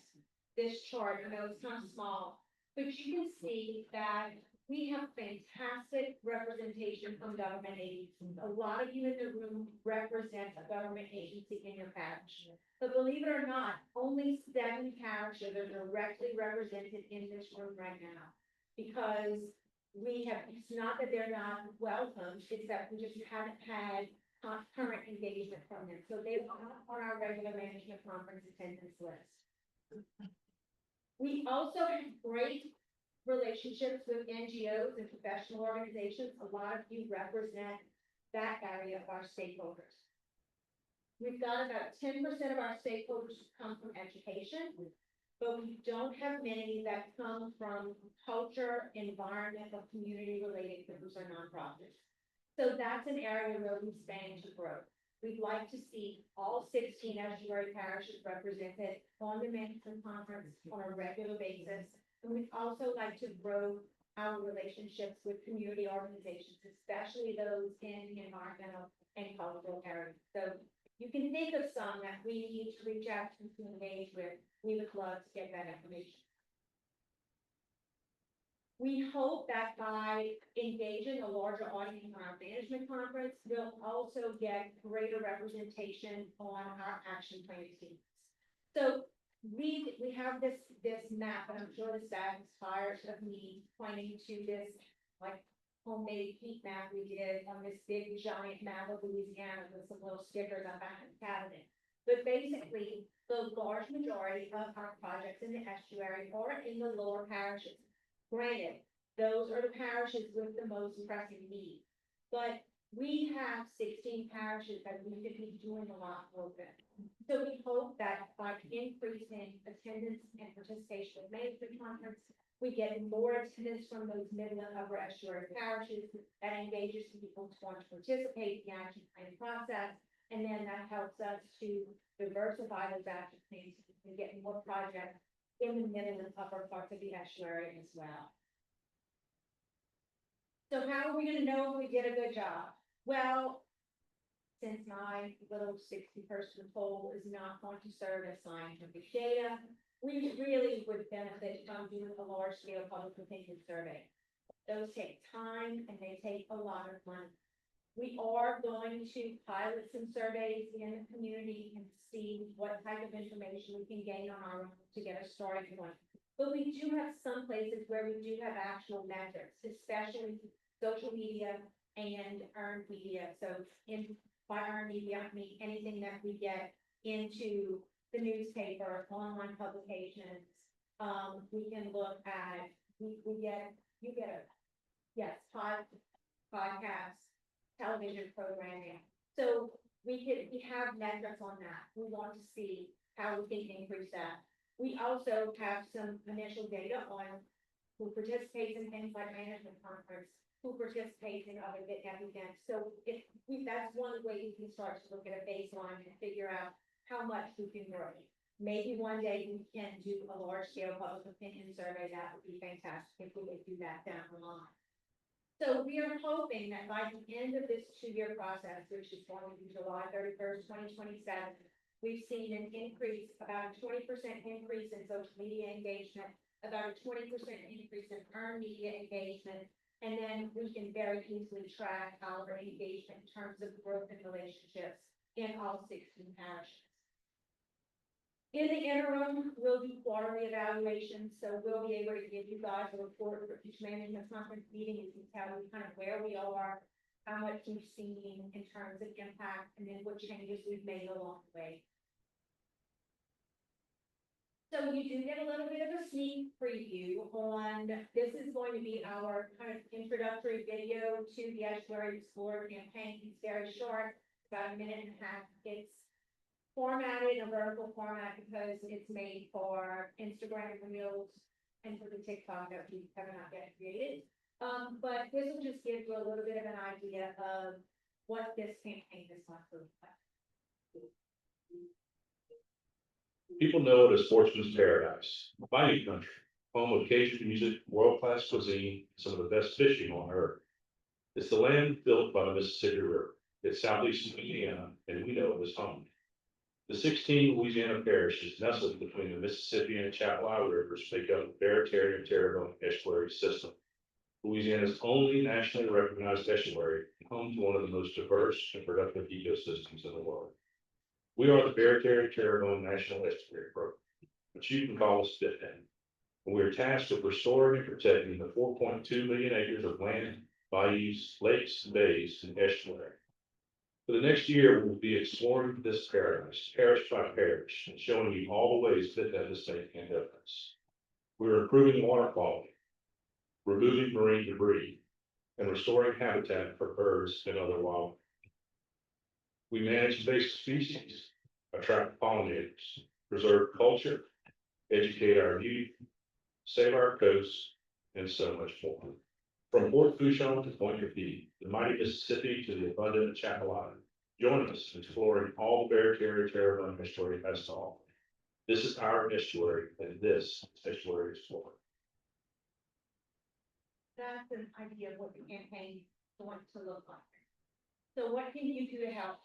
this chart, I know it's kind of small, but you can see that we have fantastic representation from government agencies. A lot of you in the room represent a government agency in your parish. But believe it or not, only 7 parishes are directly represented in this room right now. Because it's not that they're not welcome, it's that we just haven't had current engagement from them. So they are not on our regular management conference attendance list. We also have great relationships with NGOs and professional organizations. A lot of you represent that area of our stakeholders. We've got about 10% of our stakeholders who come from education, but we don't have many that come from culture, environment, or community-related groups or nonprofits. So that's an area where we stand to grow. We'd like to see all 16 estuary parishes represented on the management conference on a regular basis. And we'd also like to grow our relationships with community organizations, especially those in the environmental and cultural areas. So you can think of some that we need to reach out to engage with. We would love to get that information. We hope that by engaging a larger audience on our management conference, we'll also get greater representation on our action plan teams. So we have this map, and I'm sure the staff is tired of me pointing to this like homemade heat map we did on this big giant map of Louisiana with some little stickers on back of the cabinet. But basically, the large majority of our projects in the estuary are in the lower parishes. Granted, those are the parishes with the most pressing need, but we have 16 parishes that we could be doing a lot more with. So we hope that by increasing attendance and participation with management conference, we get more attendance from those middle and upper estuary parishes that engages people to want to participate in the action plan process, and then that helps us to diversify those action plans and get more projects in the middle and upper parts of the estuary as well. So how are we gonna know if we did a good job? Well, since my little 60-person poll is not going to serve as scientific data, we really would benefit from doing a large-scale public opinion survey. Those take time and they take a lot of money. We are going to pilot some surveys in the community and see what type of information we can gain on our own to get us started point. But we do have some places where we do have actual metrics, especially social media and earned media. So by earned media, I mean anything that we get into the newspaper, online publications. We can look at, you get a, yes, podcasts, television programming. So we have metrics on that. We want to see how we can increase that. We also have some initial data on who participates in things like management conference, who participates in other events. So that's one way we can start to look at a baseline and figure out how much we can grow. Maybe one day we can do a large scale public opinion survey. That would be fantastic if we could do that down the line. So we are hoping that by the end of this 2-year process, which is going to be July 31st, 2027, we've seen an increase, about a 20% increase in social media engagement, about a 20% increase in earned media engagement, and then we can very easily track our engagement in terms of growth and relationships in all 16 parishes. In the interim, we'll do quarterly evaluations, so we'll be able to give you guys a report for each management conference meeting. You can tell kind of where we are, how much we've seen in terms of impact, and then what changes we've made along the way. So you do get a little bit of a sneak preview on, this is going to be our kind of introductory video to the Estuary Explorer campaign. It's very short, about 1.5 minutes. It's formatted in a vertical format because it's made for Instagram Reels and for the TikTok that we have not yet created. But this will just give you a little bit of an idea of what this campaign is going to look like.
People know it as sportsman's paradise, mining country, home of Cajun music, world-class cuisine, some of the best fishing on earth. It's the land built by the Mississippi River. It's southeast Louisiana, and we know it as home. The 16 Louisiana parishes nestled between the Mississippi and Chapala rivers make up the Barataria-Terrebonne estuary system. Louisiana's only nationally recognized estuary, home to one of the most diverse and productive ecosystems in the world. We are the Barataria-Terrebonne National Estuary Program, but you can call us BTNEP. And we are tasked with restoring and protecting the 4.2 million acres of land, bayous, lakes, bays, and estuary. For the next year, we'll be exploring this paradise, parish by parish, and showing you all the ways BTNEP is making a difference. We're improving water quality, removing marine debris, and restoring habitat for birds and other wildlife. We manage invasive species, attract pollinators, preserve culture, educate our youth, save our coasts, and so much more. From Fort Fourchon to Point Lafitte, the mighty Mississippi to the abundant Chapala, join us in exploring all the Barataria-Terrebonne estuary has to offer. This is our estuary, and this is Estuary Explorer.
That's an idea of what the campaign wants to look like. So what can you do to help?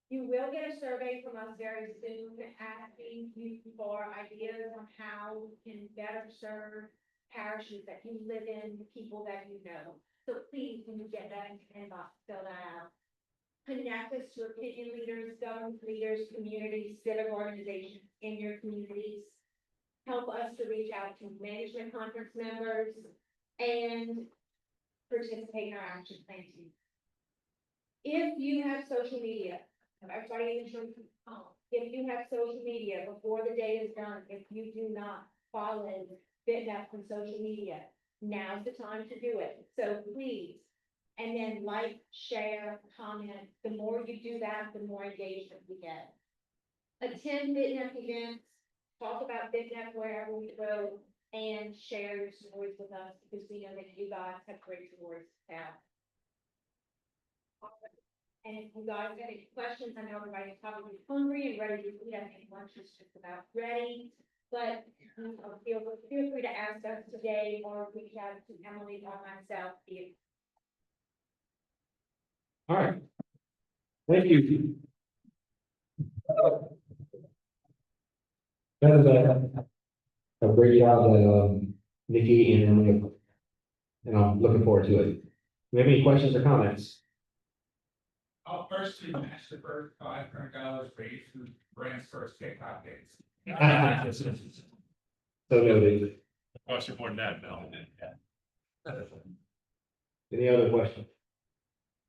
You will get a survey from us very soon asking you for ideas on how we can better serve parishes that you live in, the people that you know. So please, when you get that in your inbox, fill that out. Connect us to opinion leaders, government leaders, communities, civic organizations in your communities. Help us to reach out to management conference members and participate in our action plan team. If you have social media, everybody in this room, if you have social media before the day is done, if you do not follow BTNEP on social media, now's the time to do it. So please, and then like, share, comment. The more you do that, the more engagement we get. Attend BTNEP events, talk about BTNEP wherever we go, and share your stories with us because we know that you guys have great stories to tell. And if you guys have any questions, I know everybody's probably hungry and ready to eat. I think lunch is just about ready. But feel free to ask us today or reach out to Emily or myself if
All right. Thank you. That was a great job that, Nikki and Emily, and I'm looking forward to it. Do we have any questions or comments?
I'll firstly match the first $500 raised through Brand's first TikTok days.
So noted.
Cost you more than that, Mel.
Any other questions?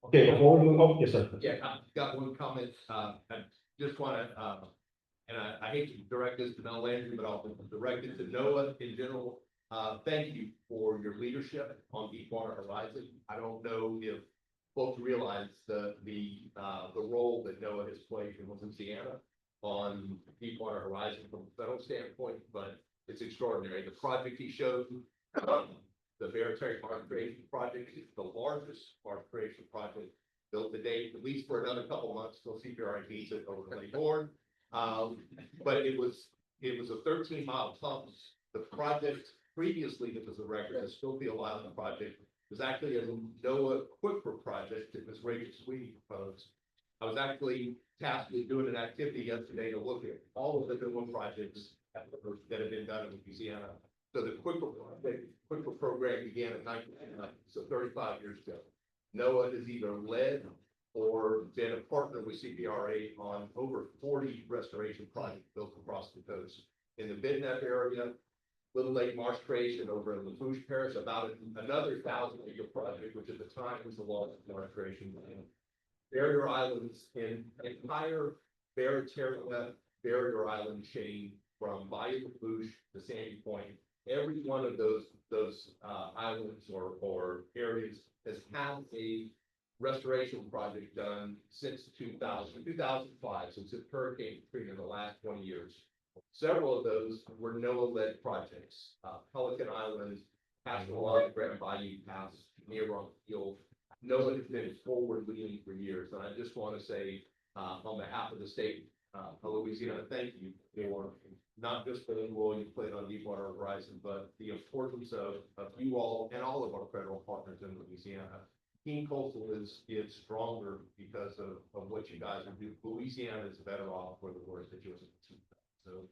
Okay, before we move, yes, sir.
Yeah, I've got one comment, I just wanna, and I hate to direct this to Mel Landry, but I'll direct it to NOAA in general. Thank you for your leadership on Deepwater Horizon. I don't know if folks realize the role that NOAA has played in Louisiana on Deepwater Horizon from a federal standpoint, but it's extraordinary. The project he showed, the Barataria-Terrebonne project is the largest arbitration project built to date, at least for another couple months, till CPRA needs it over the board. But it was a 13-mile tunnel. The project previously that was a record, the Schofield Island project, was actually a NOAA Quicker project that was Rachel Sweetie proposed. I was actually tasked with doing an activity yesterday to look at all of the NOAA projects that have been done in Louisiana. So the Quicker program began in 1990, so 35 years ago. NOAA has either led or been a partner with CPRA on over 40 restoration projects built across the coast. In the BTNEP area, Little Lake Marsh Creation over in Lafitte Parish, about another 1,000-acre project, which at the time was the largest marsh creation. Barrier Islands, in entire Barataria Barrier Island chain from Bayou Lafitte to Sandy Point. Every one of those islands or areas has had a restoration project done since 2005, since the Hurricane Katrina in the last 20 years. Several of those were NOAA-led projects. Pelican Island, Pastoral Island, Grand Bayou Pass, near Rock Field. NOAA has been forward-leaning for years, and I just want to say, on behalf of the state of Louisiana, thank you for not just for the role you played on Deepwater Horizon, but the importance of you all and all of our federal partners in Louisiana. Team Coastal is stronger because of what you guys are doing. Louisiana is better off for the work that you're doing. So,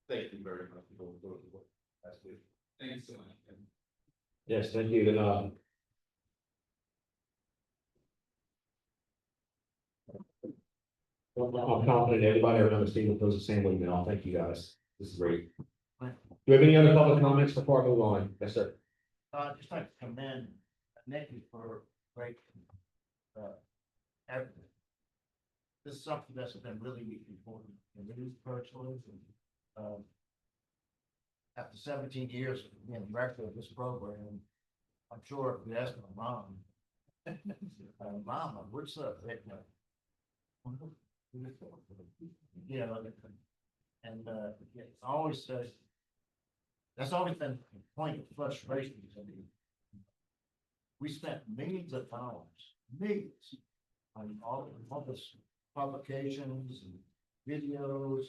thank you very much for the work. That's good.
Thanks so much.
Yes, thank you. And, I'm confident everybody around the table feels the same way, Mel. Thank you, guys. This is great. Do we have any other public comments before I move on? Yes, sir.
Just like to commend Nicki for great, effort. This is something that's been really important in the news personally. After 17 years of being director of this program, I'm sure if you ask my mom, Mama, what's up? You know, and it always says that's always been a point of frustration to me. We spent millions of dollars, millions, on all this publications and videos,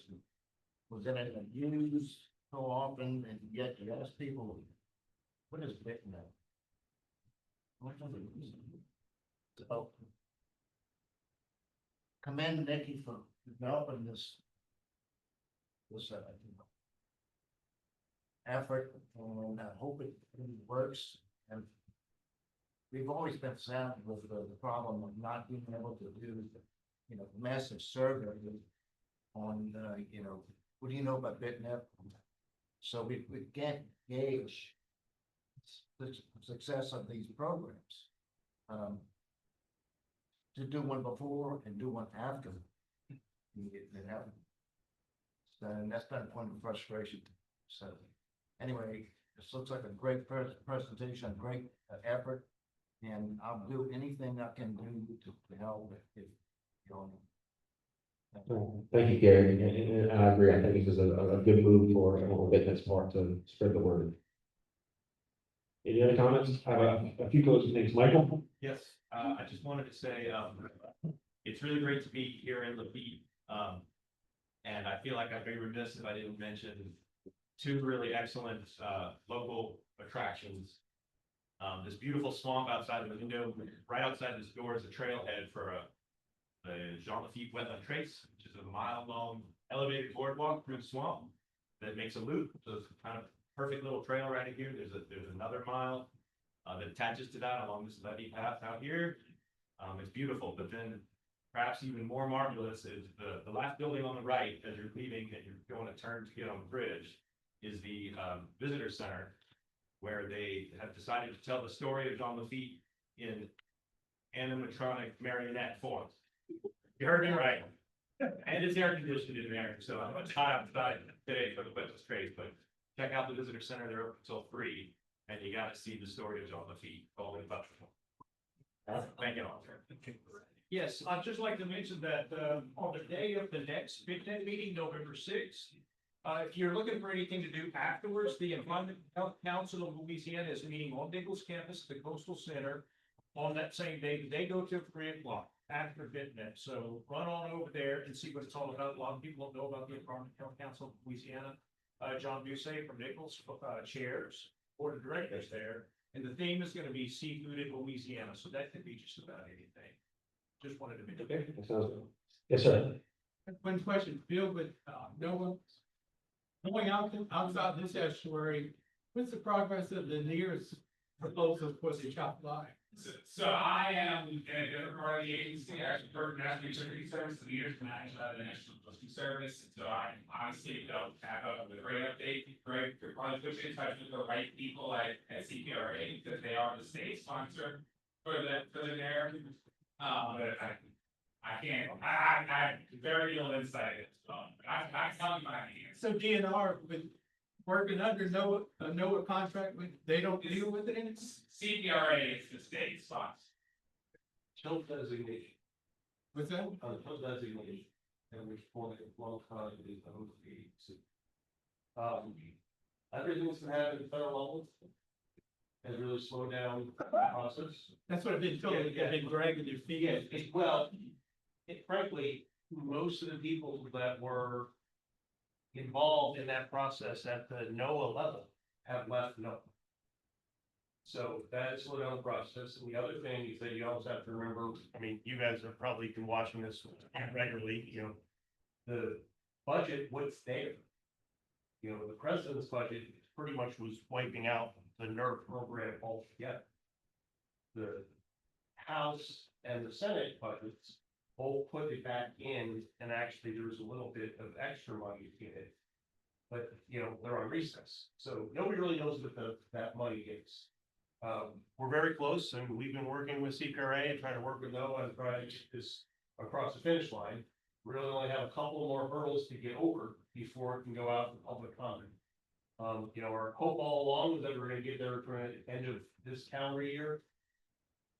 was in it used so often, and yet you ask people, what is BTNEP? So, commend Nicki for developing this effort, and I hope it works. And we've always been saddled with the problem of not being able to do, massive survey on, what do you know about BTNEP? So we can't gauge the success of these programs. To do one before and do one after it happened. So, and that's been a point of frustration. So anyway, this looks like a great presentation, great effort, and I'll do anything I can do to help if you know.
Thank you, Gary, and I agree. I think this is a good move for BTNEP's part to spread the word. Any other comments? I have a few closing things. Michael?
Yes, I just wanted to say, it's really great to be here in Lafitte. And I feel like I'd be remiss if I didn't mention two really excellent, local attractions. This beautiful swamp outside of the window, right outside this door is a trailhead for the Jean Lafitte Wetland Trace, which is a mile-long elevated boardwalk through the swamp that makes a loop. So it's kind of perfect little trail right here. There's another mile that attaches to that along this levee path out here. It's beautiful, but then perhaps even more marvelous is the last building on the right as you're leaving and you're going to turn to get on the bridge is the visitor center, where they have decided to tell the story of Jean Lafitte in animatronic marionette form. You heard me right. And it's air conditioned in there, so I'm hot outside today for the wetness trade, but check out the visitor center. They're open until 3, and you got to see the story of Jean Lafitte all in touch. Thank you, Officer.
Yes, I'd just like to mention that, on the day of the next BTNEP meeting, November 6th, if you're looking for anything to do afterwards, the Environmental Health Council of Louisiana is meeting on Nichols campus, at the Coastal Center, on that same day. They go till 3 o'clock after BTNEP. So run on over there and see what it's all about. A lot of people don't know about the Environmental Health Council of Louisiana. John Busey from Nichols, chairs, board of directors there. And the theme is going to be seafood in Louisiana. So that could be just about anything. Just wanted to mention.
Okay, that sounds good. Yes, sir.
One question, Bill, with NOAA, going outside this estuary, what's the progress of the nearest proposal for the chop line?
So I am in a different part of the agency, I actually work in National Security Service, the years managed by the National Postal Service. So I honestly don't have a great update, great, probably push in touch with the right people at CPRA, because they are the state sponsor for the narrative. But I can't, I have very little insight at this moment. I tell you my hands.
So DNR with working under NOAA contract, they don't deal with it in it?
CPRA is the state sponsor.
Chill designation,
What's that?
chill designation, and which point of long time is the host agency. Everything's been happening at federal level. Has really slowed down the process.
That's what I've been told, they've been dragging their feet.
Yeah, well, frankly, most of the people that were involved in that process at the NOAA level have left NOAA. So that is slowed down the process. And the other thing is that you also have to remember, I mean, you guys have probably been watching this regularly, you know, the budget, what's there. You know, the president's budget pretty much was wiping out the NERP program altogether. The House and the Senate budgets both put it back in, and actually there was a little bit of extra money in it. But, you know, they're on recess, so nobody really knows what that money is. We're very close, and we've been working with CPRA and trying to work with NOAA and try to get this across the finish line. We really only have a couple more hurdles to get over before it can go out for public comment. You know, our hope all along was that we're gonna get there for the end of this calendar year.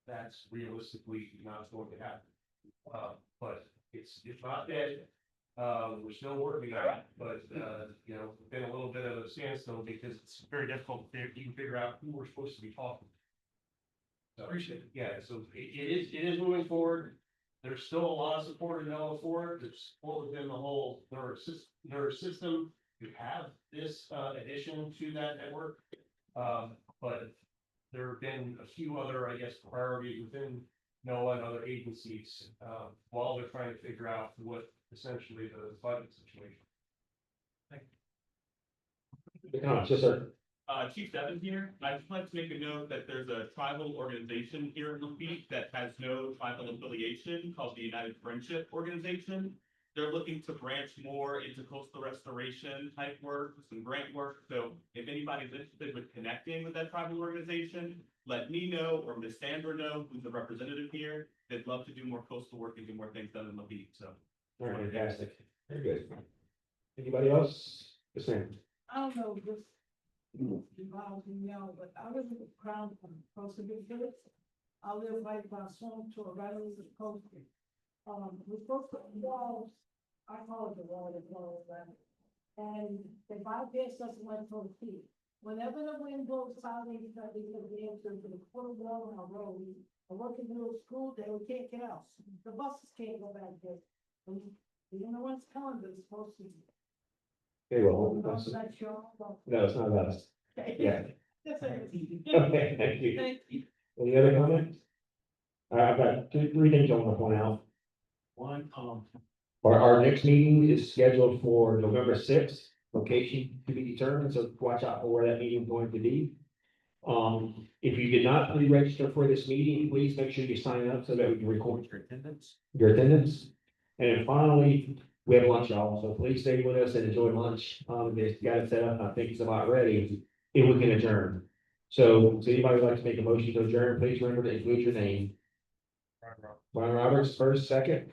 That's realistically not going to happen. But it's not dead. We're still working on it, but, you know, it's been a little bit of a standstill because it's very difficult to even figure out who we're supposed to be talking to. So,
Appreciate it.
yeah, so it is moving forward. There's still a lot of support in NOAA for it. There's support within the whole nervous system to have this addition to that network. But there have been a few other, I guess, priorities within NOAA and other agencies while they're trying to figure out what essentially the budget situation.
Yes, sir.
Chief Devin here. I just wanted to make a note that there's a tribal organization here in Lafitte that has no tribal affiliation called the United Friendship Organization. They're looking to branch more into coastal restoration type work, some grant work. So if anybody's interested with connecting with that tribal organization, let me know or Ms. Sandra know, who's the representative here. They'd love to do more coastal work and do more things done in Lafitte. So.
Very fantastic. Very good. Anybody else? Yes, ma'am.
I don't know, just involved in y'all, but I live in the Crown from Costa Village. I live right by Swamp to right over the coast. We're supposed to walls, I call it the wall, right? And the bypass doesn't went for the feet. Whenever the wind blows south, they can be into the quarter wall on our road. I work in middle school, they can't get out. The buses can't go back there. And You know what's coming, it's supposed to.
Okay, well,
No,
that's-
that's your fault.
no, it's not about us. Yeah.
Yes, it is.
Okay, thank you.
Thank you.
Any other comments? I've got three things I want to point out. One, our next meeting is scheduled for November sixth, location to be determined, so watch out for where that meeting is going to be. If you did not pre-register for this meeting, please make sure you sign up so that we can record your attendance. And then finally, we have lunch, y'all, so please stay with us and enjoy lunch. They've got it set up, I think it's about ready, if we can adjourn. So, does anybody like to make a motion to adjourn? Please remember to include your name. Brian Roberts, first, second.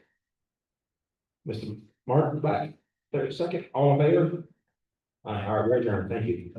Mr. Martin, back, third, second, all in favor? All right, we're adjourned, thank you.